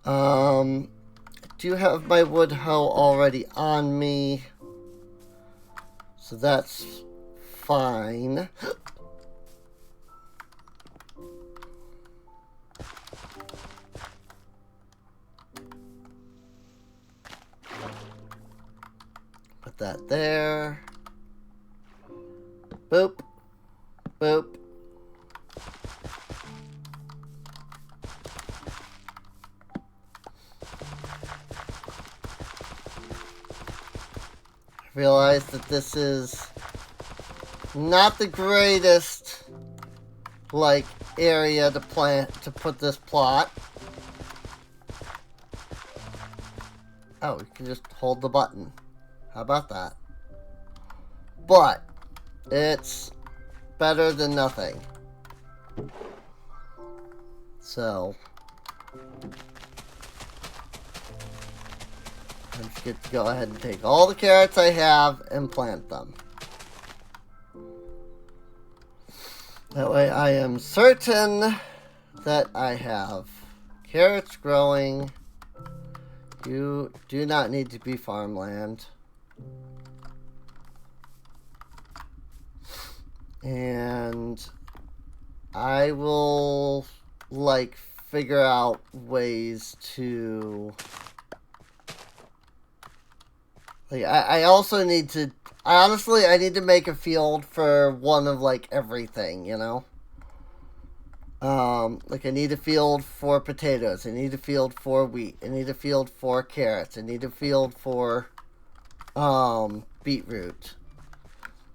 I do have my wood hoe already on me, so that's fine. Put that there. Boop. Boop. Realize that this is not the greatest, like, area to put this plot. Oh, you can just hold the button. How about that? But it's better than nothing. So I'm just going to go ahead and take all the carrots I have and plant them. That way I am certain that I have carrots growing. You do not need to be farmland. And I will, like, figure out ways to... Like, I also need to... Honestly, I need to make a field for one of, like, everything, you know? Like, I need a field for potatoes. I need a field for wheat. I need a field for carrots. I need a field for, beetroot.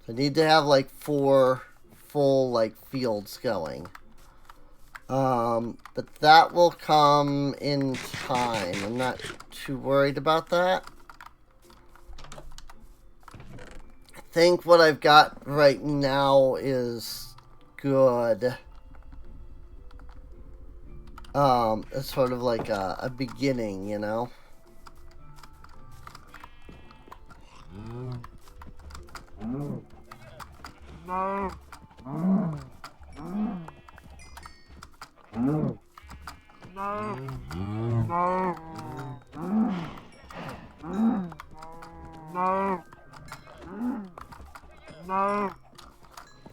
So I need to have, like, 4 full, like, fields going. But that will come in time. I'm not too worried about that. I think what I've got right now is good. It's sort of like a beginning, you know?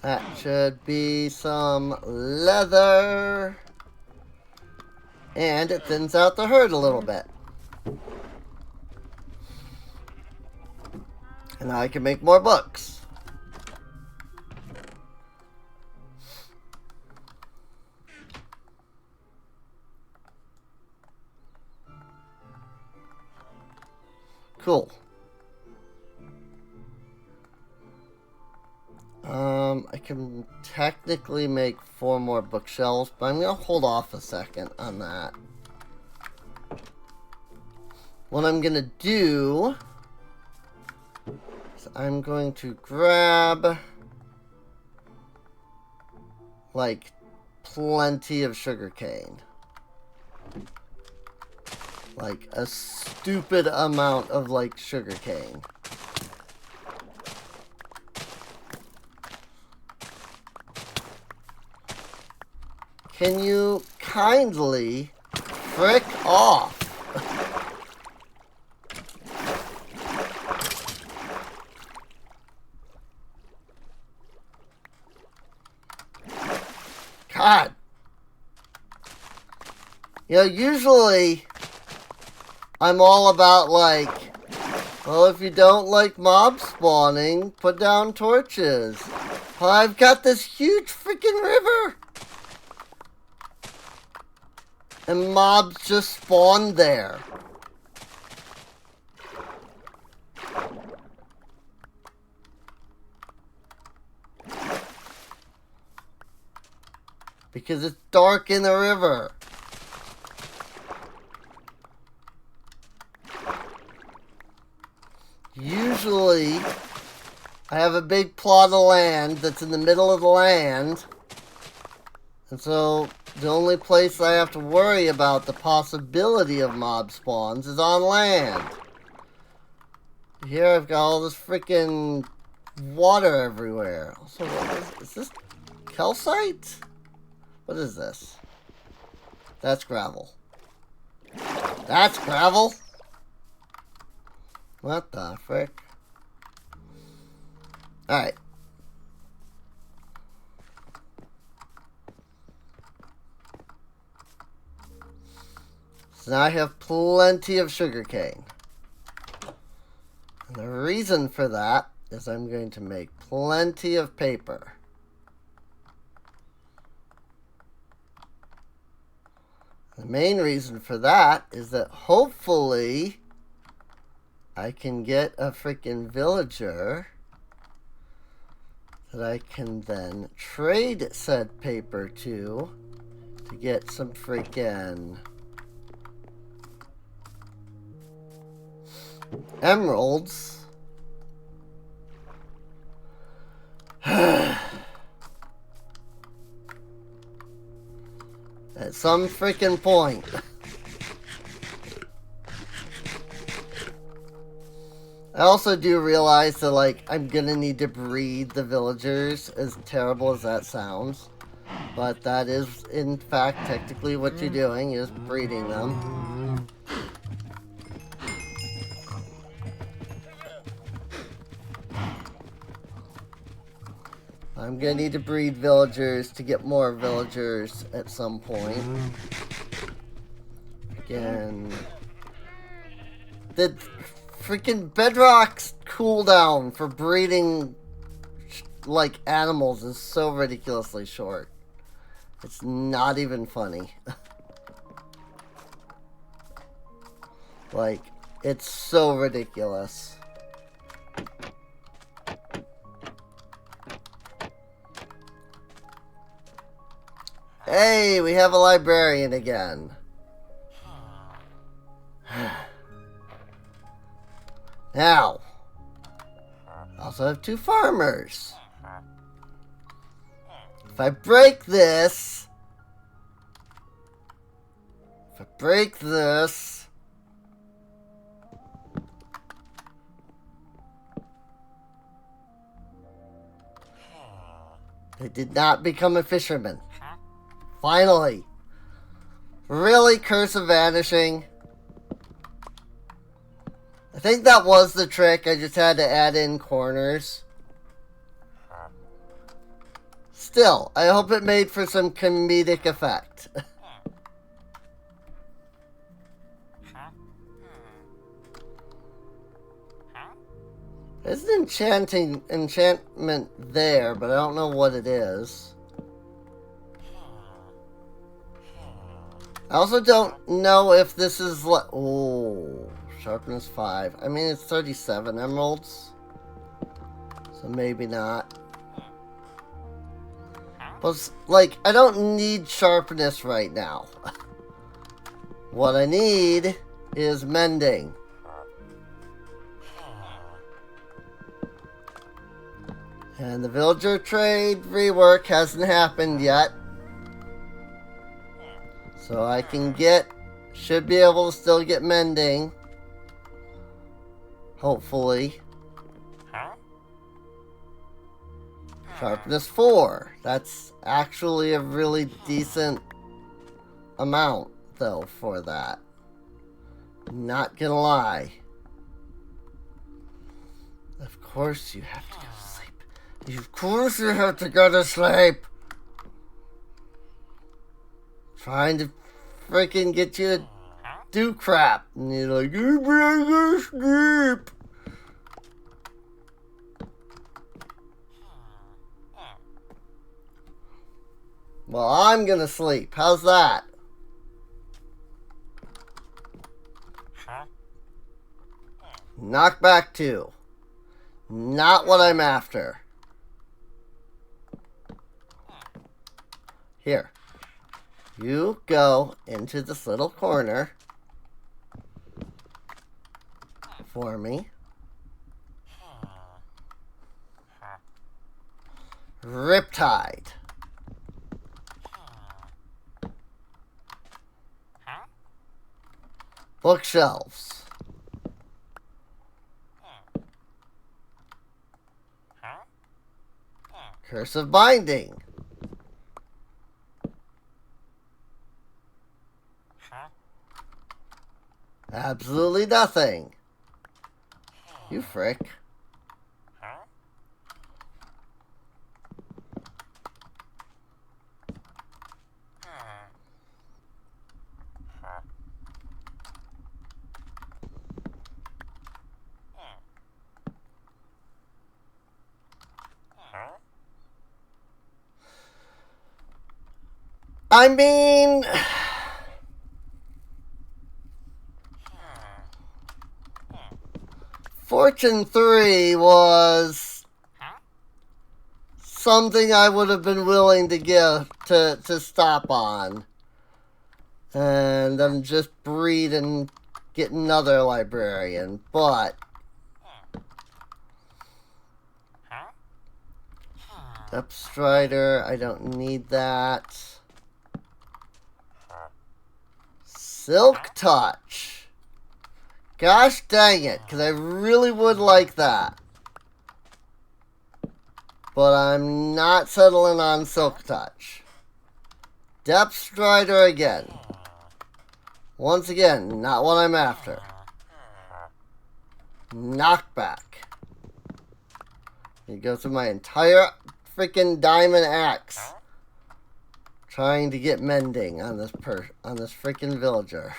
That should be some leather. And it thins out the herd a little bit. And now I can make more books. Cool. I can technically make 4 more bookshelves, but I'm going to hold off a second on that. What I'm going to do is I'm going to grab, like, plenty of sugarcane. Like, a stupid amount of, like, sugarcane. Can you kindly frick off? God. You know, usually I'm all about, like, well, if you don't like mob spawning, put down torches. Well, I've got this huge freaking river. And mobs just spawn there. Because it's dark in the river. Usually, I have a big plot of land that's in the middle of the land. And so, the only place I have to worry about the possibility of mob spawns is on land. Here I've got all this freaking water everywhere. Also, what is this calcite? What is this? That's gravel. That's gravel? What the frick? Alright. So now I have plenty of sugarcane. And the reason for that is I'm going to make plenty of paper. The main reason for that is that hopefully I can get a freaking villager that I can then trade said paper to get some freaking emeralds. At some freaking point. I also do realize that, like, I'm gonna need to breed the villagers, as terrible as that sounds. But that is, in fact, technically what you're doing, is breeding them. I'm gonna need to breed villagers to get more villagers at some point. Again, the freaking bedrock's cooldown for breeding, like, animals is so ridiculously short. It's not even funny. Like, it's so ridiculous. Hey, we have a librarian again. Now, I also have 2 farmers. If I break this, they did not become a fisherman. Finally. Really, Curse of Vanishing? I think that was the trick. I just had to add in corners. Still, I hope it made for some comedic effect. There's an enchantment there, but I don't know what it is. I also don't know if this is like... Oh, Sharpness 5. I mean, it's 37 emeralds. So maybe not. But, like, I don't need sharpness right now. What I need is mending. And the villager trade rework hasn't happened yet. So I can should be able to still get mending. Hopefully. Sharpness 4. That's actually a really decent amount, though, for that. Not gonna lie. Of course you have to go to sleep. Of course you have to go to sleep. Trying to freaking get you to do crap. And you're like, I'm gonna go sleep. Well, I'm gonna sleep. How's that? Knockback 2. Not what I'm after. Here. You go into this little corner for me. Riptide. Bookshelves. Curse of Binding. Absolutely nothing. You frick. I mean, Fortune 3 was something I would have been willing to give to stop on. And then just breed and get another librarian. But Upstrider, I don't need that. Silk Touch. Gosh dang it, because I really would like that. But I'm not settling on Silk Touch. Depth Strider again. Once again, not what I'm after. Knockback. You go through my entire freaking diamond axe trying to get mending on this freaking villager.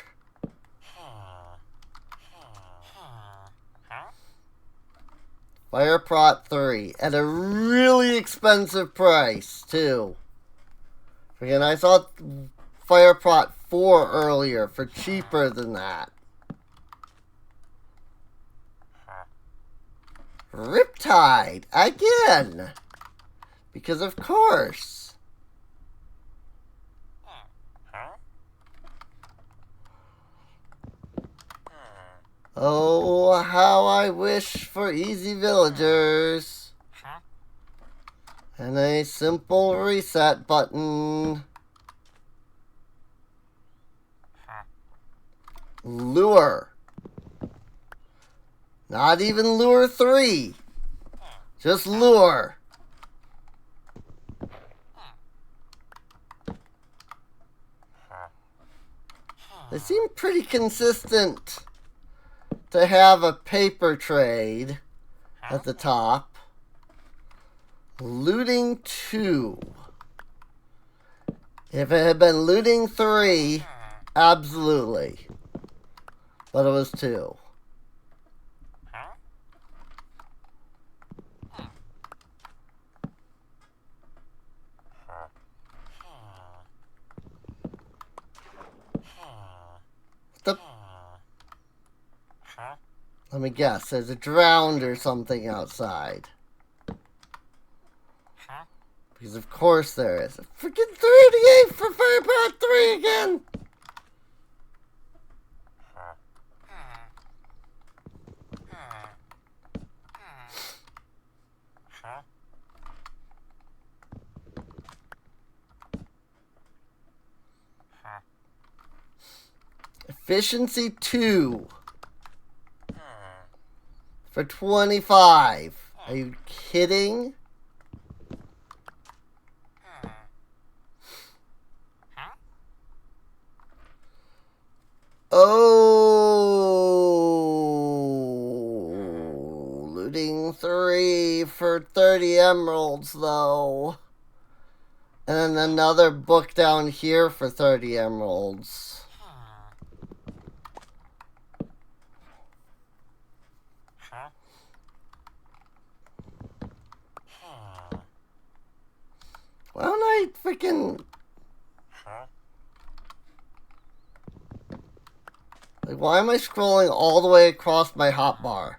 Fire Prot 3 at a really expensive price too. Again, I saw Fire Prot 4 earlier for cheaper than that. Riptide again, because of course. Oh, how I wish for easy villagers. And a simple reset button. Lure. Not even Lure 3. Just Lure. They seem pretty consistent to have a paper trade at the top. Looting 2. If it had been Looting 3, absolutely. But it was 2. Let me guess. There's a drowned or something outside. Because of course there is. A freaking 38 for Firepath 3 again! Efficiency 2 for 25. Are you kidding? Oh, looting 3 for 30 emeralds though. And then another book down here for 30 emeralds. Why don't I freaking... Like, why am I scrolling all the way across my hotbar?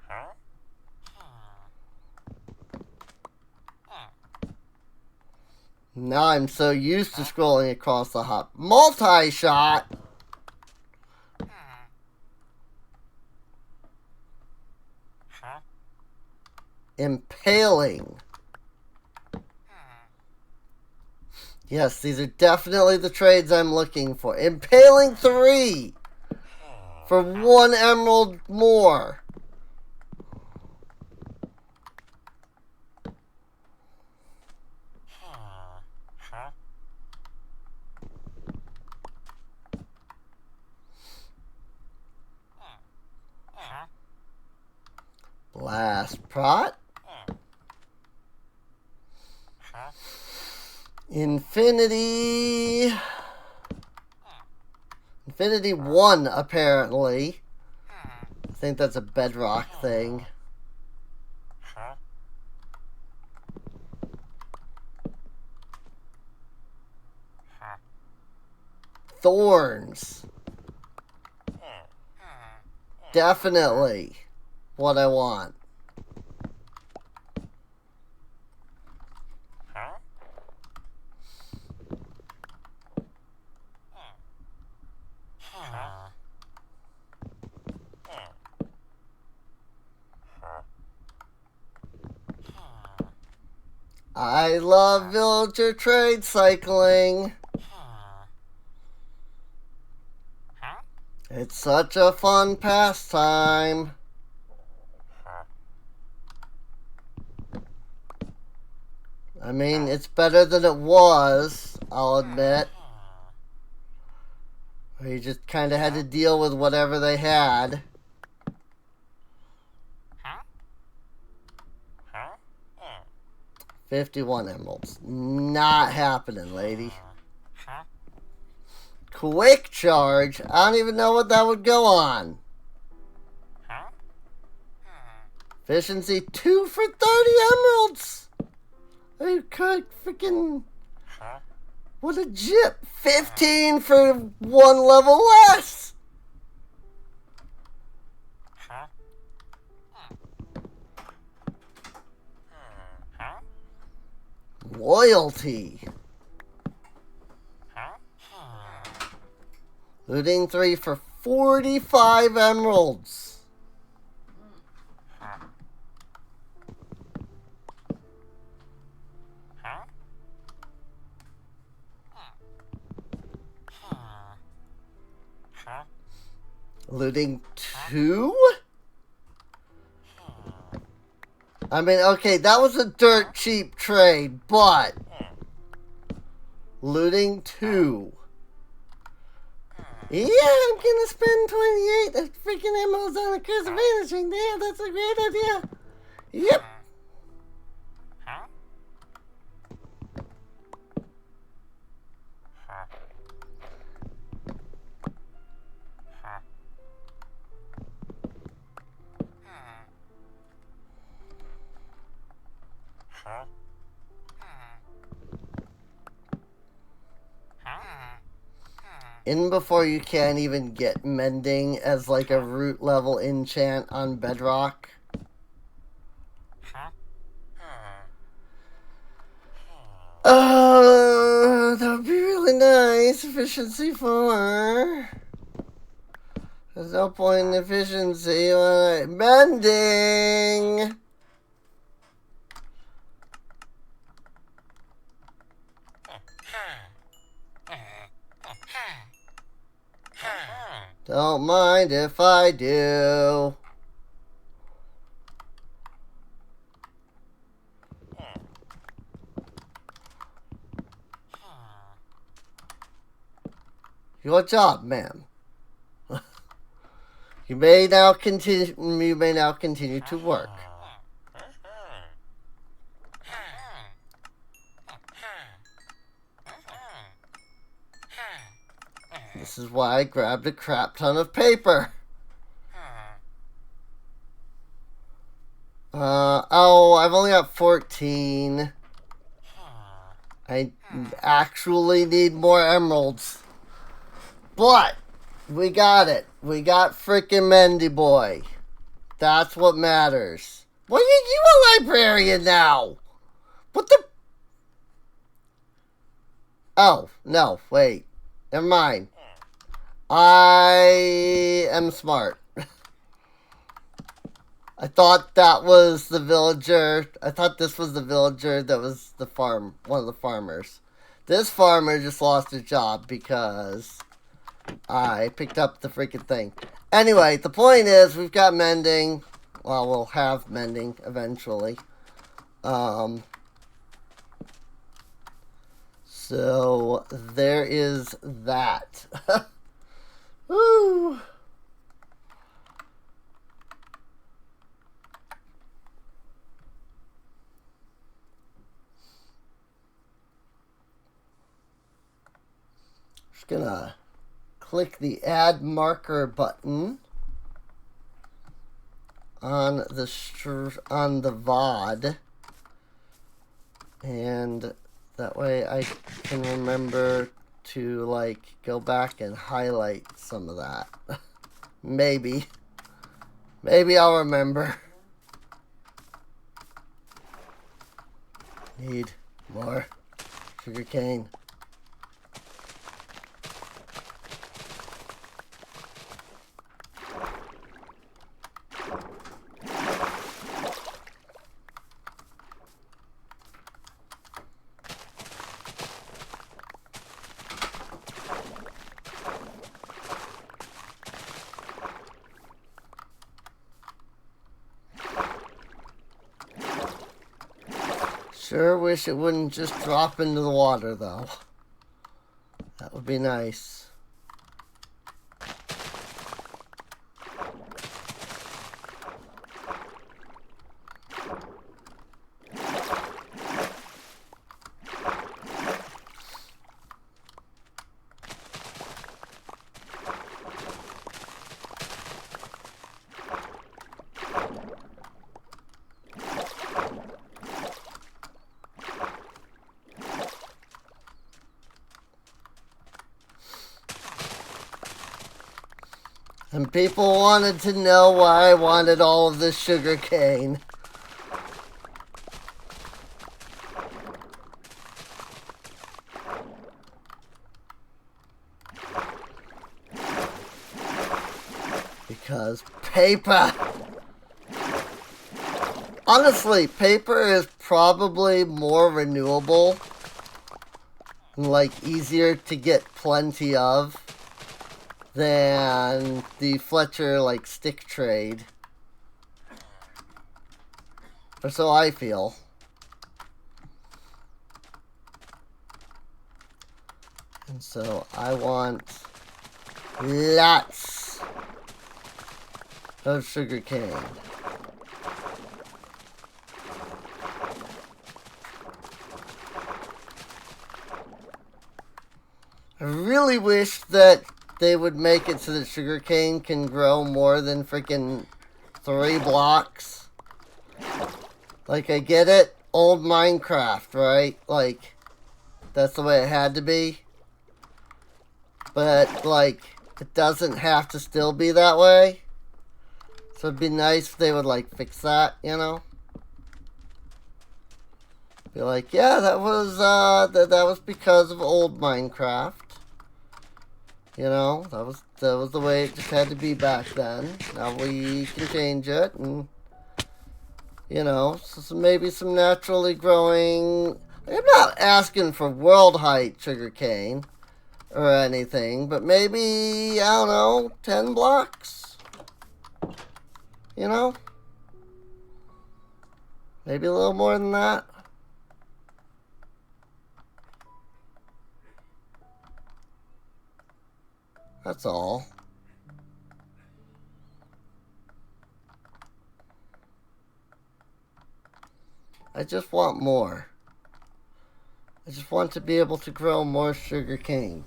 Now I'm so used to scrolling across the hot... Multi-shot! Impaling. Yes, these are definitely the trades I'm looking for. Impaling 3 for 1 emerald more. Blast Prot. Infinity 1, apparently. I think that's a bedrock thing. Thorns. Definitely what I want. I love villager trade cycling. It's such a fun pastime. I mean, it's better than it was, I'll admit. Where you just kind of had to deal with whatever they had. $51 emeralds. Not happening, lady. Quick charge? I don't even know what that would go on. Efficiency 2 for 30 emeralds. Are you freaking... What a jip. 15 for 1 level less. Loyalty. Looting 3 for 45 emeralds. Looting 2? I mean, okay, that was a dirt cheap trade, but... Looting 2. Yeah, I'm gonna spend 28 freaking emeralds on a Curse of Vanishing. Yeah, that's a great idea. Yep. in before you can't even get mending as like a root level enchant on Bedrock. That would be really nice. Efficiency 4. There's no point in efficiency. Mending! Don't mind if I do. Your job, ma'am. You may now continue to work. This is why I grabbed a crap ton of paper. I've only got 14. I actually need more emeralds. But we got it. We got frickin' Mendy Boy. That's what matters. Why are you a librarian now? What the? Oh, no, wait. Never mind. I am smart. I thought that was the villager. I thought this was the villager that was the one of the farmers. This farmer just lost his job because I picked up the freaking thing. Anyway, the point is we've got mending. Well, we'll have mending eventually. So there is that. Woo! Just gonna click the add marker button on the VOD, and that way I can remember to like go back and highlight some of that. Maybe I'll remember. Need more sugarcane. Sure wish it wouldn't just drop into the water, though. That would be nice. And people wanted to know why I wanted all of this sugar cane. Because paper! Honestly, paper is probably more renewable and like easier to get plenty of than the Fletcher like stick trade. Or so I feel. And so I want lots of sugar cane. I really wish that they would make it so that sugarcane can grow more than freaking 3 blocks. Like, I get it, old Minecraft, right? Like, that's the way it had to be. But, like, it doesn't have to still be that way. So it'd be nice if they would, like, fix that, you know? Be like, yeah, that was, that was because of old Minecraft. You know, that was the way it just had to be back then. Now we can change it, and, you know, so maybe some naturally growing... I'm not asking for world height sugarcane or anything, but maybe, I don't know, 10 blocks? You know? Maybe a little more than that. That's all. I just want more. I just want to be able to grow more sugar cane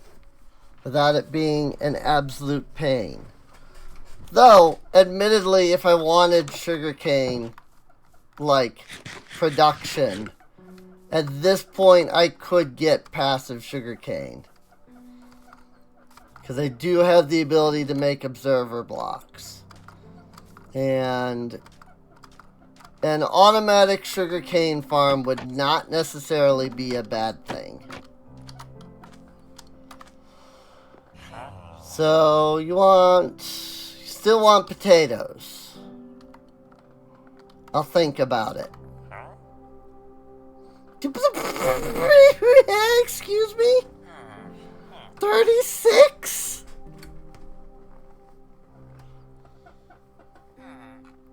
without it being an absolute pain. Though, admittedly, if I wanted sugar cane, like, production, at this point I could get passive sugar cane. Because I do have the ability to make observer blocks. And an automatic sugarcane farm would not necessarily be a bad thing. So, you still want potatoes. I'll think about it. Excuse me? 36?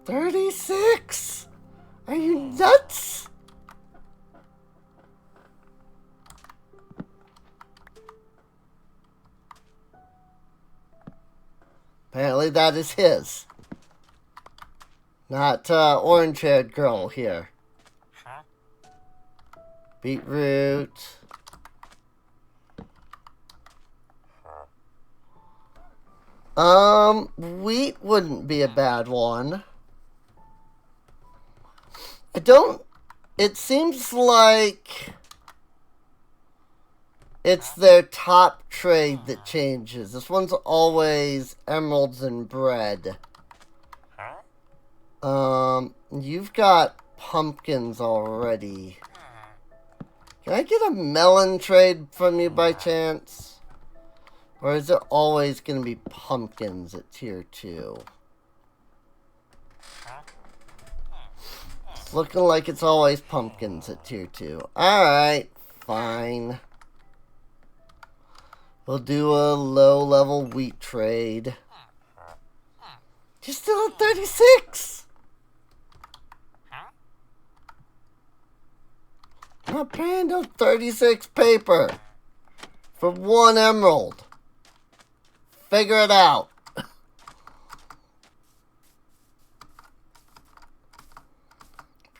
36? Are you nuts? Apparently that is his. Not orange-haired girl here. Beetroot. Wheat wouldn't be a bad one. It seems like it's their top trade that changes. This one's always emeralds and bread. You've got pumpkins already. Can I get a melon trade from you by chance? Or is it always going to be pumpkins at tier 2? It's looking like it's always pumpkins at tier 2. Alright, fine. We'll do a low-level wheat trade. You're still at 36! I'm not paying no 36 paper for 1 emerald. Figure it out.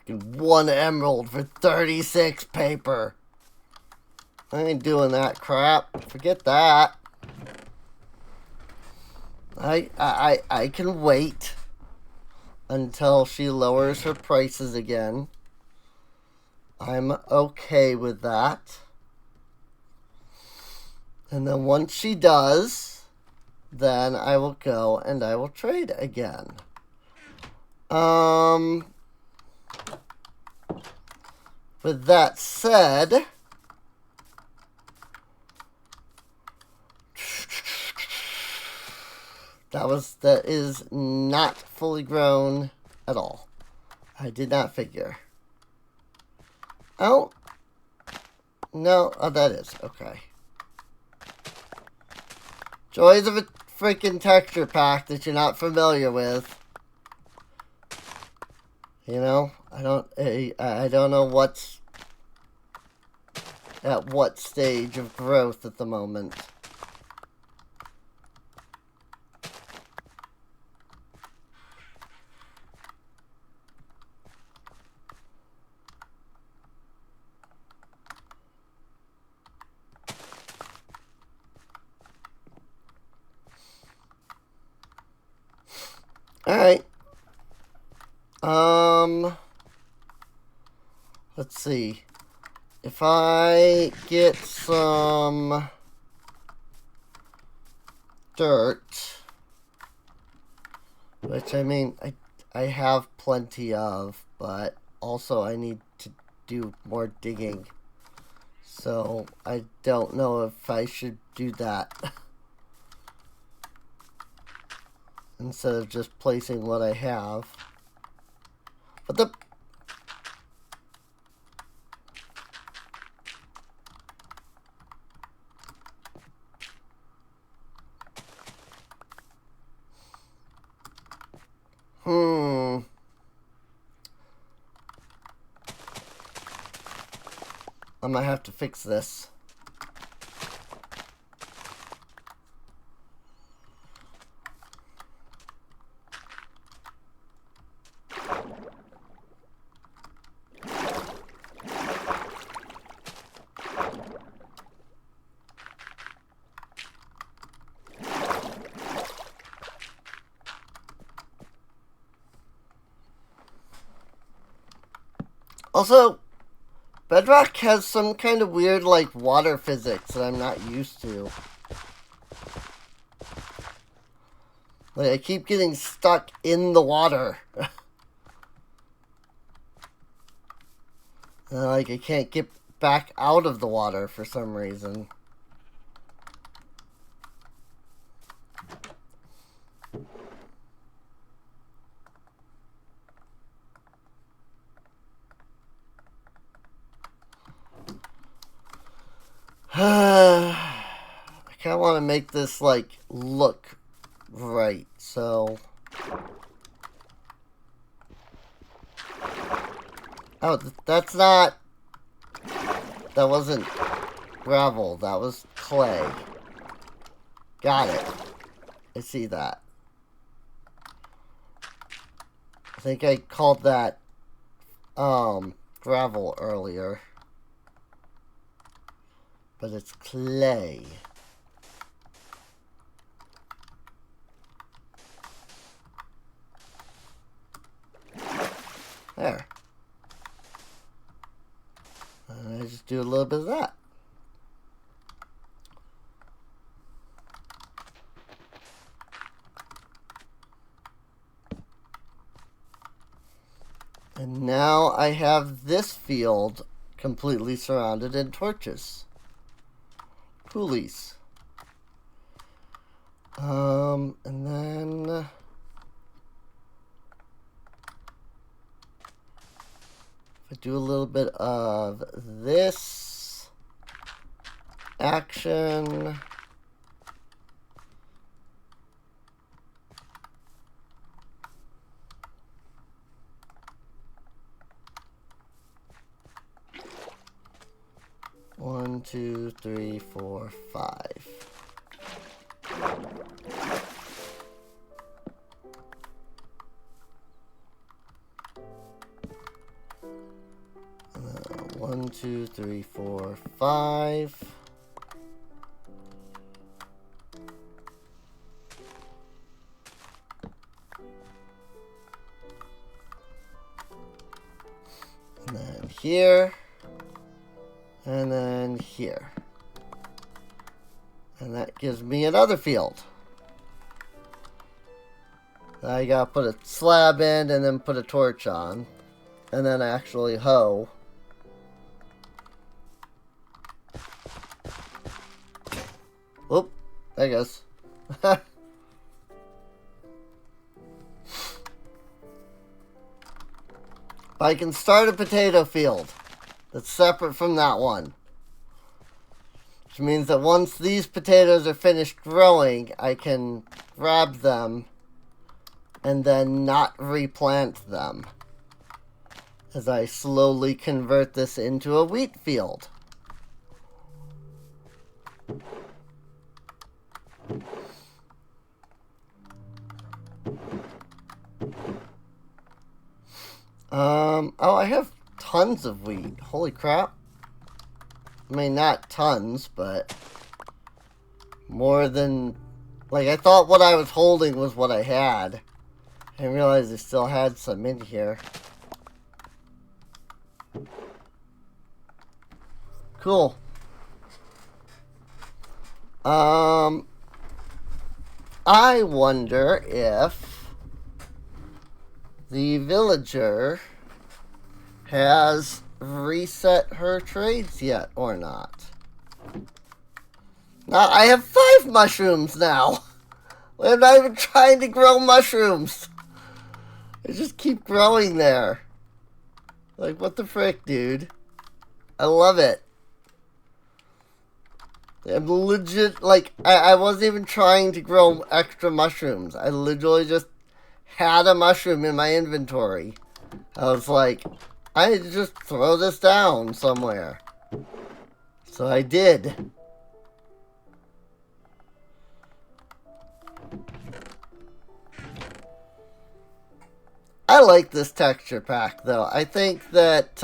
Freaking 1 emerald for 36 paper. I ain't doing that crap. Forget that. I can wait until she lowers her prices again. I'm okay with that. And then once she does, then I will go and I will trade again. With that said, that is not fully grown at all. I did not figure. Oh. No, oh, that is. Okay. Joys of a freaking texture pack that you're not familiar with. You know, I don't know what's at what stage of growth at the moment. Alright. Let's see. If I get some dirt. Which, I mean, I have plenty of, but also I need to do more digging. So, I don't know if I should do that. Instead of just placing what I have. But the... I might have to fix this. Also, Bedrock has some kind of weird, like, water physics that I'm not used to. Like, I keep getting stuck in the water. And, like, I can't get back out of the water for some reason. I kind of want to make this, like, look right, so... Oh, that's not... That wasn't gravel, that was clay. Got it. I see that. I think I called that, gravel earlier. But it's clay. There. And I just do a little bit of that. And now I have this field completely surrounded in torches. Coolies. And then... I do a little bit of this action. One, two, three, four, five. One, two, three, four, five. And then here. And then here. And that gives me another field. I gotta put a slab in and then put a torch on. And then actually hoe. Whoop, there it goes. But I can start a potato field that's separate from that one. Which means that once these potatoes are finished growing, I can grab them and then not replant them as I slowly convert this into a wheat field. Oh, I have tons of wheat. Holy crap. I mean, not tons, but more than... Like, I thought what I was holding was what I had. I didn't realize I still had some in here. Cool. I wonder if the villager has reset her trades yet or not. Now, I have 5 mushrooms now. I'm not even trying to grow mushrooms. They just keep growing there. Like, what the frick, dude? I love it. I'm legit, like, I wasn't even trying to grow extra mushrooms. I literally just had a mushroom in my inventory. I was like, I need to just throw this down somewhere. So I did. I like this texture pack, though. I think that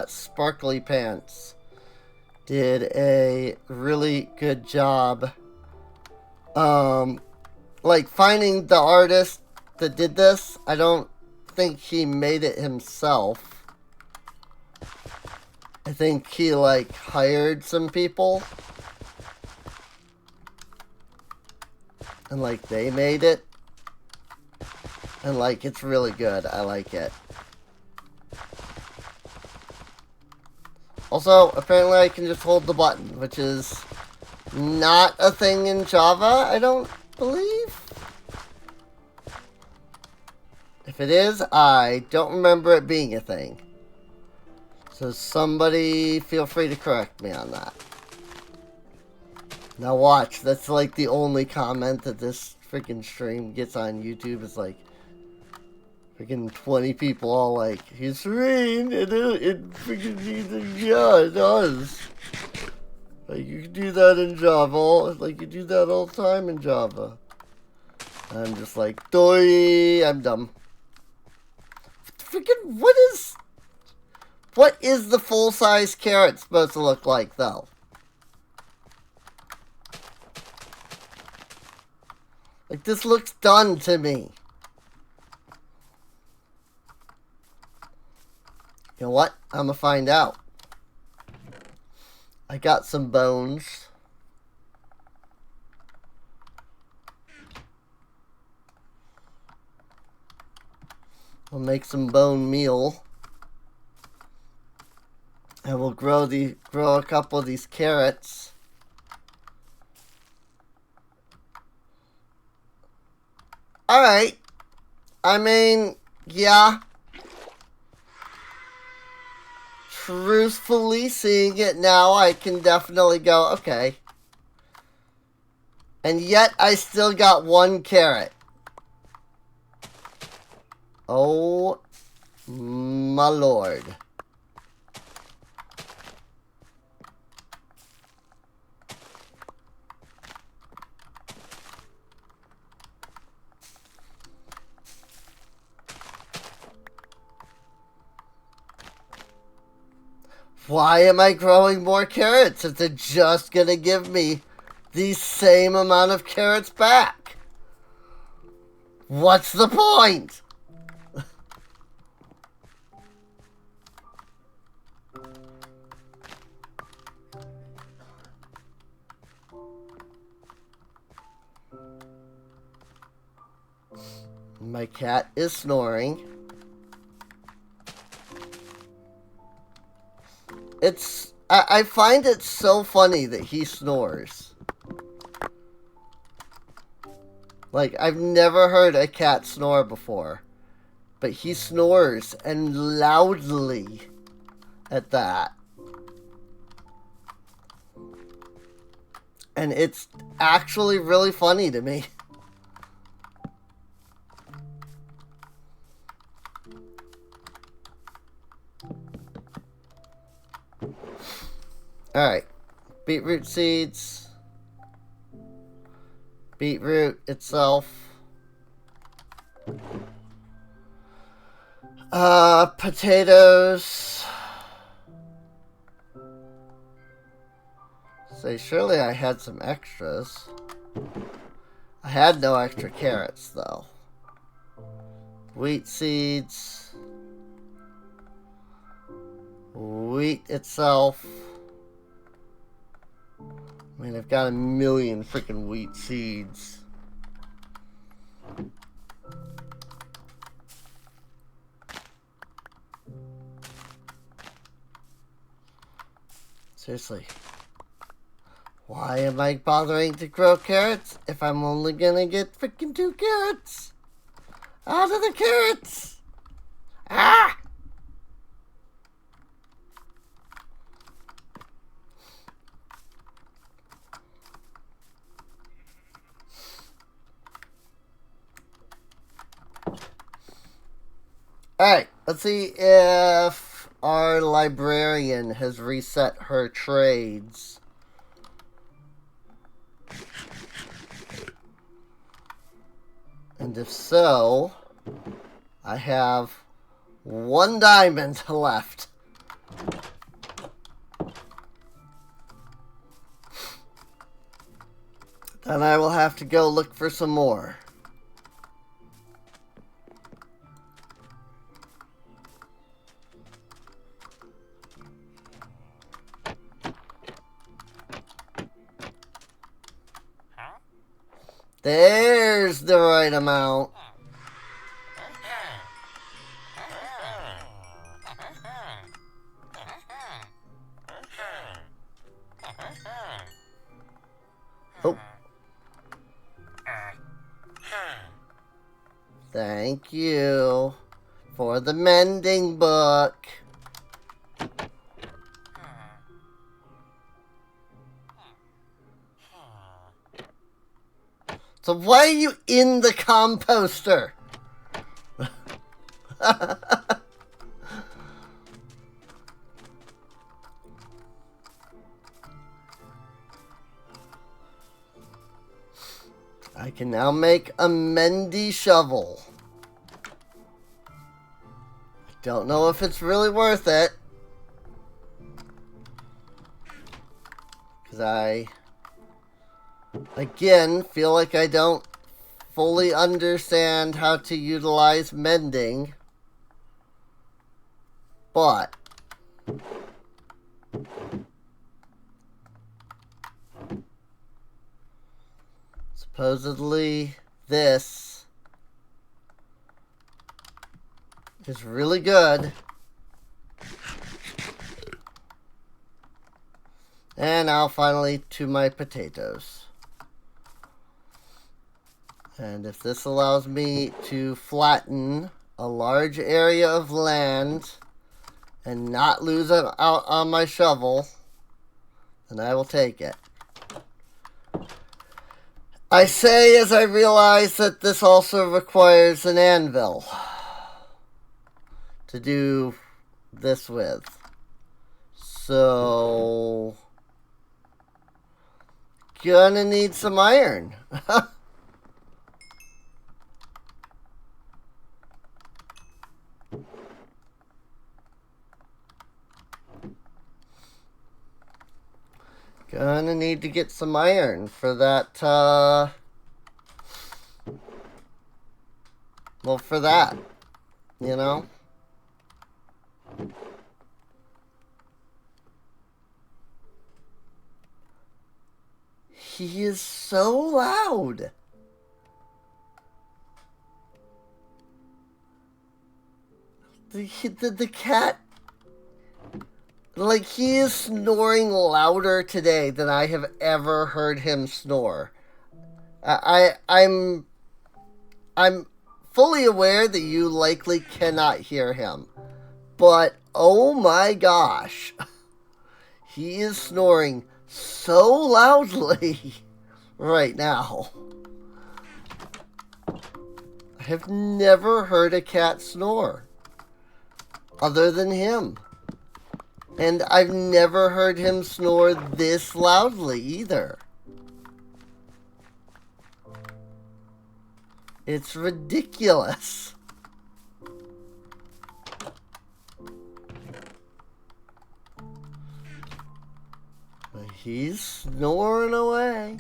Sparkly Pants did a really good job. Like, finding the artist that did this, I don't think he made it himself. I think he, like, hired some people. And, like, they made it. And, like, it's really good. I like it. Also, apparently I can just hold the button, which is not a thing in Java, I don't believe. If it is, I don't remember it being a thing. So somebody feel free to correct me on that. Now watch, that's like the only comment that this freaking stream gets on YouTube. Is like freaking 20 people all like, he's serene, it freaking, yeah, it does. Like, you can do that in Java, like, you do that all the time in Java. I'm just like, doy, I'm dumb. Freaking, what is the full-size carrot supposed to look like, though? Like, this looks done to me. You know what? I'm gonna find out. I got some bones. We'll make some bone meal. And we'll grow a couple of these carrots. Alright. I mean, yeah. Truthfully, seeing it now, I can definitely go, okay. And yet, I still got 1 carrot. Oh, my lord. Why am I growing more carrots if they're just gonna give me the same amount of carrots back? What's the point? My cat is snoring. I find it so funny that he snores. Like, I've never heard a cat snore before. But he snores, and loudly at that. And it's actually really funny to me. Alright. Beetroot seeds. Beetroot itself. Potatoes. Say, surely I had some extras. I had no extra carrots, though. Wheat seeds. Wheat itself. I mean, I've got a million freaking wheat seeds. Seriously. Why am I bothering to grow carrots if I'm only gonna get freaking 2 carrots? Out of the carrots! Ah! Alright, let's see if our librarian has reset her trades. And if so, I have 1 diamond left. Then I will have to go look for some more. There's the right amount. Oh. Thank you for the mending book. So why are you in the composter? I can now make a Mendy shovel. I don't know if it's really worth it. Because I, again, feel like I don't fully understand how to utilize mending. But supposedly this is really good. And now finally to my potatoes. And if this allows me to flatten a large area of land and not lose it out on my shovel, then I will take it. I say as I realize that this also requires an anvil to do this with. So, gonna need some iron. Gonna need to get some iron for that, well, for that, you know? He is so loud. The cat, like, he is snoring louder today than I have ever heard him snore. I'm fully aware that you likely cannot hear him, but oh my gosh, he is snoring so loudly right now. I have never heard a cat snore other than him. And I've never heard him snore this loudly either. It's ridiculous. But he's snoring away.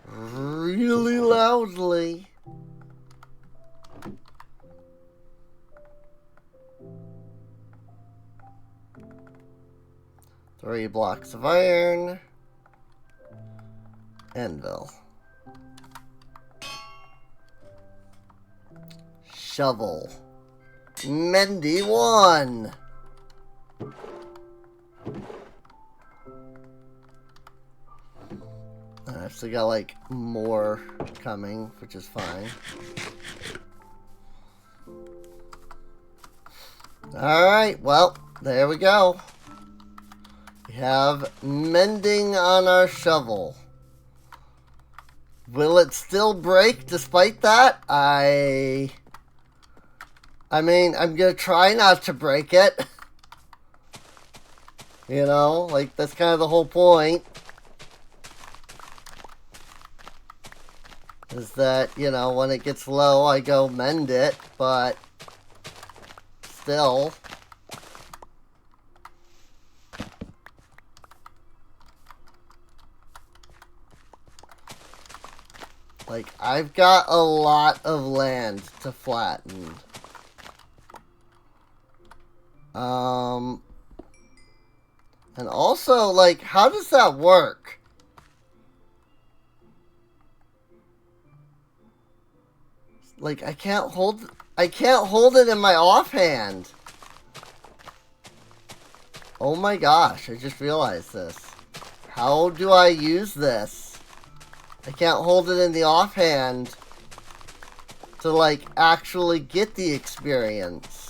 Really loudly. Three blocks of iron. Anvil. Shovel. Mendy 1. I've still got like more coming, which is fine. Alright, well, there we go. We have mending on our shovel. Will it still break despite that? I mean, I'm gonna try not to break it. You know, like, that's kind of the whole point. Is that, you know, when it gets low, I go mend it, but still. Like, I've got a lot of land to flatten. And also, like, how does that work? Like, I can't hold it in my offhand. Oh my gosh, I just realized this. How do I use this? I can't hold it in the offhand to, like, actually get the experience.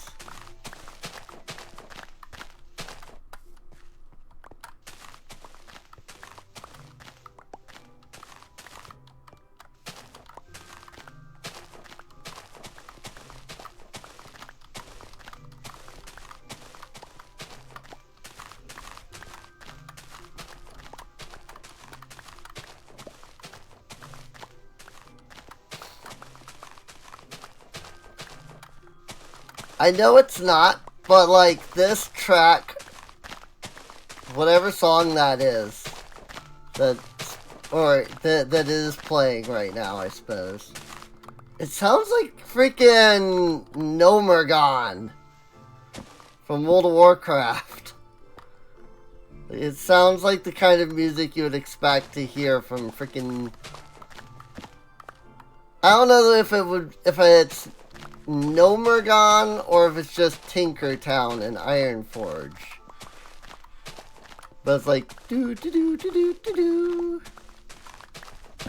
I know it's not, but like this track, whatever song that is, that is playing right now, I suppose. It sounds like freaking Nomergon from World of Warcraft. It sounds like the kind of music you would expect to hear from freaking. I don't know if it's Nomergon or if it's just Tinkertown and Ironforge. But it's like do do do do do do do.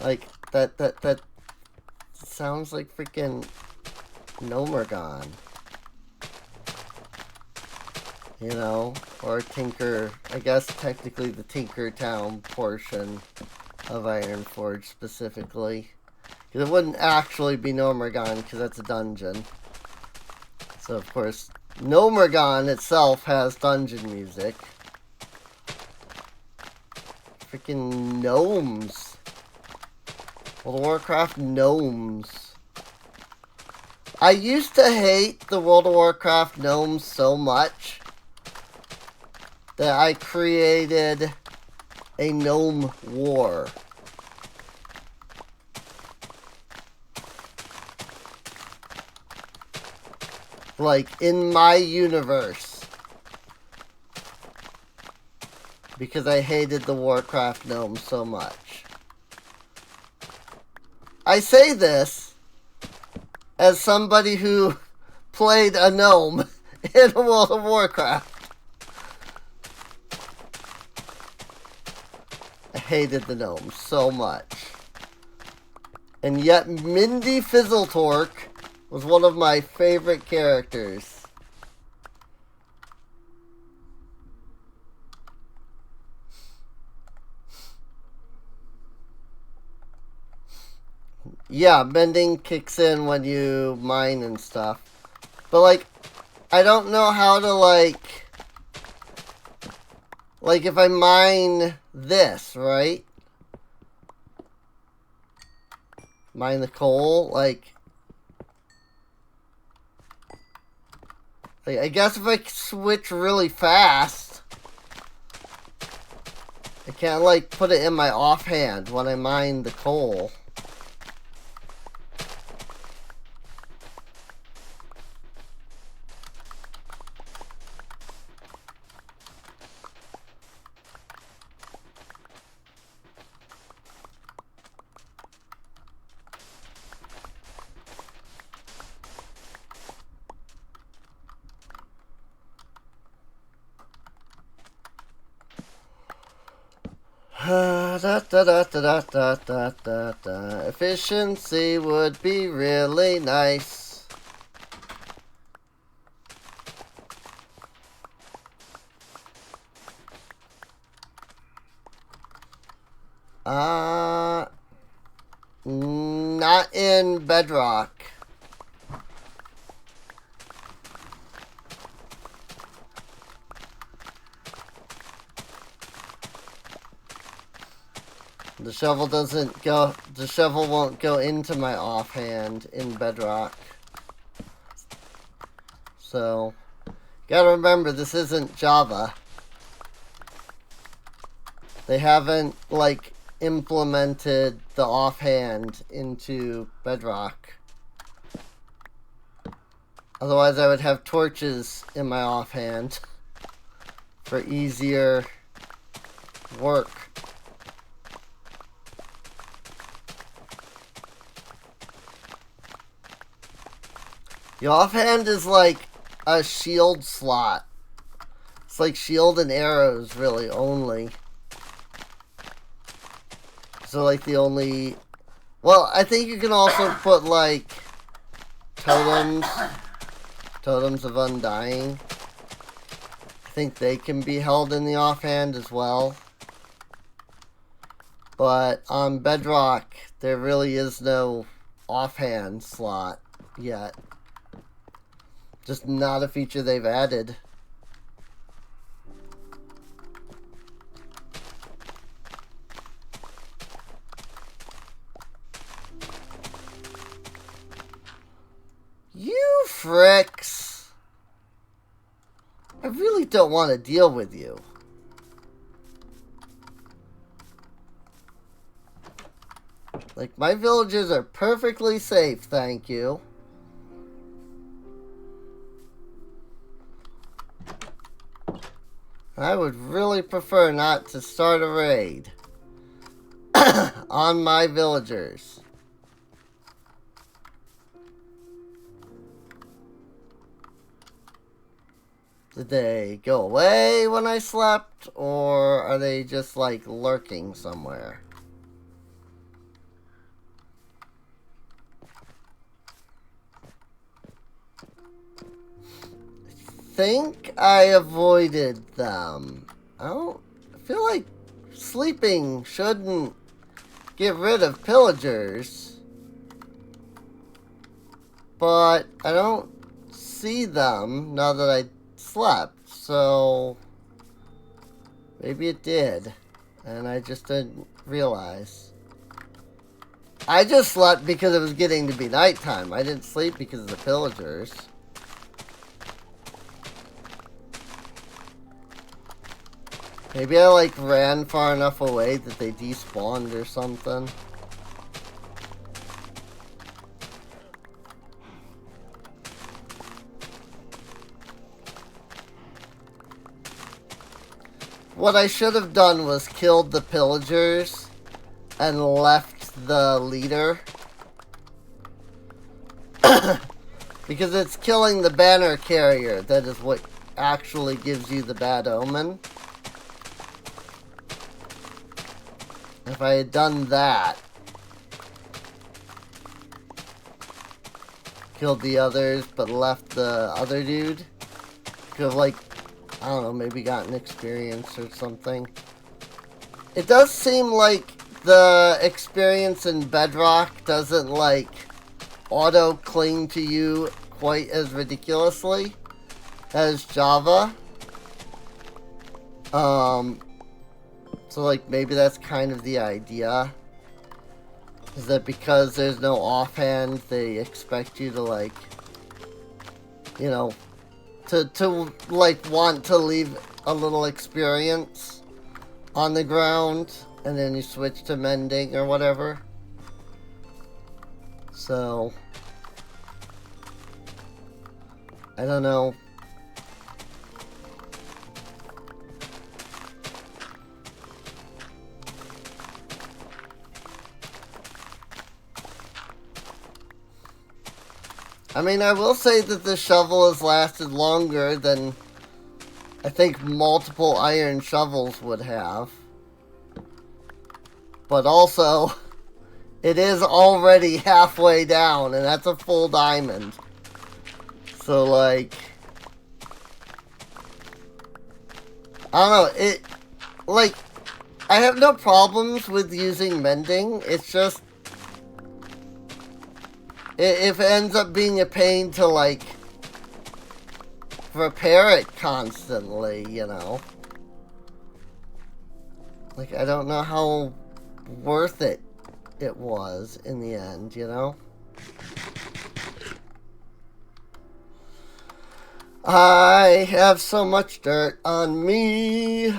Like that sounds like freaking Nomergon. You know? Or Tinker, I guess technically the Tinkertown portion of Ironforge specifically. Because it wouldn't actually be Nomergon because that's a dungeon. So of course, Nomergon itself has dungeon music. Freaking gnomes. World of Warcraft gnomes. I used to hate the World of Warcraft gnomes so much that I created a gnome war. Like, in my universe. Because I hated the Warcraft gnomes so much. I say this as somebody who played a gnome in World of Warcraft. I hated the gnomes so much. And yet Mindy Fizzletorque was one of my favorite characters. Yeah, mending kicks in when you mine and stuff. But, like, I don't know how to, like, if I mine this, right? Mine the coal, like, I guess if I switch really fast, I can't, like, put it in my offhand when I mine the coal. Efficiency would be really nice. Not in Bedrock. The shovel won't go into my offhand in Bedrock. So, gotta remember, this isn't Java. They haven't, like, implemented the offhand into Bedrock. Otherwise, I would have torches in my offhand for easier work. The offhand is like a shield slot. It's like shield and arrows, really, only. So, like, the only... Well, I think you can also put, like, totems. Totems of Undying. I think they can be held in the offhand as well. But on Bedrock, there really is no offhand slot yet. Just not a feature they've added. You fricks! I really don't want to deal with you. Like, my villagers are perfectly safe, thank you. I would really prefer not to start a raid on my villagers. Did they go away when I slept, or are they just, like, lurking somewhere? I think I avoided them. I feel like sleeping shouldn't get rid of pillagers. But I don't see them now that I slept, so maybe it did, and I just didn't realize. I just slept because it was getting to be nighttime. I didn't sleep because of the pillagers. Maybe I, like, ran far enough away that they despawned or something. What I should have done was killed the pillagers and left the leader. Because it's killing the banner carrier that is what actually gives you the bad omen. If I had done that, killed the others but left the other dude, could have, like, I don't know, maybe gotten experience or something. It does seem like the experience in Bedrock doesn't, like, auto-cling to you quite as ridiculously as Java. So, like, maybe that's kind of the idea. Is that because there's no offhand, they expect you to, like, you know, to like, want to leave a little experience on the ground, and then you switch to mending or whatever. So, I don't know. I mean, I will say that the shovel has lasted longer than I think multiple iron shovels would have. But also, it is already halfway down, and that's a full diamond. So, like, I don't know, it, like, I have no problems with using mending, it's just, if it ends up being a pain to, like, repair it constantly, you know. Like, I don't know how worth it was in the end, you know? I have so much dirt on me.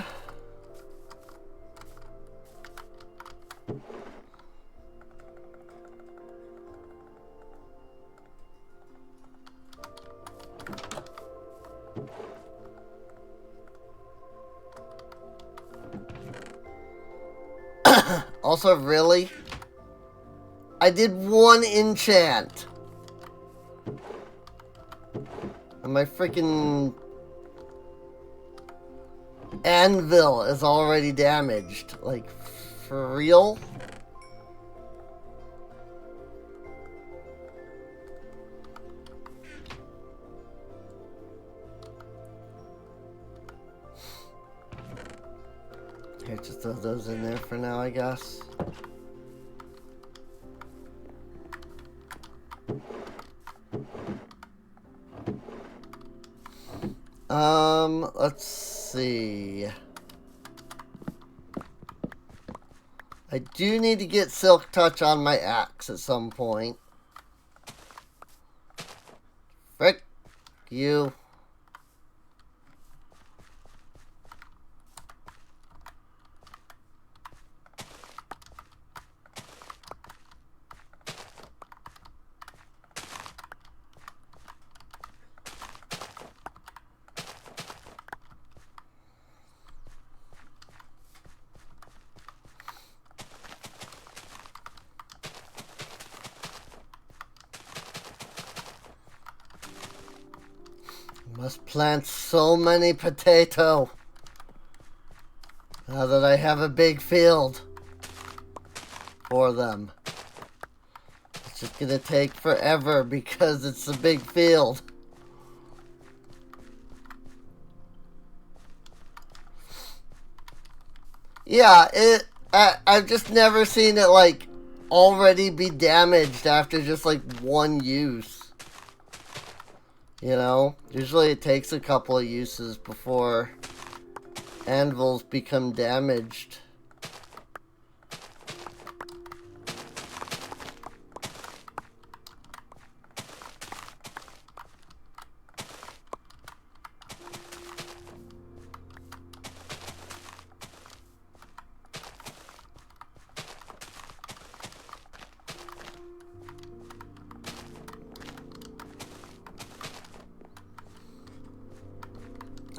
Also, really? I did one enchant. And my freaking anvil is already damaged. Like, for real? Here, just throw those in there for now, I guess. Let's see. I do need to get Silk Touch on my axe at some point. Frick you. Must plant so many potato. Now that I have a big field for them. It's just gonna take forever because it's a big field. Yeah, I've just never seen it, like, already be damaged after just, like, one use. You know? Usually it takes a couple of uses before anvils become damaged.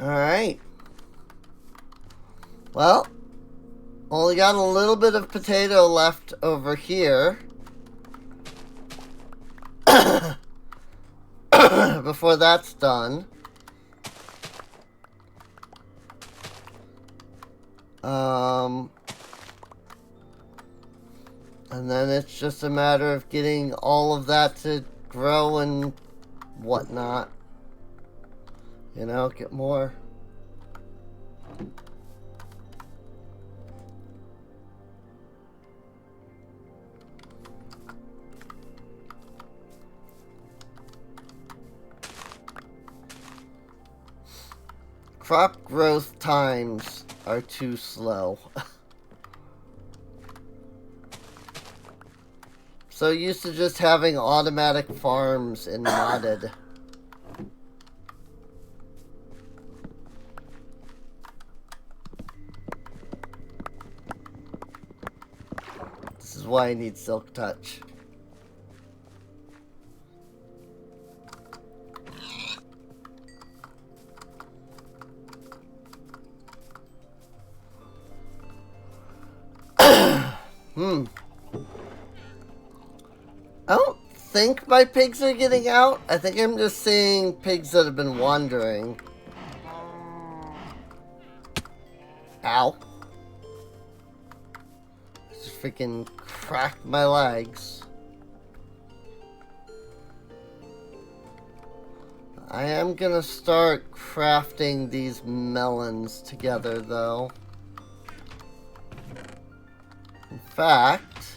Alright. Well, only got a little bit of potato left over here. Before that's done. And then it's just a matter of getting all of that to grow and whatnot. You know, get more. Crop growth times are too slow. So used to just having automatic farms in modded. This is why I need Silk Touch. I don't think my pigs are getting out. I think I'm just seeing pigs that have been wandering. Ow. freaking cracked my legs. I am gonna start crafting these melons together, though. In fact,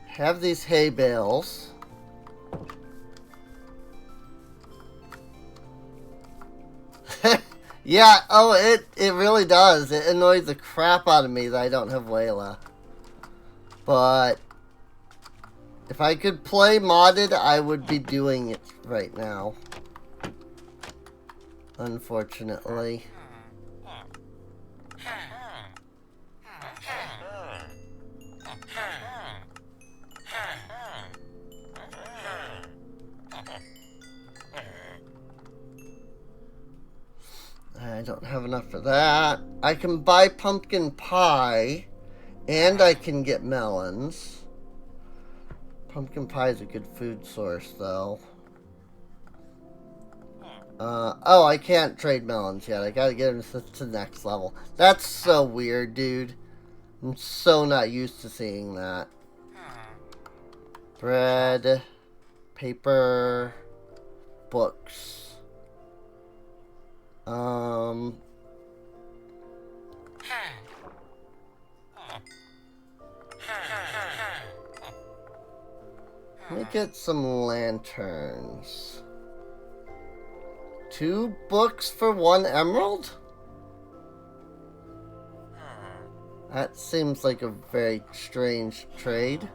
have these hay bales. Yeah, oh, it really does. It annoys the crap out of me that I don't have Layla. But if I could play modded, I would be doing it right now. Unfortunately. I don't have enough for that. I can buy pumpkin pie, and I can get melons. Pumpkin pie is a good food source, though. Oh, I can't trade melons yet. I gotta get them to the next level. That's so weird, dude. I'm so not used to seeing that. Bread, paper, books. Let me get some lanterns. 2 books for 1 emerald? That seems like a very strange trade.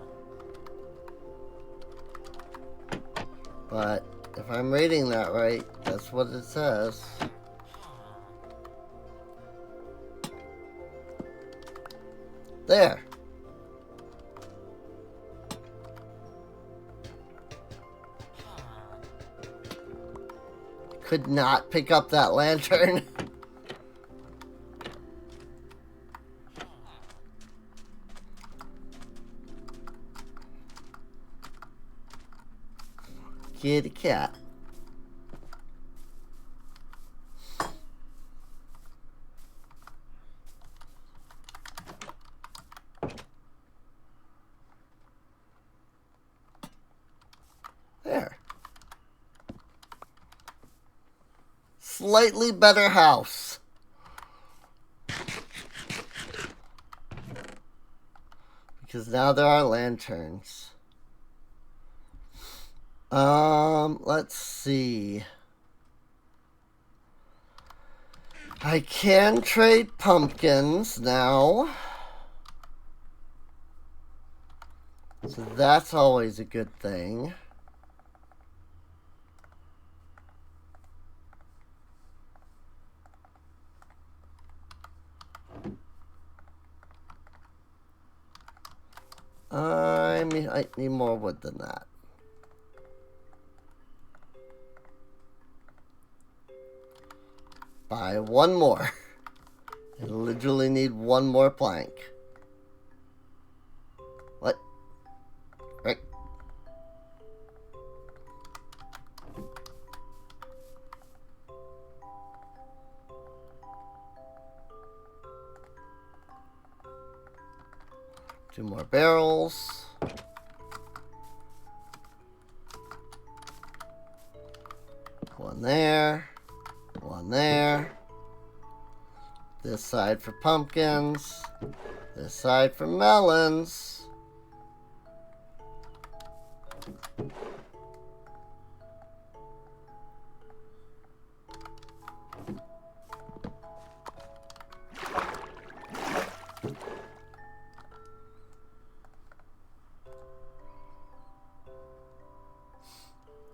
But if I'm reading that right, that's what it says. There. Could not pick up that lantern. Kitty cat. There. Slightly better house. Because now there are lanterns. Let's see. I can trade pumpkins now. So that's always a good thing. I need more wood than that. Buy 1 more. I literally need 1 more plank. What? Right. Two more barrels. One there. One there. This side for pumpkins. This side for melons.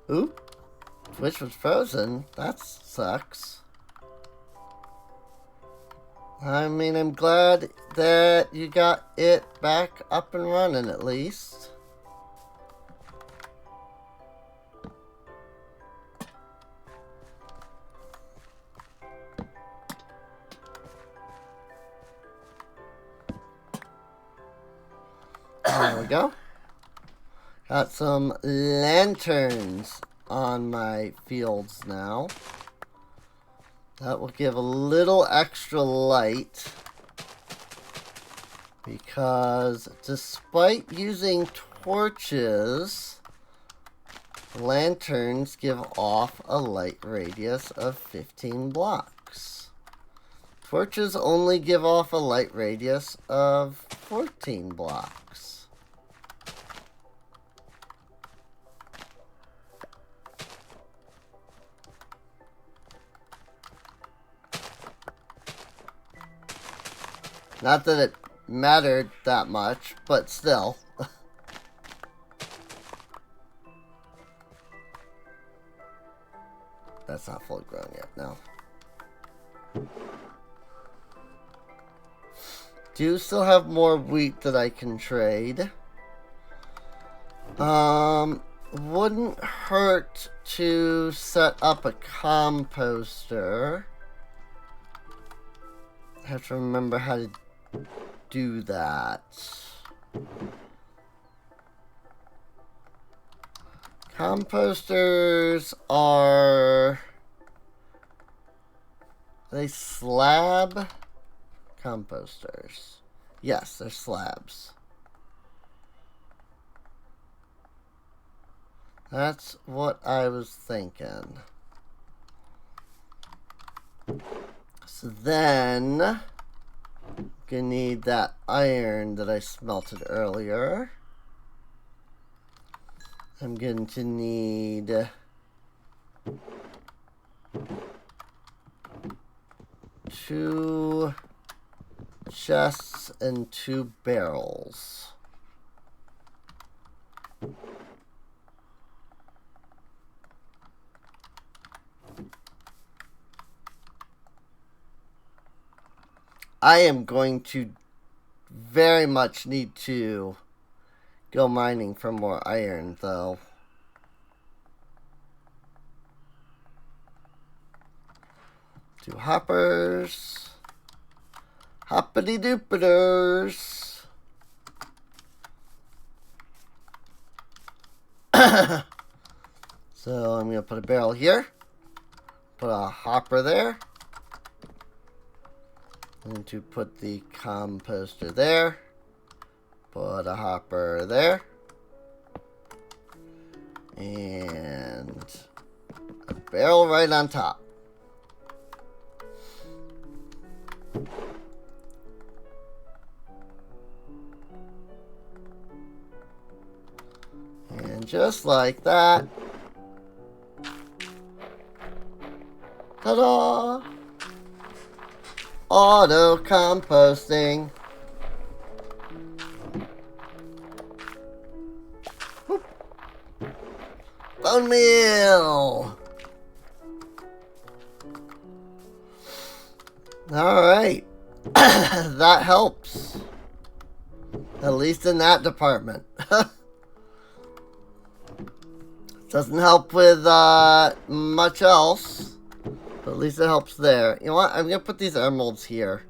Oop. Twitch was frozen. That sucks. I mean, I'm glad that you got it back up and running at least. There we go. Got some lanterns on my fields now. That will give a little extra light. Because despite using torches, lanterns give off a light radius of 15 blocks. Torches only give off a light radius of 14 blocks. Not that it mattered that much, but still. That's not fully grown yet, no. Do still have more wheat that I can trade. Wouldn't hurt to set up a composter. I have to remember how to do that. Composters are they slab composters? Yes, they're slabs. That's what I was thinking. So then, I'm gonna need that iron that I smelted earlier. I'm going to need 2 chests and 2 barrels. I am going to very much need to go mining for more iron, though. Two hoppers. Hoppity doopiters. So I'm going to put a barrel here. Put a hopper there. I'm going to put the composter there. Put a hopper there. And a barrel right on top. And just like that. Ta-da! Auto composting. Bone meal. Alright. That helps. At least in that department. Doesn't help with much else. But at least it helps there. You know what? I'm going to put these emeralds here.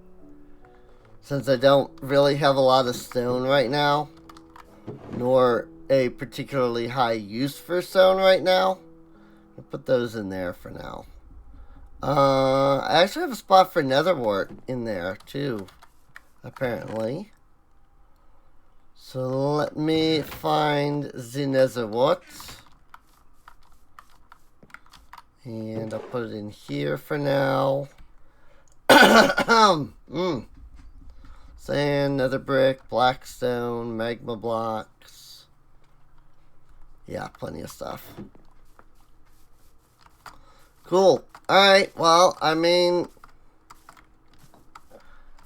Since I don't really have a lot of stone right now. Nor a particularly high use for stone right now. I'll put those in there for now. I actually have a spot for nether wart in there too, apparently. So let me find the nether wart. And I'll put it in here for now. Sand, nether brick, blackstone, magma blocks. Yeah, plenty of stuff. Cool. Alright, well, I mean,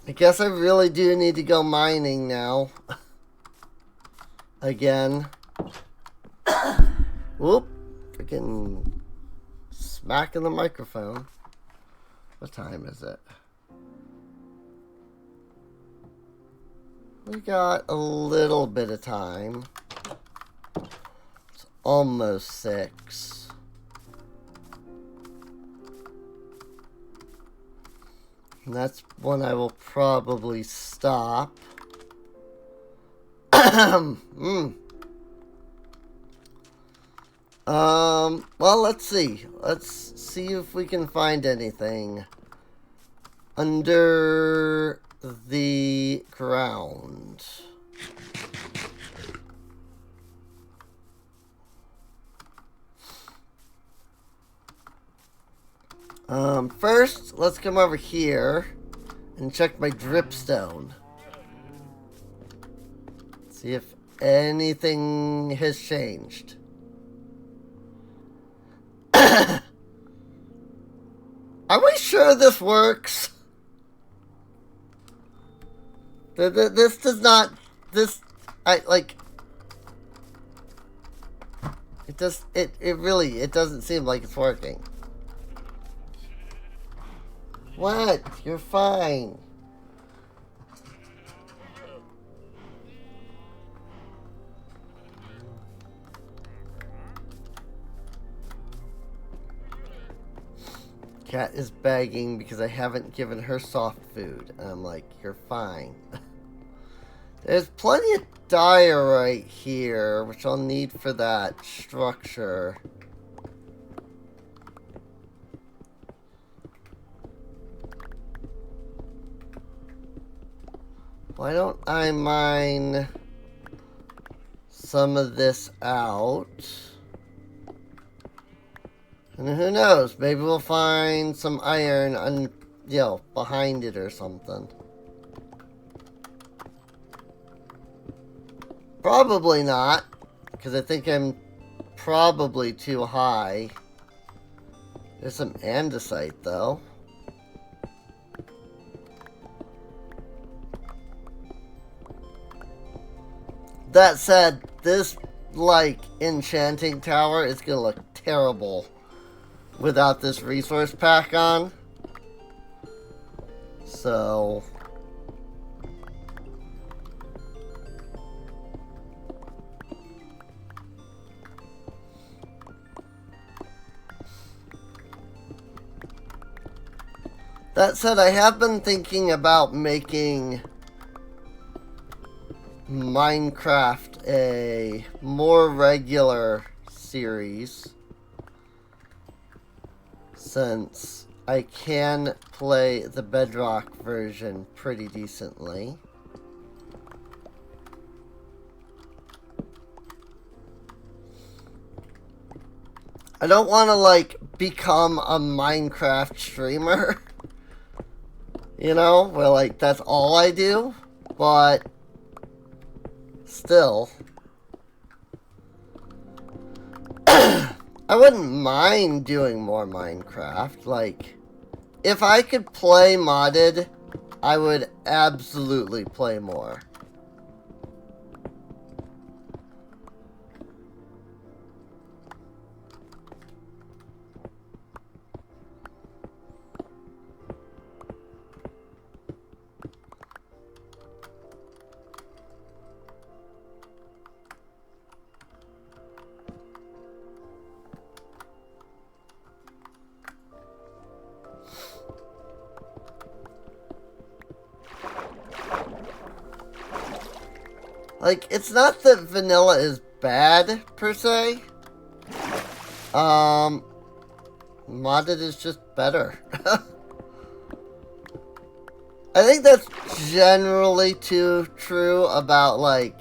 I guess I really do need to go mining now. Again. Whoop. Freaking smacking the microphone. What time is it? We got a little bit of time. It's almost 6. And that's when I will probably stop. Well, let's see. Let's see if we can find anything under the ground. First, let's come over here and check my dripstone. See if anything has changed. Are we sure this works? This does not... It doesn't seem like it's working. What? You're fine. Cat is begging because I haven't given her soft food. And I'm like, you're fine. There's plenty of diorite here, which I'll need for that structure. Why don't I mine some of this out? And who knows, maybe we'll find some iron behind it or something. Probably not, because I think I'm probably too high. There's some andesite though. That said, this, enchanting tower is gonna look terrible without this resource pack on. So... That said, I have been thinking about making Minecraft a more regular series, since I can play the Bedrock version pretty decently. I don't want to, become a Minecraft streamer, where, that's all I do, but still. I wouldn't mind doing more Minecraft. If I could play modded, I would absolutely play more. It's not that vanilla is bad, per se. Modded is just better. I think that's generally true about,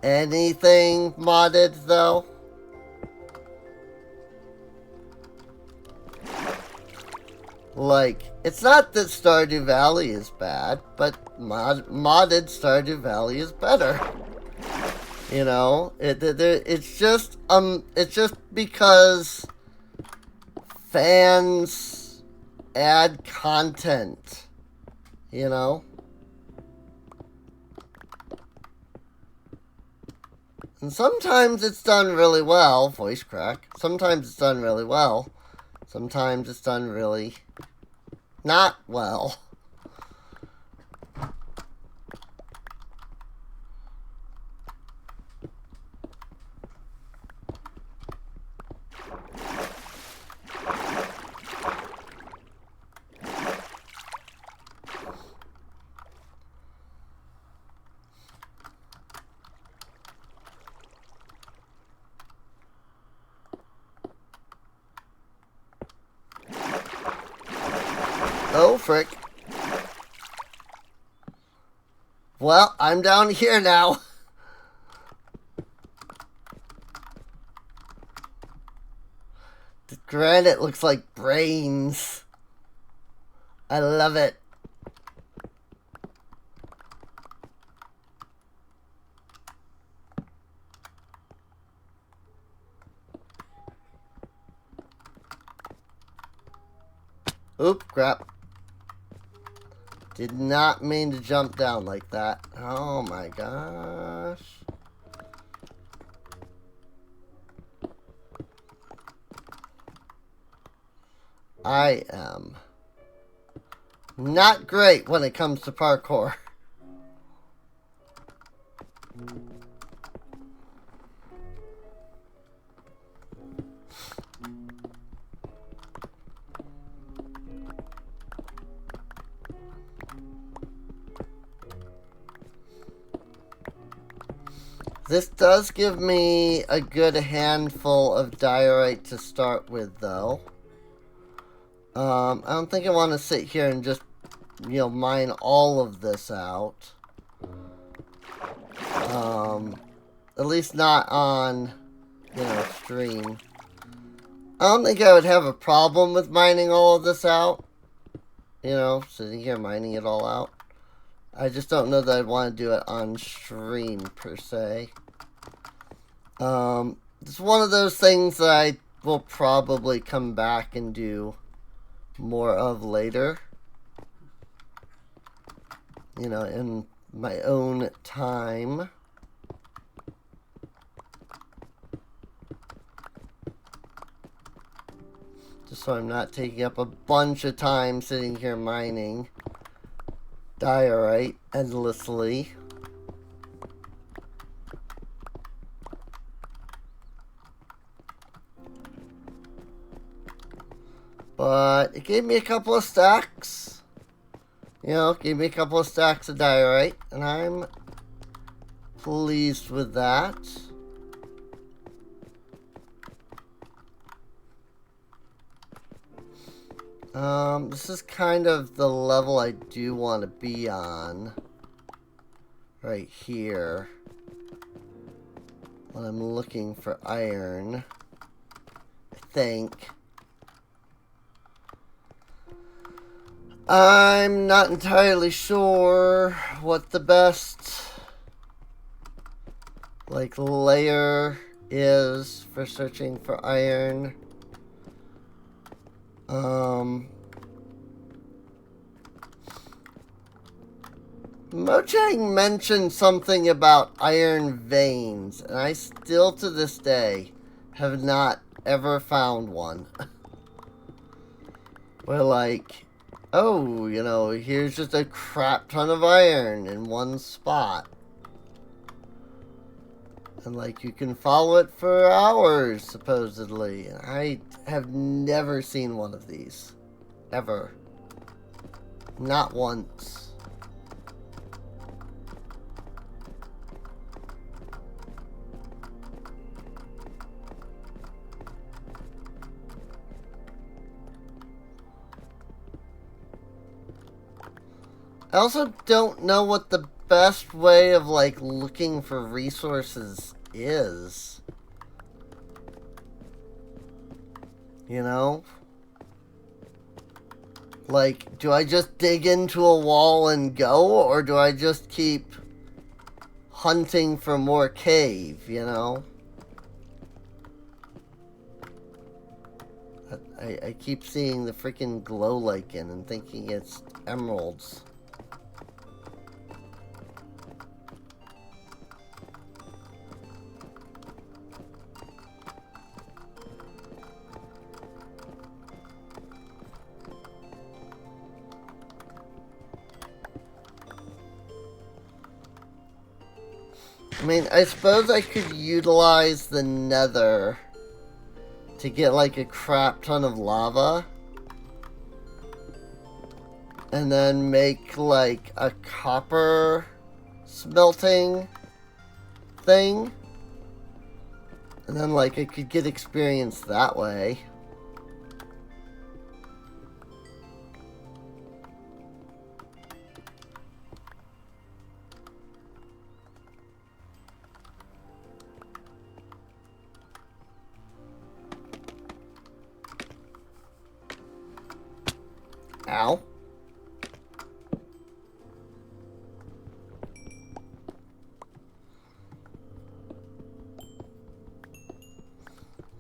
anything modded, though. It's not that Stardew Valley is bad, but modded Stardew Valley is better. It's just because fans add content, And sometimes it's done really well, voice crack. Sometimes it's done really well. Sometimes it's done really not well. Oh, frick. Well, I'm down here now. The granite looks like brains. I love it. Oop, crap. Did not mean to jump down like that. Oh my gosh. I am not great when it comes to parkour. This does give me a good handful of diorite to start with, though. I don't think I want to sit here and just, mine all of this out. At least not on, stream. I don't think I would have a problem with mining all of this out. Sitting here mining it all out. I just don't know that I'd want to do it on stream, per se. It's one of those things that I will probably come back and do more of later. In my own time. Just so I'm not taking up a bunch of time sitting here mining diorite endlessly. But it gave me a couple of stacks. Gave me a couple of stacks of diorite, and I'm pleased with that. This is kind of the level I do want to be on. Right here. When I'm looking for iron. I think. I'm not entirely sure what the best layer is for searching for iron. Mojang mentioned something about iron veins, and I still to this day have not ever found one. Where oh, here's just a crap ton of iron in one spot. And you can follow it for hours, supposedly. And I have never seen one of these. Ever. Not once. I also don't know what the best way of looking for resources is. Do I just dig into a wall and go, or do I just keep hunting for more cave, I keep seeing the freaking glow lichen and thinking it's emeralds. I suppose I could utilize the nether to get a crap ton of lava. And then make a copper smelting thing. And then I could get experience that way. Ow.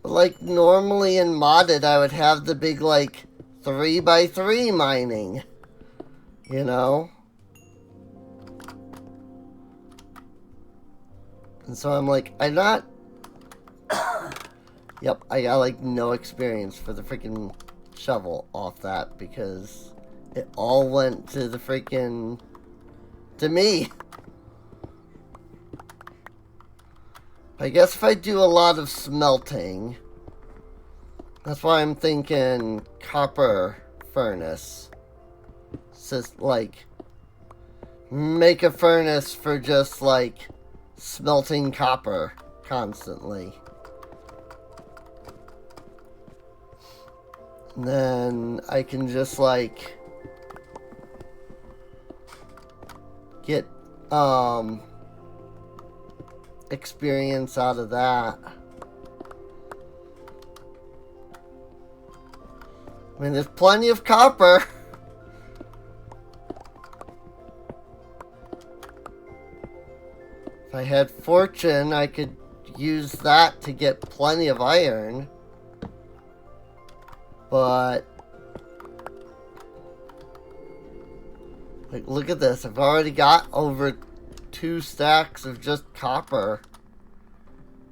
Like, normally in modded, I would have the big, like, 3x3 mining. You know? And so I'm like, I'm not... Yep, I got, like, no experience for the freaking shovel off that because it all went to the freaking... to me. I guess if I do a lot of smelting, that's why I'm thinking copper furnace. Just like make a furnace for just like smelting copper constantly. And then I can just like get experience out of that. I mean, there's plenty of copper. If I had fortune, I could use that to get plenty of iron. But like, look at this. I've already got over 2 stacks of just copper.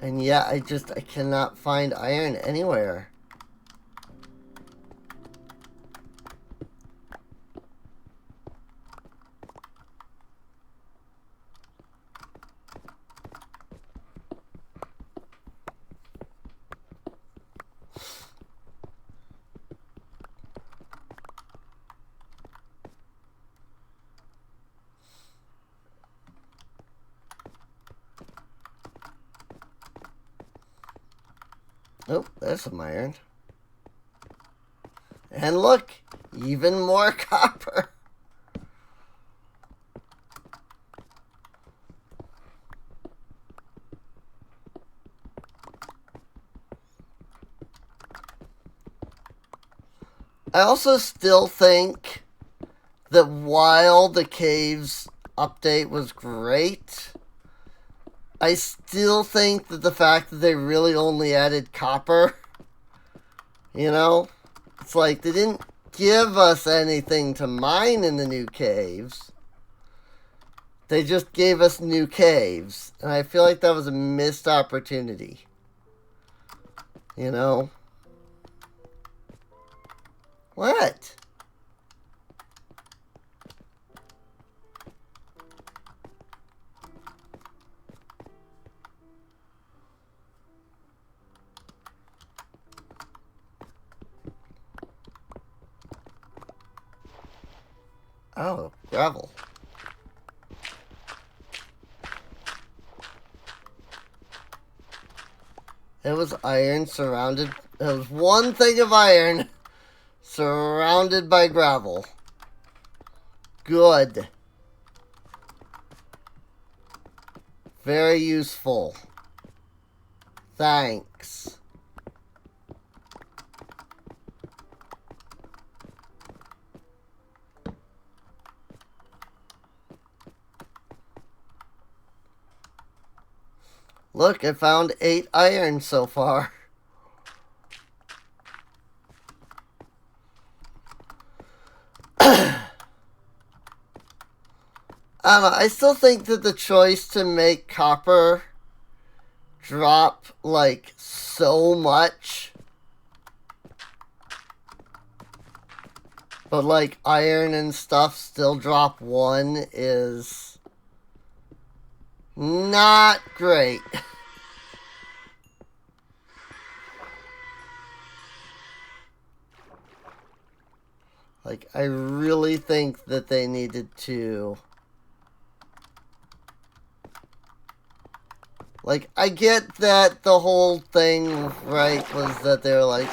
And yet I cannot find iron anywhere. Oh, there's some iron. And look, even more copper. I also still think that while the caves update was great, I still think that the fact that they really only added copper, you know, it's like they didn't give us anything to mine in the new caves. They just gave us new caves. And I feel like that was a missed opportunity. You know? What? Oh, gravel. It was iron surrounded. It was one thing of iron surrounded by gravel. Good. Very useful. Thanks. Look, I found 8 iron so far. I don't know, I still think that the choice to make copper drop, like, so much, but, like, iron and stuff still drop 1 is not great. Like, I really think that they needed to... Like, I get that the whole thing, right, was that they were like,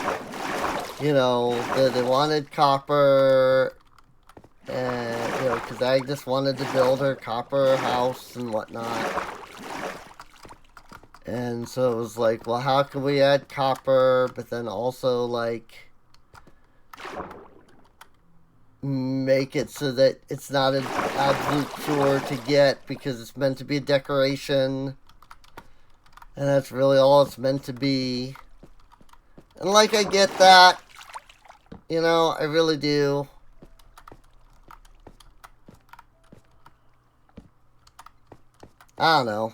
you know, that they wanted copper, and, you know, because Agnes wanted to build her copper house and whatnot. And so it was like, well, how can we add copper, but then also, like, make it so that it's not an absolute chore to get because it's meant to be a decoration. And that's really all it's meant to be. And like, I get that. You know, I really do. I don't know.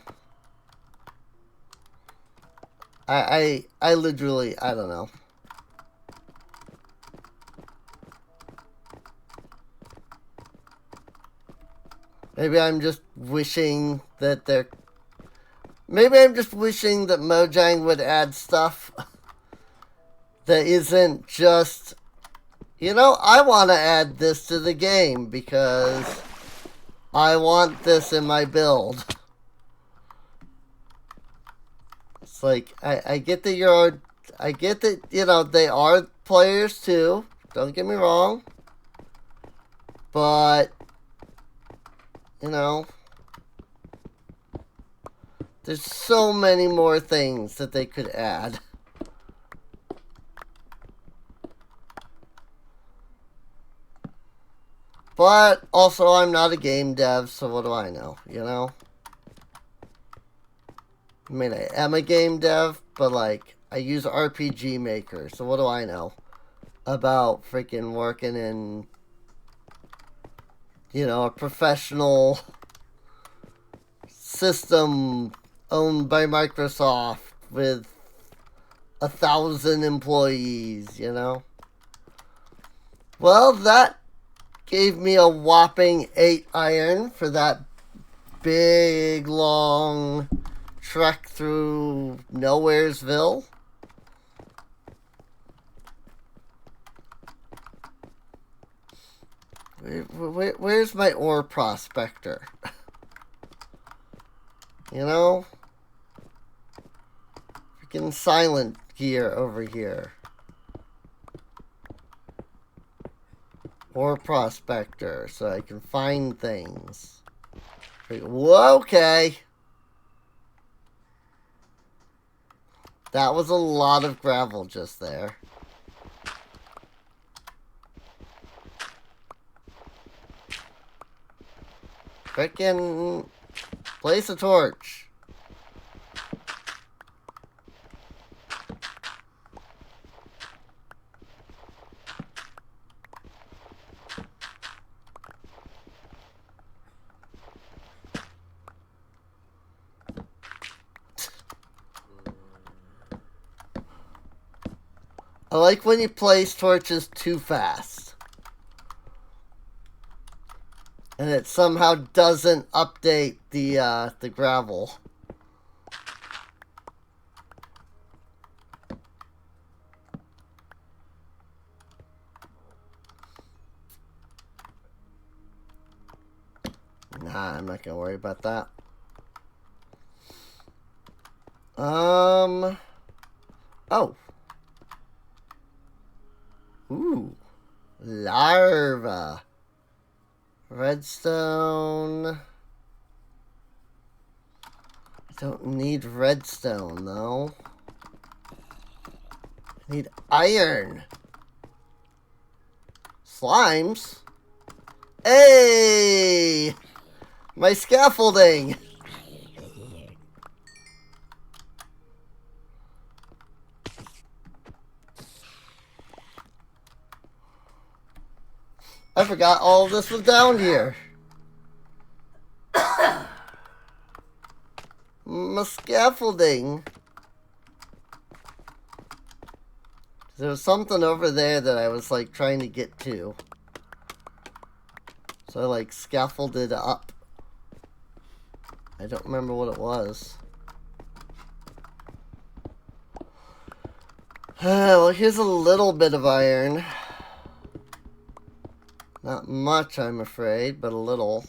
I literally, I don't know. Maybe I'm just wishing that they're... Maybe I'm just wishing that Mojang would add stuff that isn't just... You know, I want to add this to the game because I want this in my build. It's like, I get that you're... I get that, you know, they are players too. Don't get me wrong. But... You know, there's so many more things that they could add. But also, I'm not a game dev, so what do I know, you know? I mean, I am a game dev, but like, I use RPG Maker, so what do I know about freaking working in, you know, a professional system owned by Microsoft with 1,000 employees, you know? Well, that gave me a whopping 8 iron for that big, long trek through Nowheresville. Where's my ore prospector? You know? Freaking silent gear over here. Ore prospector, so I can find things. Whoa, okay. That was a lot of gravel just there. Frickin' place a torch. I like when you place torches too fast. And it somehow doesn't update the gravel. Nah, I'm not gonna worry about that. Oh. Ooh. Larva. Redstone. I don't need redstone, though. I need iron. Slimes? Hey! My scaffolding! I forgot all of this was down here. My scaffolding. There was something over there that I was like trying to get to. So I like scaffolded up. I don't remember what it was. Well, here's a little bit of iron. Not much, I'm afraid, but a little.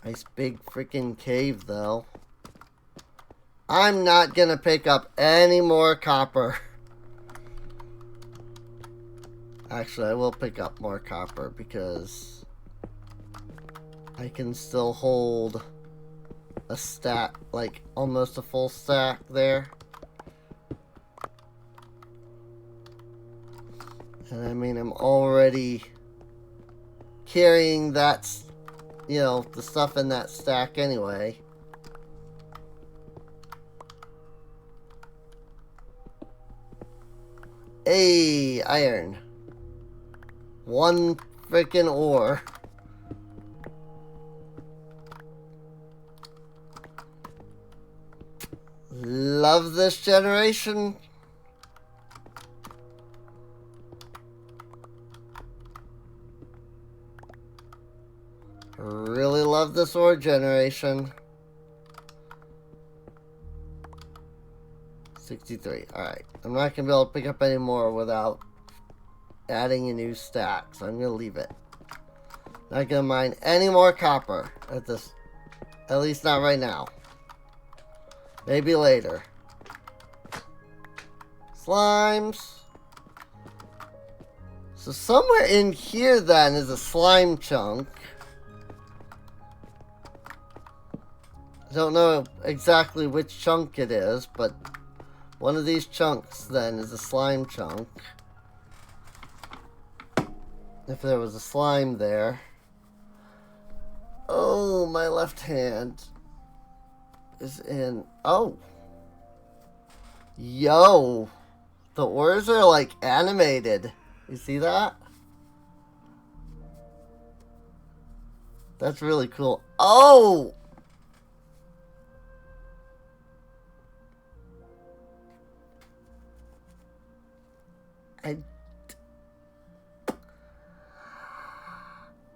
Nice big freaking cave, though. I'm not gonna pick up any more copper. Actually, I will pick up more copper because I can still hold a stack, like almost a full stack there. And I mean, I'm already carrying that, you know, the stuff in that stack anyway. Hey, iron. One freaking ore. Love this generation. Really love this ore generation. 63. Alright. I'm not going to be able to pick up any more without adding a new stack. So I'm going to leave it. Not going to mine any more copper at this. At least not right now. Maybe later. Slimes. So somewhere in here then is a slime chunk. I don't know exactly which chunk it is, but one of these chunks then is a slime chunk. If there was a slime there. Oh, my left hand is in. Oh. Yo. The ores are like animated. You see that? That's really cool. Oh!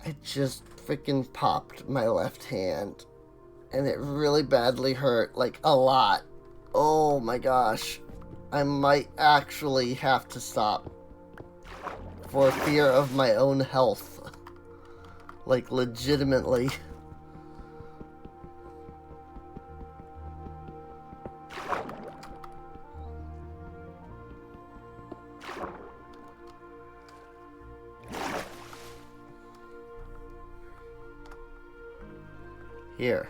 I just freaking popped my left hand. And it really badly hurt. Like, a lot. Oh my gosh. I might actually have to stop. For fear of my own health. Like, legitimately. Here.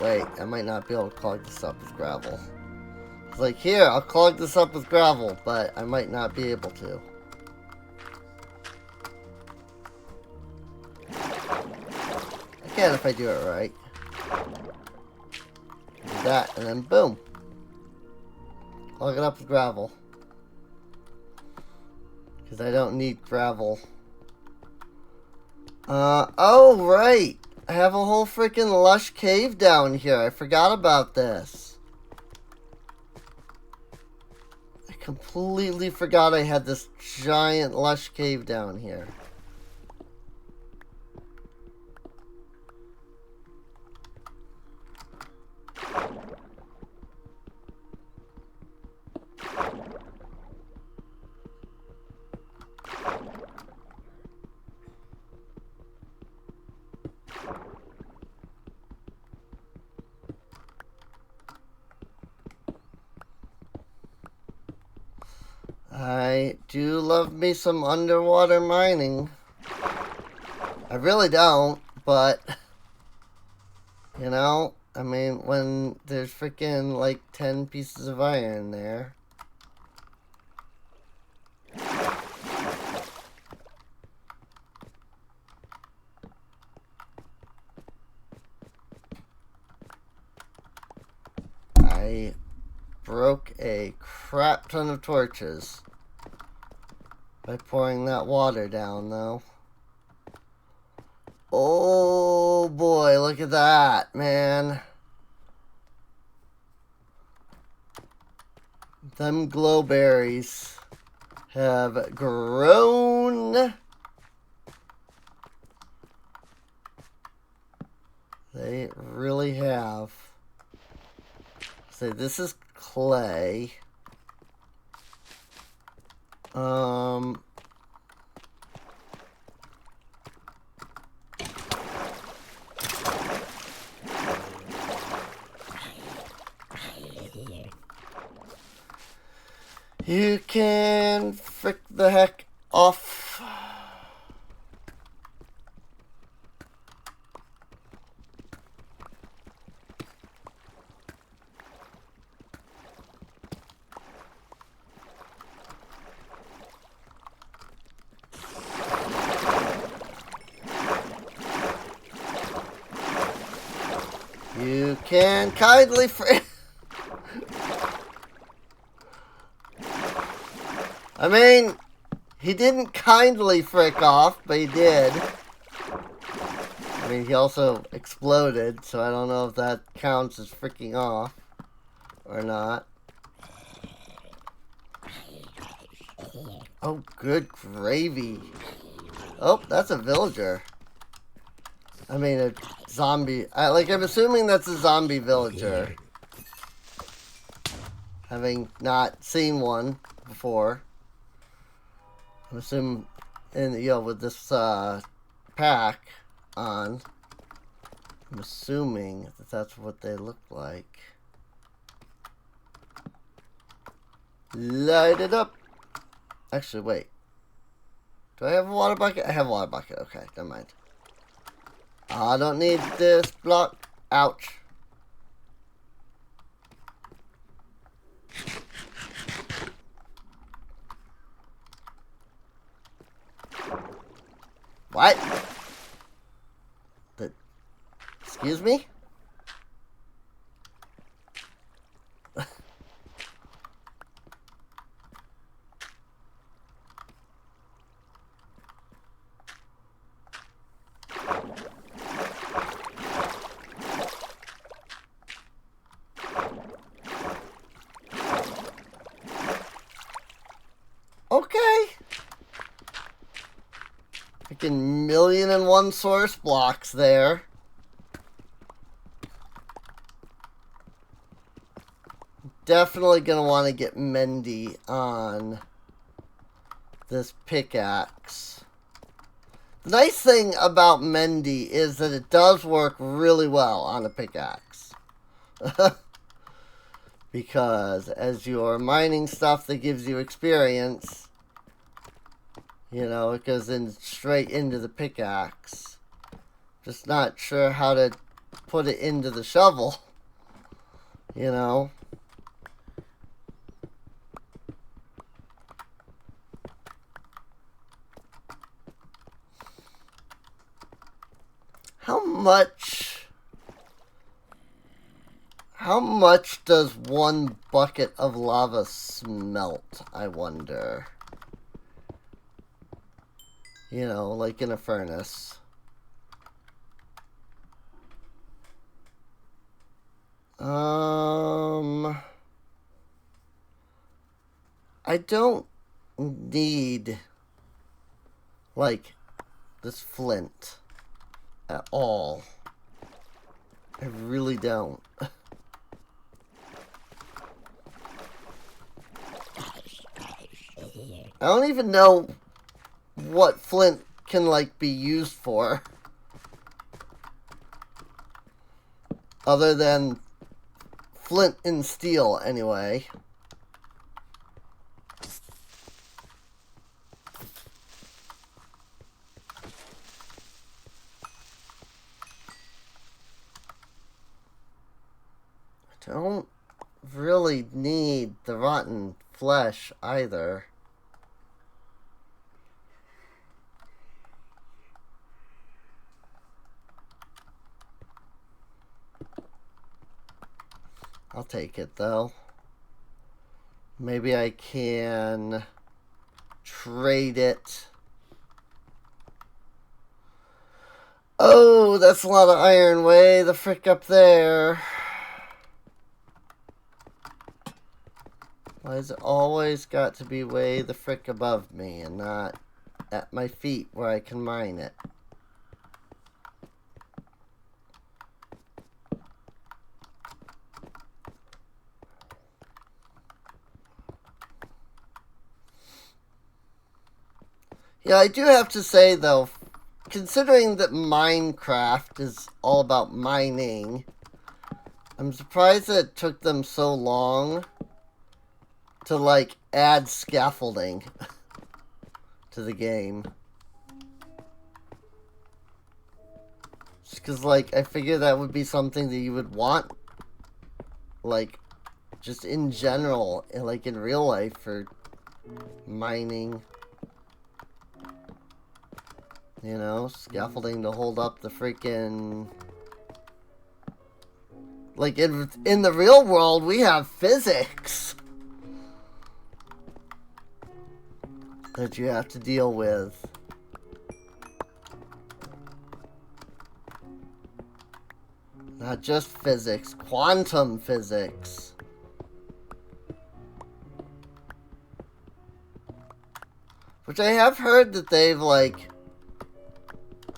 Wait. I might not be able to clog this up with gravel. It's like, here, I'll clog this up with gravel, but I might not be able to. I can if I do it right. Do that, and then boom. Clog it up with gravel. Because I don't need gravel. Oh, right. I have a whole freaking lush cave down here. I forgot about this. I completely forgot I had this giant lush cave down here. I do love me some underwater mining. I really don't, but, you know, I mean, when there's freaking like 10 pieces of iron there. I broke a crap ton of torches by pouring that water down, though. Oh boy, look at that, man. Them glowberries have grown. They really have. So this is clay. You can frick the heck off. can kindly I mean, he didn't kindly frick off, but he did. I mean, he also exploded, so I don't know if that counts as fricking off or not. Oh, good gravy. Oh, that's a villager. I mean, a zombie. I'm assuming that's a zombie villager. Having not seen one before. I'm assuming, with this pack on, I'm assuming that that's what they look like. Light it up. Actually, wait. Do I have a water bucket? I have a water bucket. Okay, never mind. I don't need this block. Ouch. What? Excuse me? Okay. Freaking 1,000,001 source blocks there. Definitely gonna want to get Mendy on this pickaxe. The nice thing about Mendy is that it does work really well on a pickaxe. Because as you're mining stuff that gives you experience, it goes in straight into the pickaxe. Just not sure how to put it into the shovel. How much does one bucket of lava smelt, I wonder? Like in a furnace. I don't need, this flint at all. I really don't. I don't even know what flint can, be used for. Other than flint and steel, anyway. I don't really need the rotten flesh either. I'll take it, though. Maybe I can trade it. Oh, that's a lot of iron way the frick up there. Why has it always got to be way the frick above me and not at my feet where I can mine it? Yeah, I do have to say, though, considering that Minecraft is all about mining, I'm surprised that it took them so long to, add scaffolding to the game. Just because, I figure that would be something that you would want, just in general, in real life for mining. Scaffolding to hold up the freaking, Like, in the real world, we have physics that you have to deal with. Not just physics, quantum physics. Which I have heard that they've, like,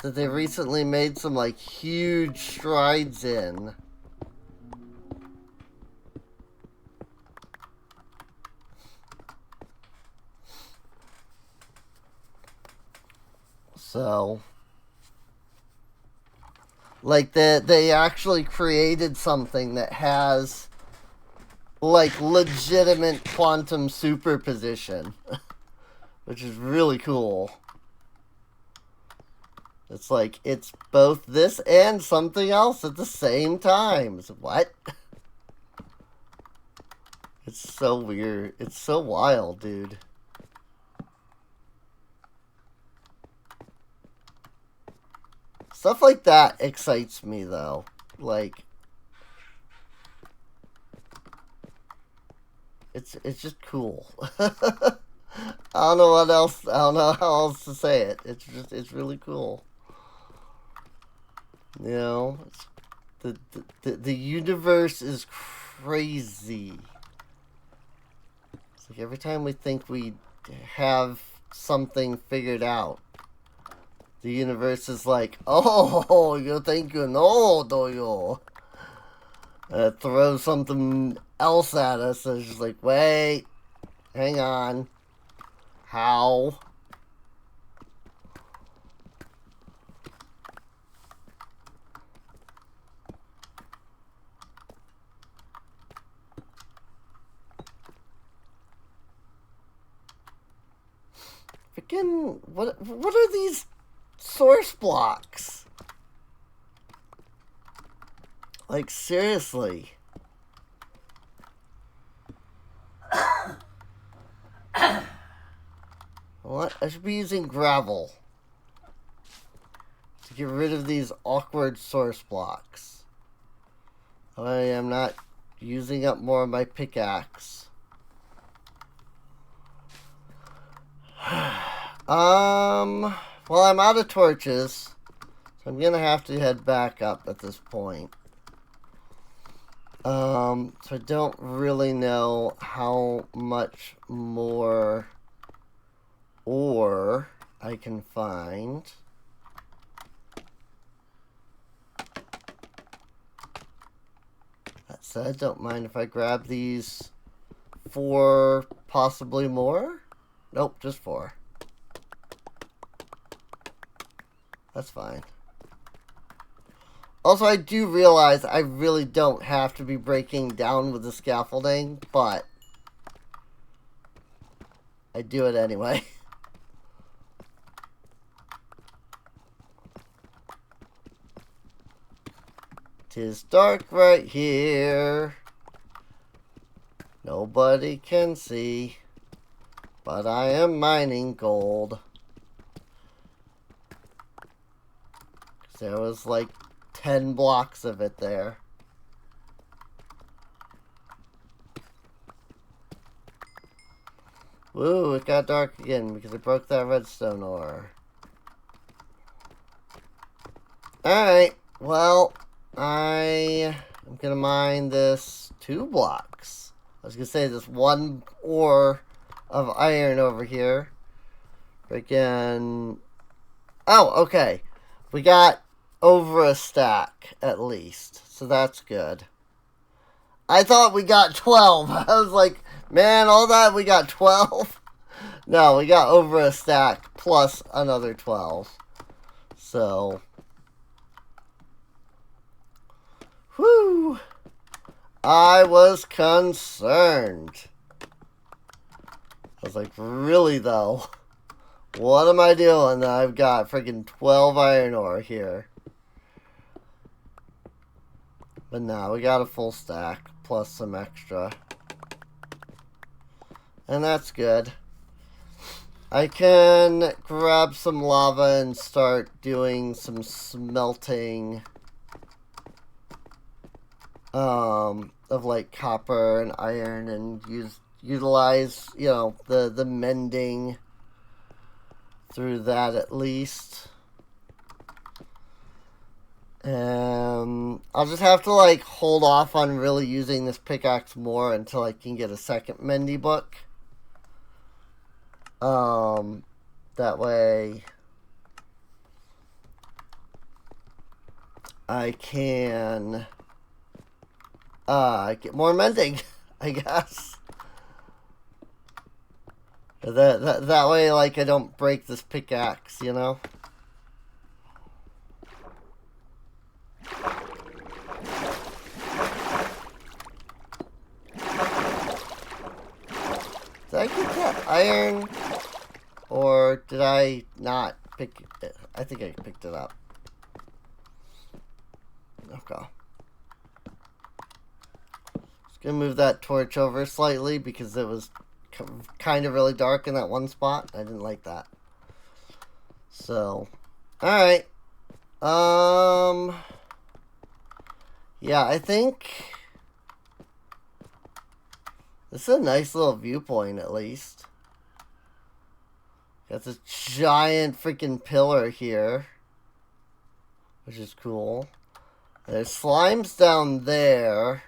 that they recently made some, like, huge strides in. So, like, they actually created something that has, like, legitimate quantum superposition. Which is really cool. It's like, it's both this and something else at the same time. It's what? It's so weird. It's so wild, dude. Stuff like that excites me, though. Like, it's just cool. I don't know what else. I don't know how else to say it. It's really cool. You know, the universe is crazy. It's like every time we think we have something figured out, the universe is like, oh, you think you know, do you? And it throws something else at us, and it's just like, wait, hang on. How? Freaking, what are these source blocks? Like, seriously. What? I should be using gravel to get rid of these awkward source blocks. I am not using up more of my pickaxe. Well, I'm out of torches, so I'm gonna have to head back up at this point. So I don't really know how much more ore I can find. That said, don't mind if I grab these 4, possibly more. Nope, just 4. That's fine. Also, I do realize I really don't have to be breaking down with the scaffolding, but I do it anyway. 'Tis dark right here. Nobody can see, but I am mining gold. There was like 10 blocks of it there. Woo, it got dark again because I broke that redstone ore. Alright, well, I am going to mine this 2 blocks. I was going to say this 1 ore of iron over here. Freaking... Oh, okay. We got over a stack, at least. So that's good. I thought we got 12. I was like, man, all that, we got 12? No, we got over a stack plus another 12. So, whew. I was concerned. I was like, really though? What am I doing? I've got freaking 12 iron ore here. But no, we got a full stack, plus some extra. And that's good. I can grab some lava and start doing some smelting of like copper and iron, and utilize, you know, the mending through that at least. I'll just have to like hold off on really using this pickaxe more until I can get a second Mendy book. That way I can get more mending, I guess. That way, like, I don't break this pickaxe, you know? Did I get that iron? Or did I not pick it? I think I picked it up. Okay. Just gonna move that torch over slightly because it was kind of really dark in that one spot. I didn't like that. So, alright. Yeah, I think this is a nice little viewpoint, at least. Got this giant freaking pillar here, which is cool. There's slimes down there,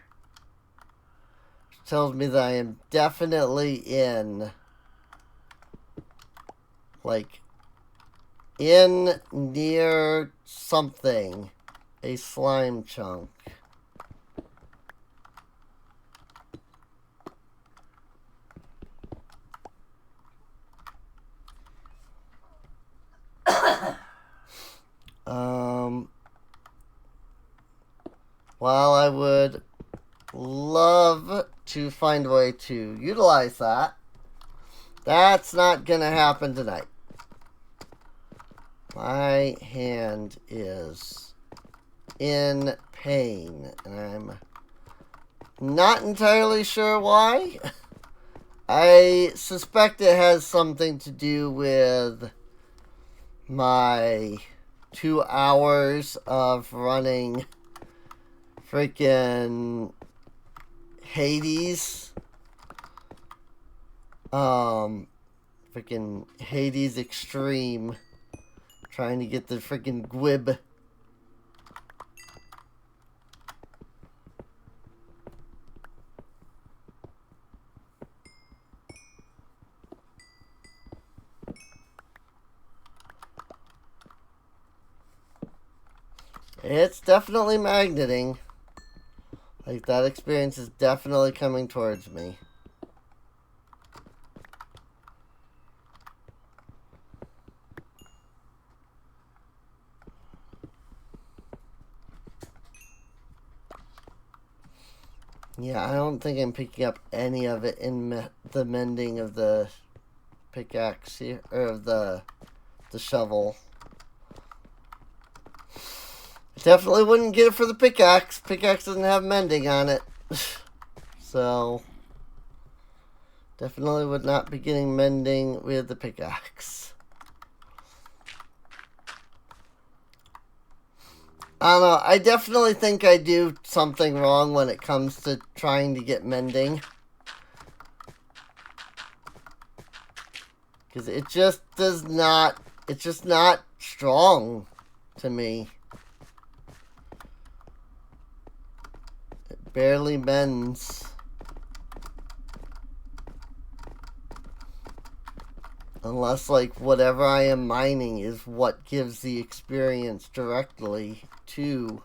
which tells me that I am definitely in, like, in near something, a slime chunk. While I would love to find a way to utilize that, that's not gonna happen tonight. My hand is in pain, and I'm not entirely sure why. I suspect it has something to do with my 2 hours of running freaking Hades. Freaking Hades Extreme. Trying to get the freaking Gwib. It's definitely magneting. Like, that experience is definitely coming towards me. Yeah, I don't think I'm picking up any of it in the mending of the pickaxe here, or of the shovel. Definitely wouldn't get it for the pickaxe. Pickaxe doesn't have mending on it. So, definitely would not be getting mending with the pickaxe. I don't know. I definitely think I do something wrong when it comes to trying to get mending. Because it just does not... It's just not strong to me. It barely mends. Unless, like, whatever I am mining is what gives the experience directly to,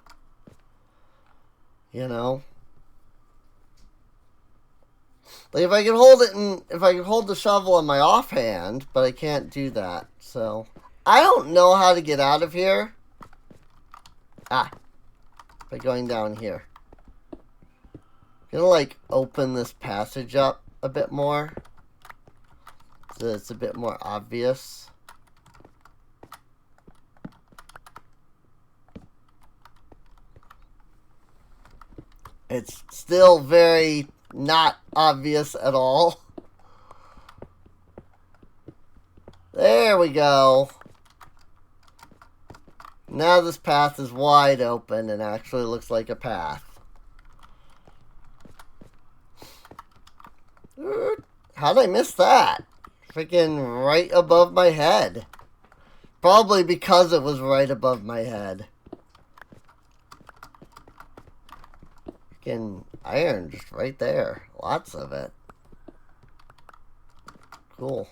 you know? Like, if I could hold it in, if I could hold the shovel in my offhand, but I can't do that, so. I don't know how to get out of here. By going down here. I'm gonna, like, open this passage up a bit more. So it's a bit more obvious. It's still very not obvious at all. There we go. Now this path is wide open and actually looks like a path. How'd I miss that? Freaking right above my head. Probably because it was right above my head. Freaking iron just right there. Lots of it. Cool.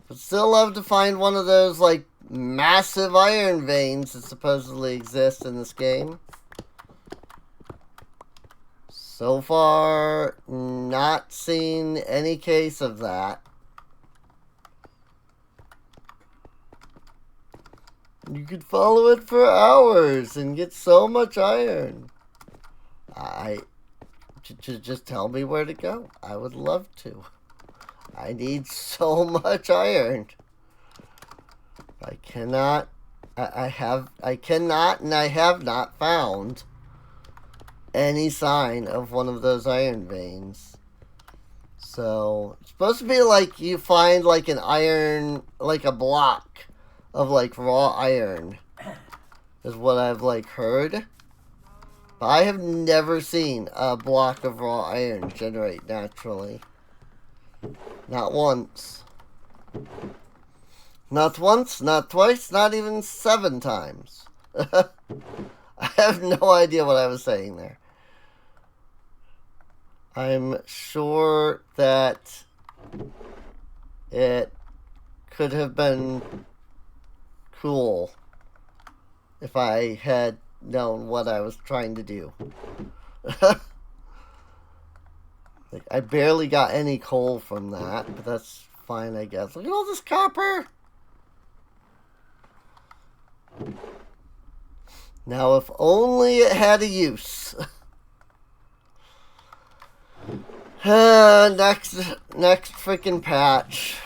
But still love to find one of those, like, massive iron veins that supposedly exist in this game. So far, not seen any case of that. You could follow it for hours and get so much iron. Just tell me where to go. I would love to. I need so much iron. I cannot and I have not found any sign of one of those iron veins. So, it's supposed to be like you find like an iron, like a block of like raw iron, is what I've like heard. But I have never seen a block of raw iron generate naturally. Not once. Not once, not twice, not even 7 times. I have no idea what I was saying there. I'm sure that it could have been cool if I had known what I was trying to do. Like, I barely got any coal from that, but that's fine, I guess. Look at all this copper! Now, if only it had a use. Next freaking patch.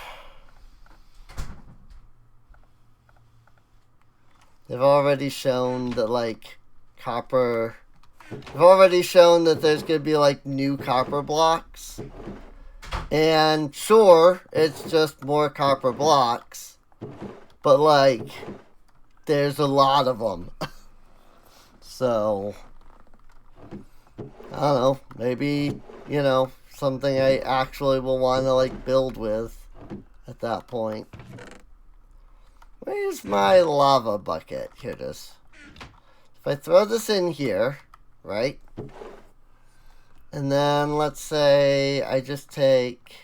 They've already shown that, like, copper... They've already shown that there's going to be, like, new copper blocks. And, sure, it's just more copper blocks. But, like, there's a lot of them. So, I don't know. Maybe, you know, something I actually will want to, like, build with at that point. Where's my lava bucket? Here it is. If I throw this in here, right? And then let's say I just take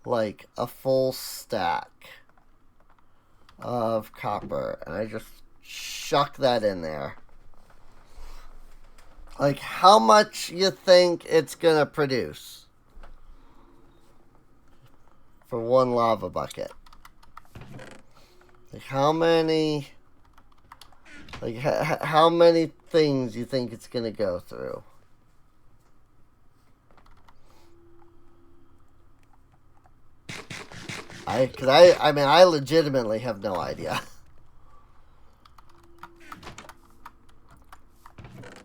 like a full stack of copper and I just chuck that in there. Like, how much you think it's gonna produce for one lava bucket? Like, how many... Like, how many things you think it's gonna go through? I mean, I legitimately have no idea.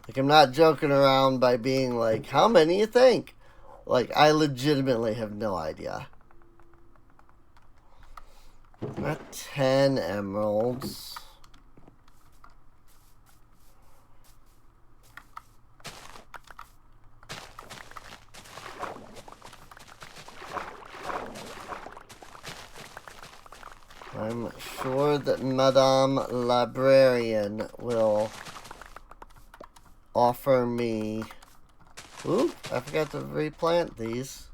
Like, I'm not joking around by being like, how many you think? Like, I legitimately have no idea. Got 10 emeralds. I'm sure that Madame Librarian will offer me... Ooh, I forgot to replant these.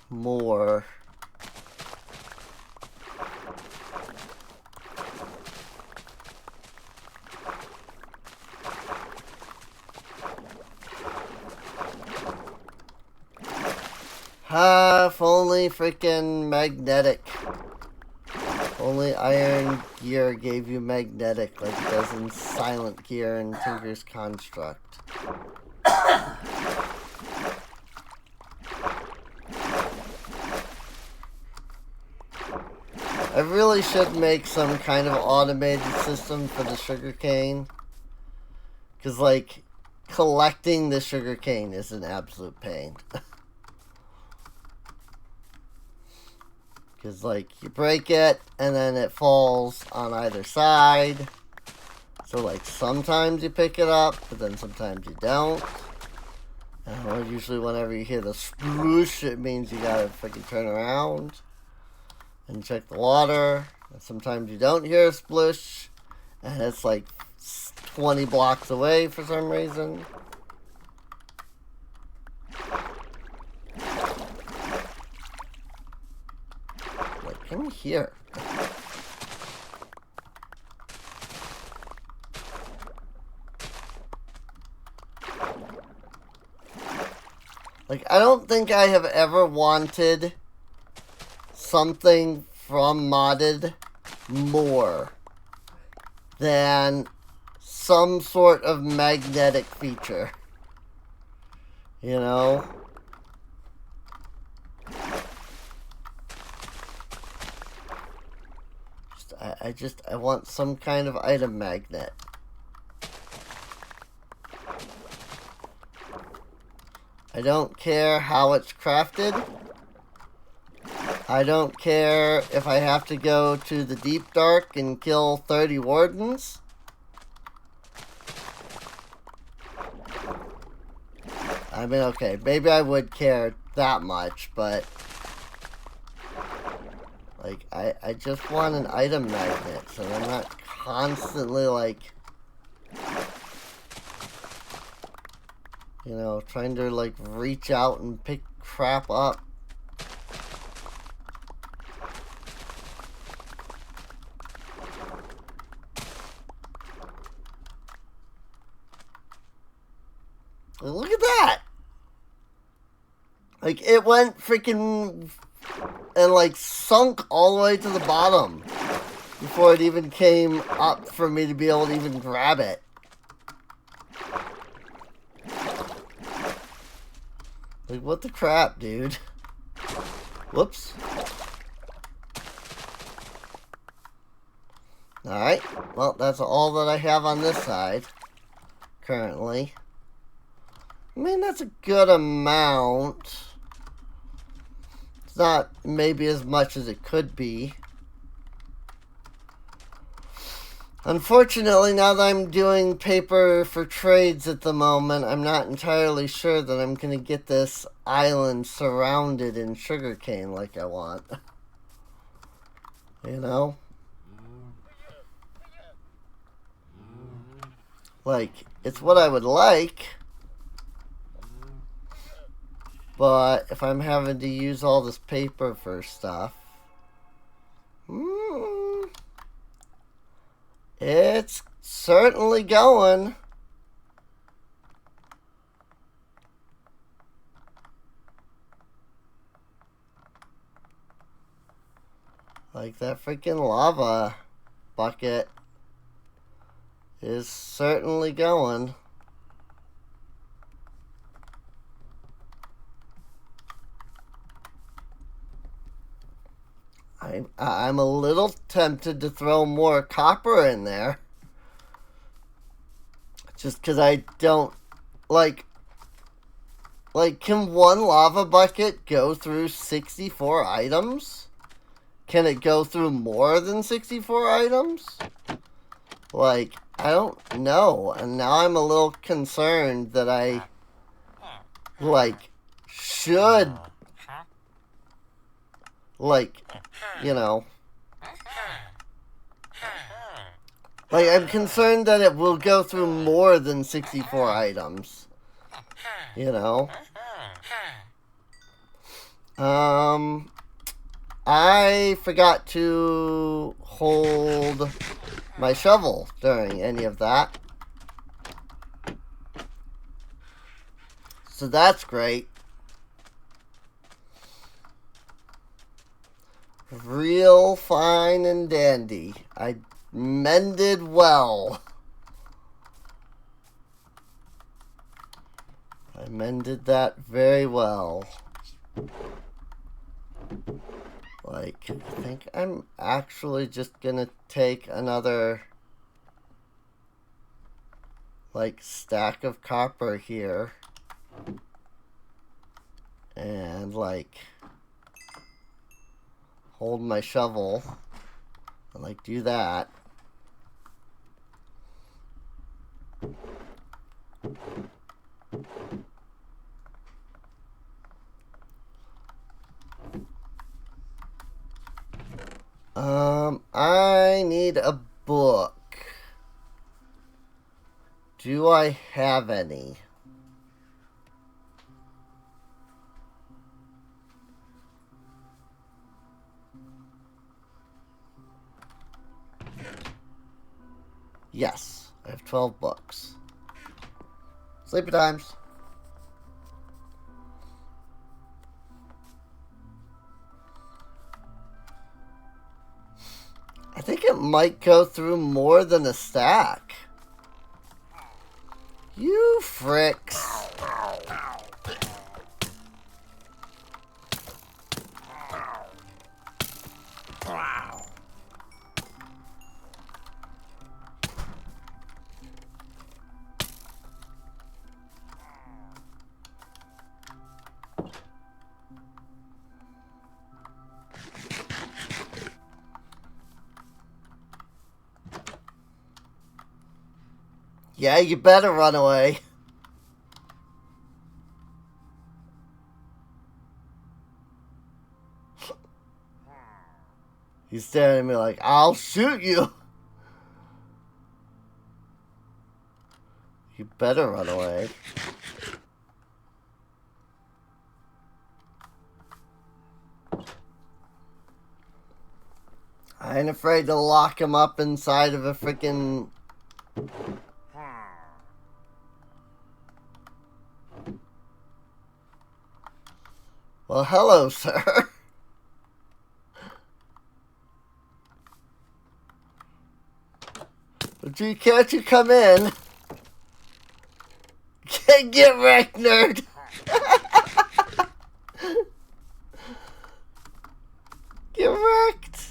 More. If only freaking magnetic. If only Iron Gear gave you magnetic like it does in Silent Gear and Tinker's Construct. I really should make some kind of automated system for the sugarcane. Because, like, collecting the sugarcane is an absolute pain. Because, like, you break it, and then it falls on either side. So, like, sometimes you pick it up, but then sometimes you don't. And usually whenever you hear the sploosh, it means you gotta freaking turn around and check the water. And sometimes you don't hear a sploosh, and it's like 20 blocks away for some reason. Like, come here. Like, I don't think I have ever wanted something from Modded more than some sort of magnetic feature. You know? I want some kind of item magnet. I don't care how it's crafted. I don't care if I have to go to the Deep Dark and kill 30 wardens. I mean, okay, maybe I would care that much, but like, I just want an item magnet, so I'm not constantly, like, you know, trying to, like, reach out and pick crap up. Look at that! Like, it went freaking and, like, sunk all the way to the bottom before it even came up for me to be able to even grab it. Like, what the crap, dude? Whoops. Alright, well, that's all that I have on this side, currently. I mean, that's a good amount. It's not maybe as much as it could be. Unfortunately, now that I'm doing paper for trades at the moment, I'm not entirely sure that I'm going to get this island surrounded in sugarcane like I want. You know? Like, it's what I would like. But if I'm having to use all this paper for stuff, it's certainly going. Like, that freaking lava bucket is certainly going. I'm a little tempted to throw more copper in there. Just because I don't... Like, can one lava bucket go through 64 items? Can it go through more than 64 items? Like, I don't know. And now I'm a little concerned that I, like, should... Like, you know. Like, I'm concerned that it will go through more than 64 items. You know. I forgot to hold my shovel during any of that. So that's great. Real fine and dandy. I mended well. I mended that very well. Like, I think I'm actually just gonna take another, like, stack of copper here. And, like, hold my shovel and, like, do that. I need a book. Do I have any? Yes, I have 12 books. Sleepy times. I think it might go through more than a stack. You fricks. Yeah, you better run away. He's staring at me like, I'll shoot you. You better run away. I ain't afraid to lock him up inside of a freaking... Well, hello, sir. Can't you come in? Get wrecked, nerd. Get wrecked.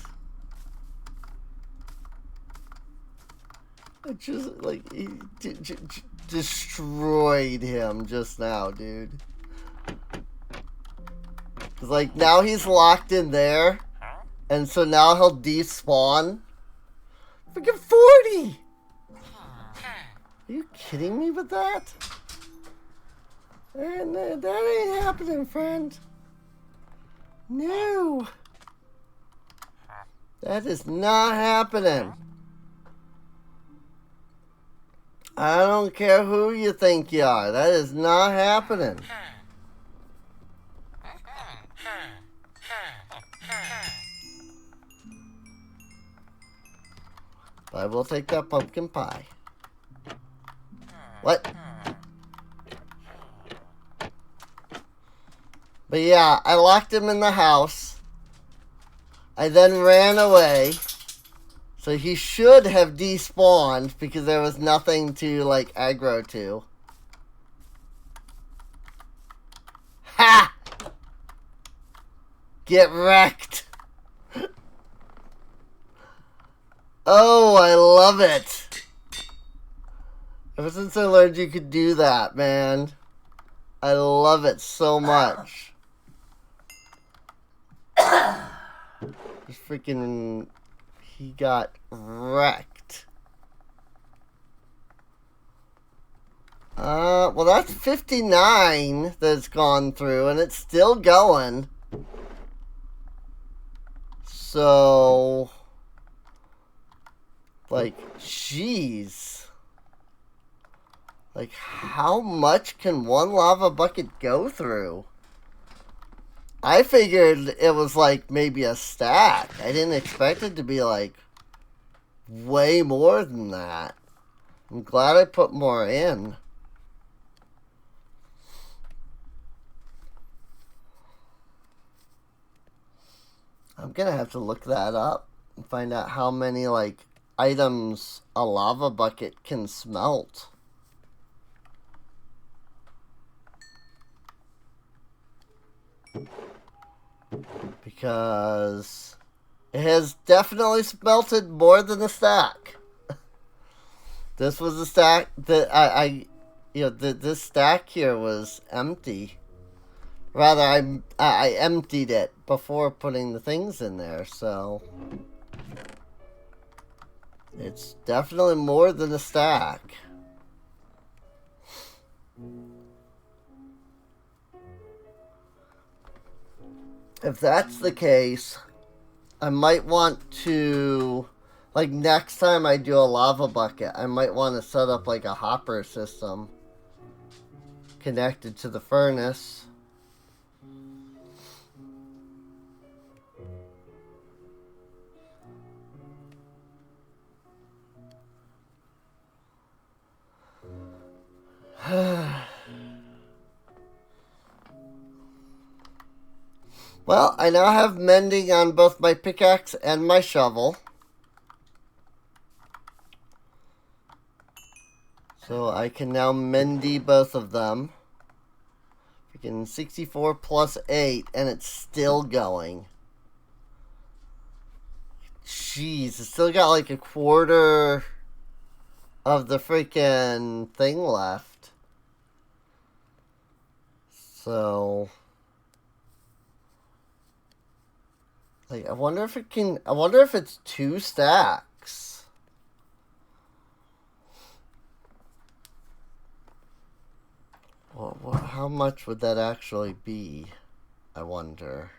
I just, like, he destroyed him just now, dude. Cause, like, now he's locked in there. And so now he'll despawn. Freaking 40! Are you kidding me with that? And that ain't happening, friend. No. That is not happening. I don't care who you think you are. That is not happening. But I will take that pumpkin pie. What? But yeah, I locked him in the house. I then ran away. So he should have despawned because there was nothing to, like, aggro to. Ha! Get wrecked. Oh, I love it. Ever since I learned you could do that, man. I love it so much. Just freaking... He got wrecked. Well, that's 59 that's gone through, and it's still going. So... Like, jeez. Like, how much can one lava bucket go through? I figured it was, like, maybe a stack. I didn't expect it to be, like, way more than that. I'm glad I put more in. I'm gonna have to look that up and find out how many, like, items a lava bucket can smelt. Because it has definitely smelted more than a stack. This was a stack that this stack here was empty. Rather, I emptied it before putting the things in there, so it's definitely more than a stack. If that's the case, I might want to, like, next time I do a lava bucket, I might want to set up like a hopper system connected to the furnace. Well, I now have mending on both my pickaxe and my shovel. So I can now mendy both of them. Freaking 64 plus 8, and it's still going. Jeez, it's still got like a quarter of the freaking thing left. So, like, I wonder if it's 2 stacks. Well, how much would that actually be? I wonder.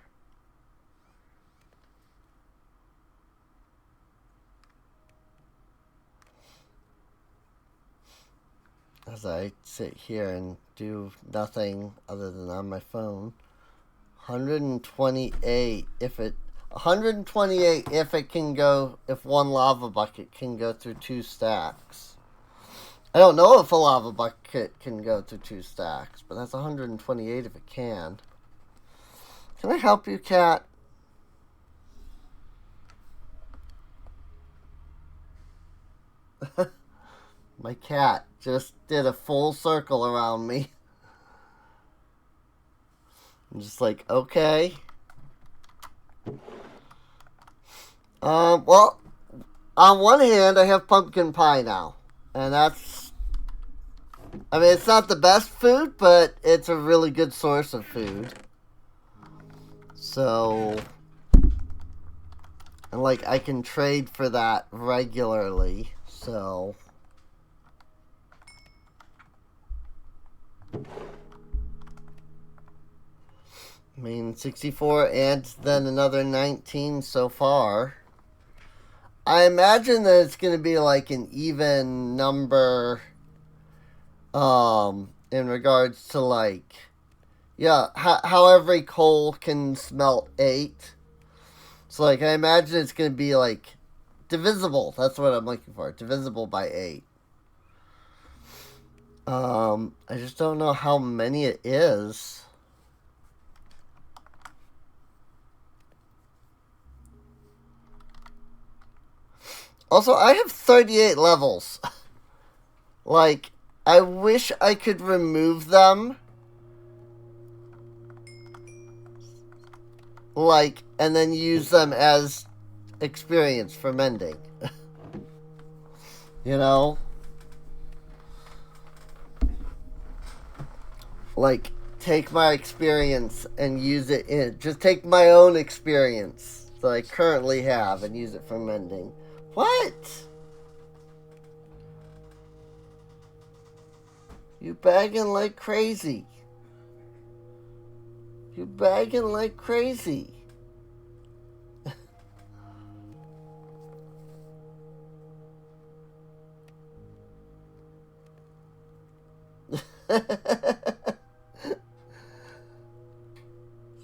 As I sit here and do nothing other than on my phone. 128 if it 128 if it can go, if one lava bucket can go through 2 stacks. I don't know if a lava bucket can go through 2 stacks, but that's 128 if it can. Can I help you, cat? My cat just did a full circle around me. I'm just like, okay. Well, on one hand, I have pumpkin pie now. And that's, I mean, it's not the best food, but it's a really good source of food. So, and like, I can trade for that regularly. So, I mean, 64 and then another 19 so far. I imagine that it's going to be like an even number in regards to like, yeah, how every coal can smelt 8. So like, I imagine it's going to be like divisible. That's what I'm looking for. Divisible by 8. I just don't know how many it is. Also, I have 38 levels. Like, I wish I could remove them. Like, and then use them as experience for mending. You know? Like, take my experience and use it in... Just take my own experience that I currently have and use it for mending. What? You bagging like crazy. You bagging like crazy.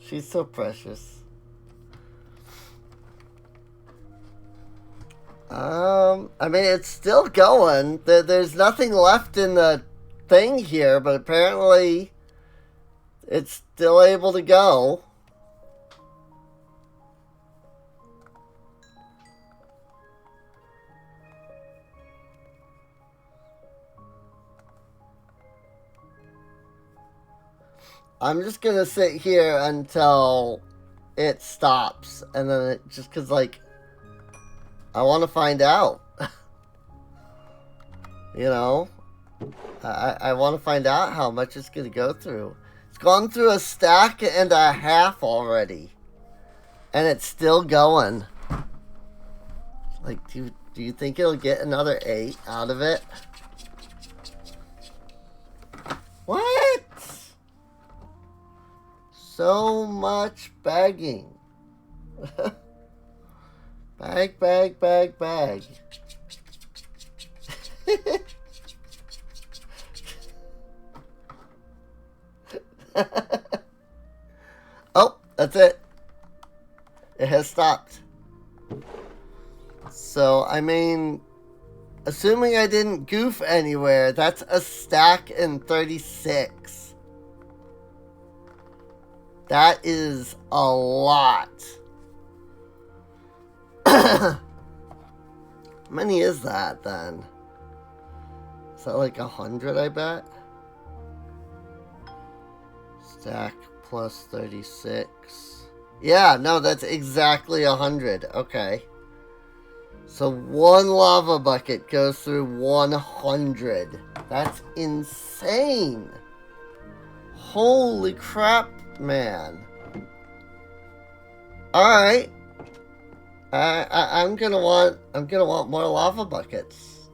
She's so precious. I mean, it's still going. There's nothing left in the thing here, but apparently it's still able to go. I'm just gonna sit here until it stops, and then it just because, like, I want to find out. You know? I want to find out how much it's gonna go through. It's gone through a stack and a half already. And it's still going. Like, do you think it'll get another 8 out of it? What? So much bagging. Bag, bag, bag, bag. Oh, that's it. It has stopped. So, I mean, assuming I didn't goof anywhere, that's a stack in 36. That is a lot. How many is that then? Is that like 100, I bet? Stack plus 36. Yeah, no, that's exactly 100. Okay. So one lava bucket goes through 100. That's insane. Holy crap, man. Alright. I'm gonna want more lava buckets.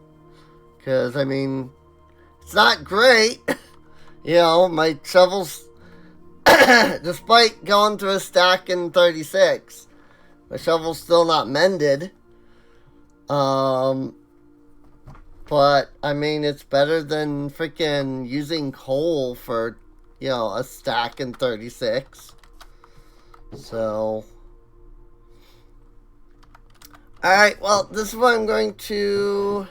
Cause I mean, it's not great. You know, my shovels, despite going through a stack in 36, my shovel's still not mended. But I mean, it's better than freaking using coal for, you know, a stack in 36. So, alright, well, this is what I'm going to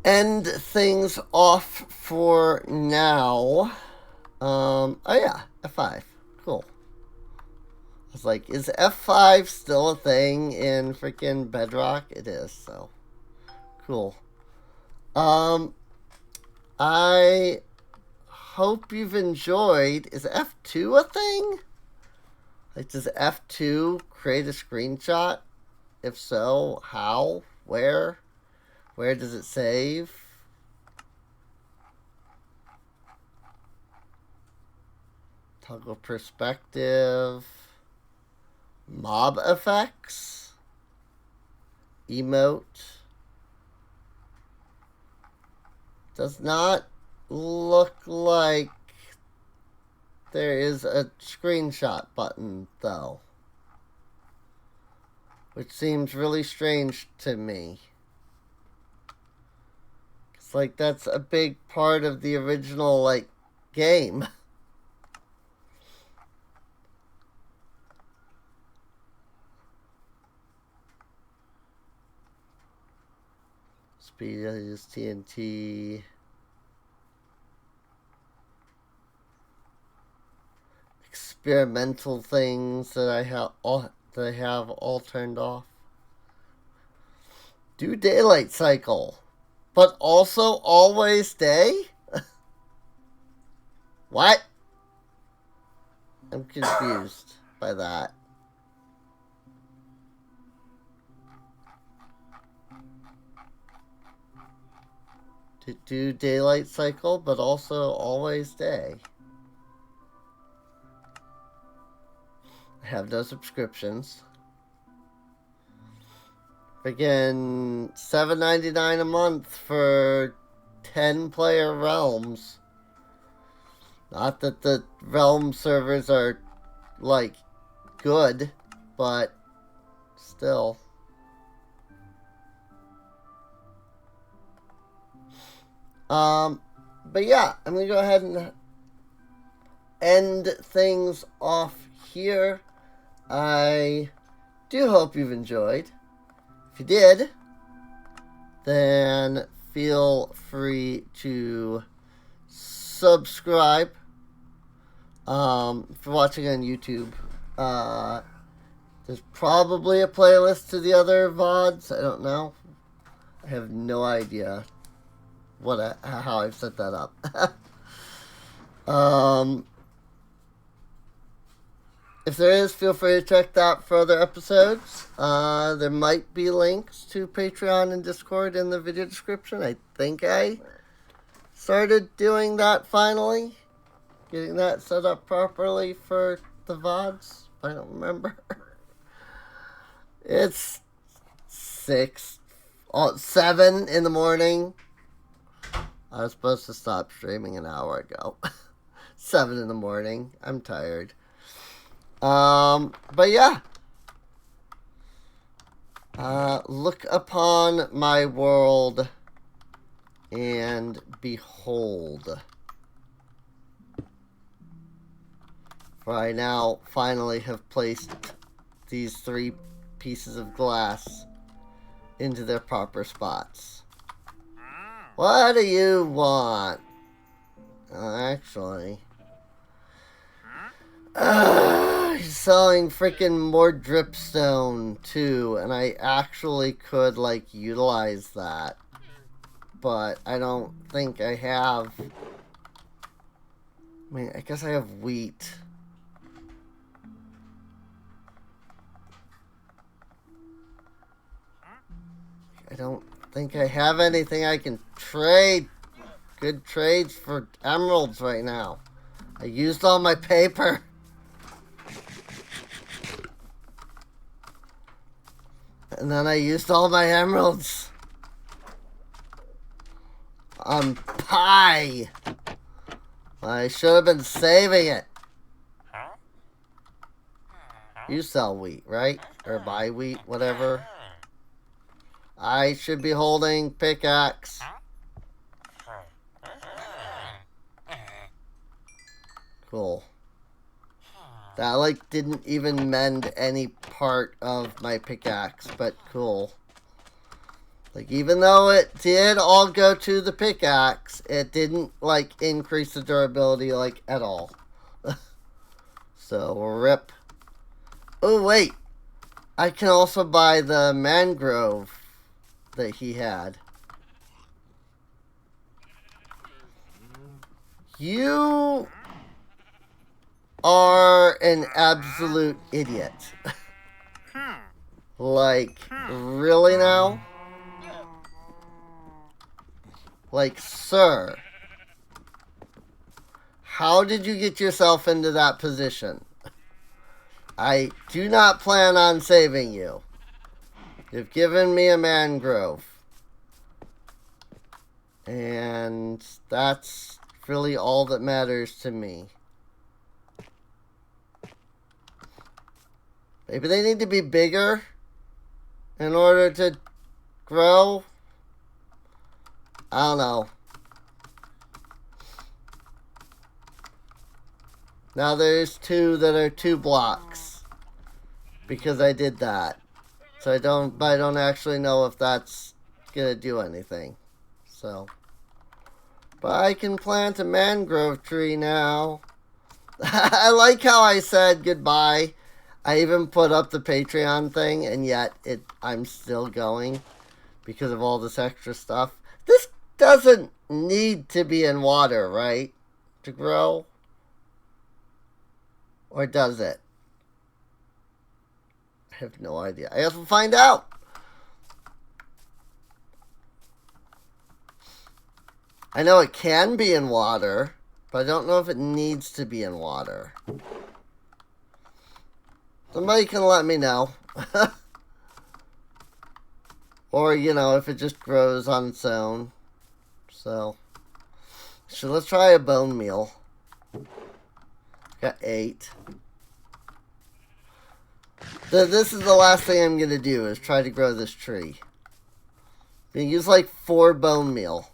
end things off for now. Oh yeah, F5. Cool. I was like, is F5 still a thing in freaking Bedrock? It is, so. Cool. I hope you've enjoyed. Is F2 a thing? Like, does F2 create a screenshot? If so, how? Where? Where does it save? Toggle perspective. Mob effects. Emote. Does not look like there is a screenshot button, though. Which seems really strange to me. It's like that's a big part of the original, like, game. Speed is TNT. Experimental things that I have all turned off. Do daylight cycle, but also always day? What? I'm confused by that. To do daylight cycle, but also always day. I have no subscriptions. Again, $7.99 a month for 10-player realms. Not that the realm servers are, like, good, but still. But yeah, I'm gonna go ahead and end things off here. I do hope you've enjoyed. If you did, then feel free to subscribe. If you're watching on YouTube, there's probably a playlist to the other VODs. I don't know. I have no idea how I've set that up. If there is, feel free to check out for other episodes. There might be links to Patreon and Discord in the video description. I think I started doing that finally. Getting that set up properly for the VODs. I don't remember. It's 7 in the morning. I was supposed to stop streaming an hour ago. 7 in the morning. I'm tired. But yeah. Look upon my world and behold. For I now finally have placed these 3 pieces of glass into their proper spots. What do you want? Actually... he's selling freaking more dripstone too, and I actually could like utilize that, but I don't think I have. I mean, I guess I have wheat. I don't think I have anything I can trade. Good trades for emeralds right now. I used all my paper. And then I used all my emeralds on pie. I should have been saving it. You sell wheat, right? Or buy wheat, whatever. I should be holding pickaxe. Cool. That, like, didn't even mend any part of my pickaxe, but cool. Like, even though it did all go to the pickaxe, it didn't, like, increase the durability, like, at all. So, rip. Oh, wait. I can also buy the mangrove that he had. You are an absolute idiot. Like, really now? Like, sir, how did you get yourself into that position? I do not plan on saving you. You've given me a mangrove. And that's really all that matters to me. Maybe they need to be bigger in order to grow. I don't know. Now there's 2 that are 2 blocks. Because I did that. So I don't actually know if that's gonna do anything. So. But I can plant a mangrove tree now. I like how I said goodbye. I even put up the Patreon thing, and yet I'm still going because of all this extra stuff. This doesn't need to be in water, right? To grow? Or does it? I have no idea. I have to find out. I know it can be in water, but I don't know if it needs to be in water. Somebody can let me know. Or, you know, if it just grows on its own. So let's try a bone meal. Got 8. This is the last thing I'm going to do, is try to grow this tree. I'm going to use like 4 bone meal.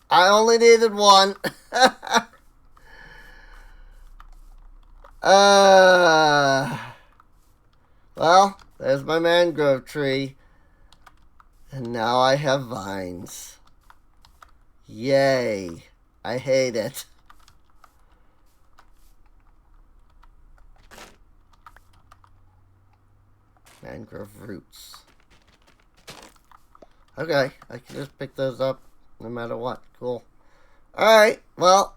I only needed 1. Well, there's my mangrove tree. And now I have vines. Yay. I hate it. Mangrove roots. Okay, I can just pick those up no matter what. Cool. Alright, well,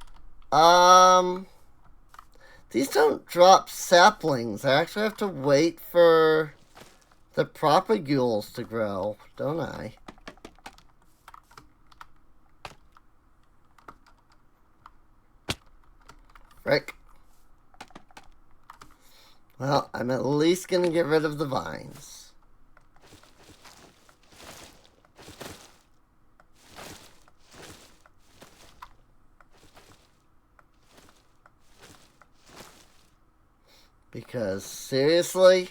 these don't drop saplings. I actually have to wait for the propagules to grow, don't I? Frick. Well, I'm at least going to get rid of the vines. Because, seriously?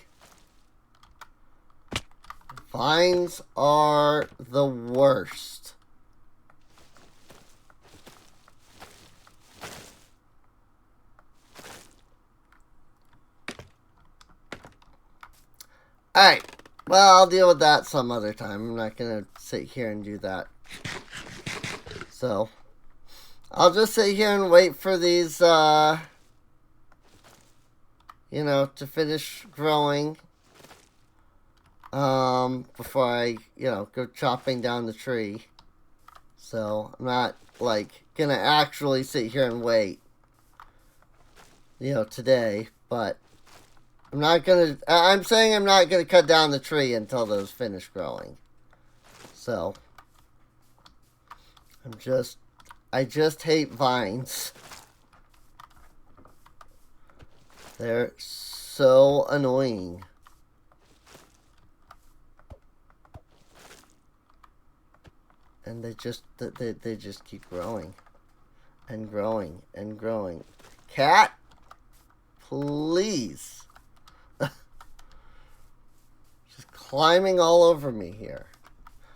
Vines are the worst. Alright. Well, I'll deal with that some other time. I'm not going to sit here and do that. So, I'll just sit here and wait for these, you know, to finish growing. Before I, you know, go chopping down the tree. So, I'm not, like, gonna actually sit here and wait, you know, today, but I'm saying I'm not gonna cut down the tree until those finish growing. So, I just hate vines. They're so annoying. And they just keep growing and growing and growing. Cat, please. Just climbing all over me here.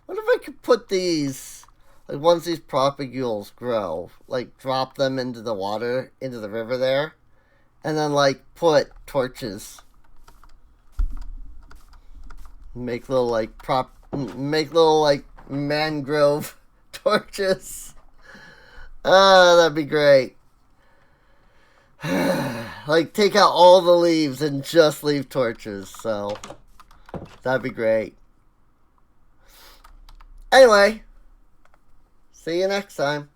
What if I could put these, like once these propagules grow, like drop them into the water, into the river there, and then like put torches. Make little like mangrove torches. That'd be great. Like, take out all the leaves and just leave torches, so that'd be great. Anyway, see you next time.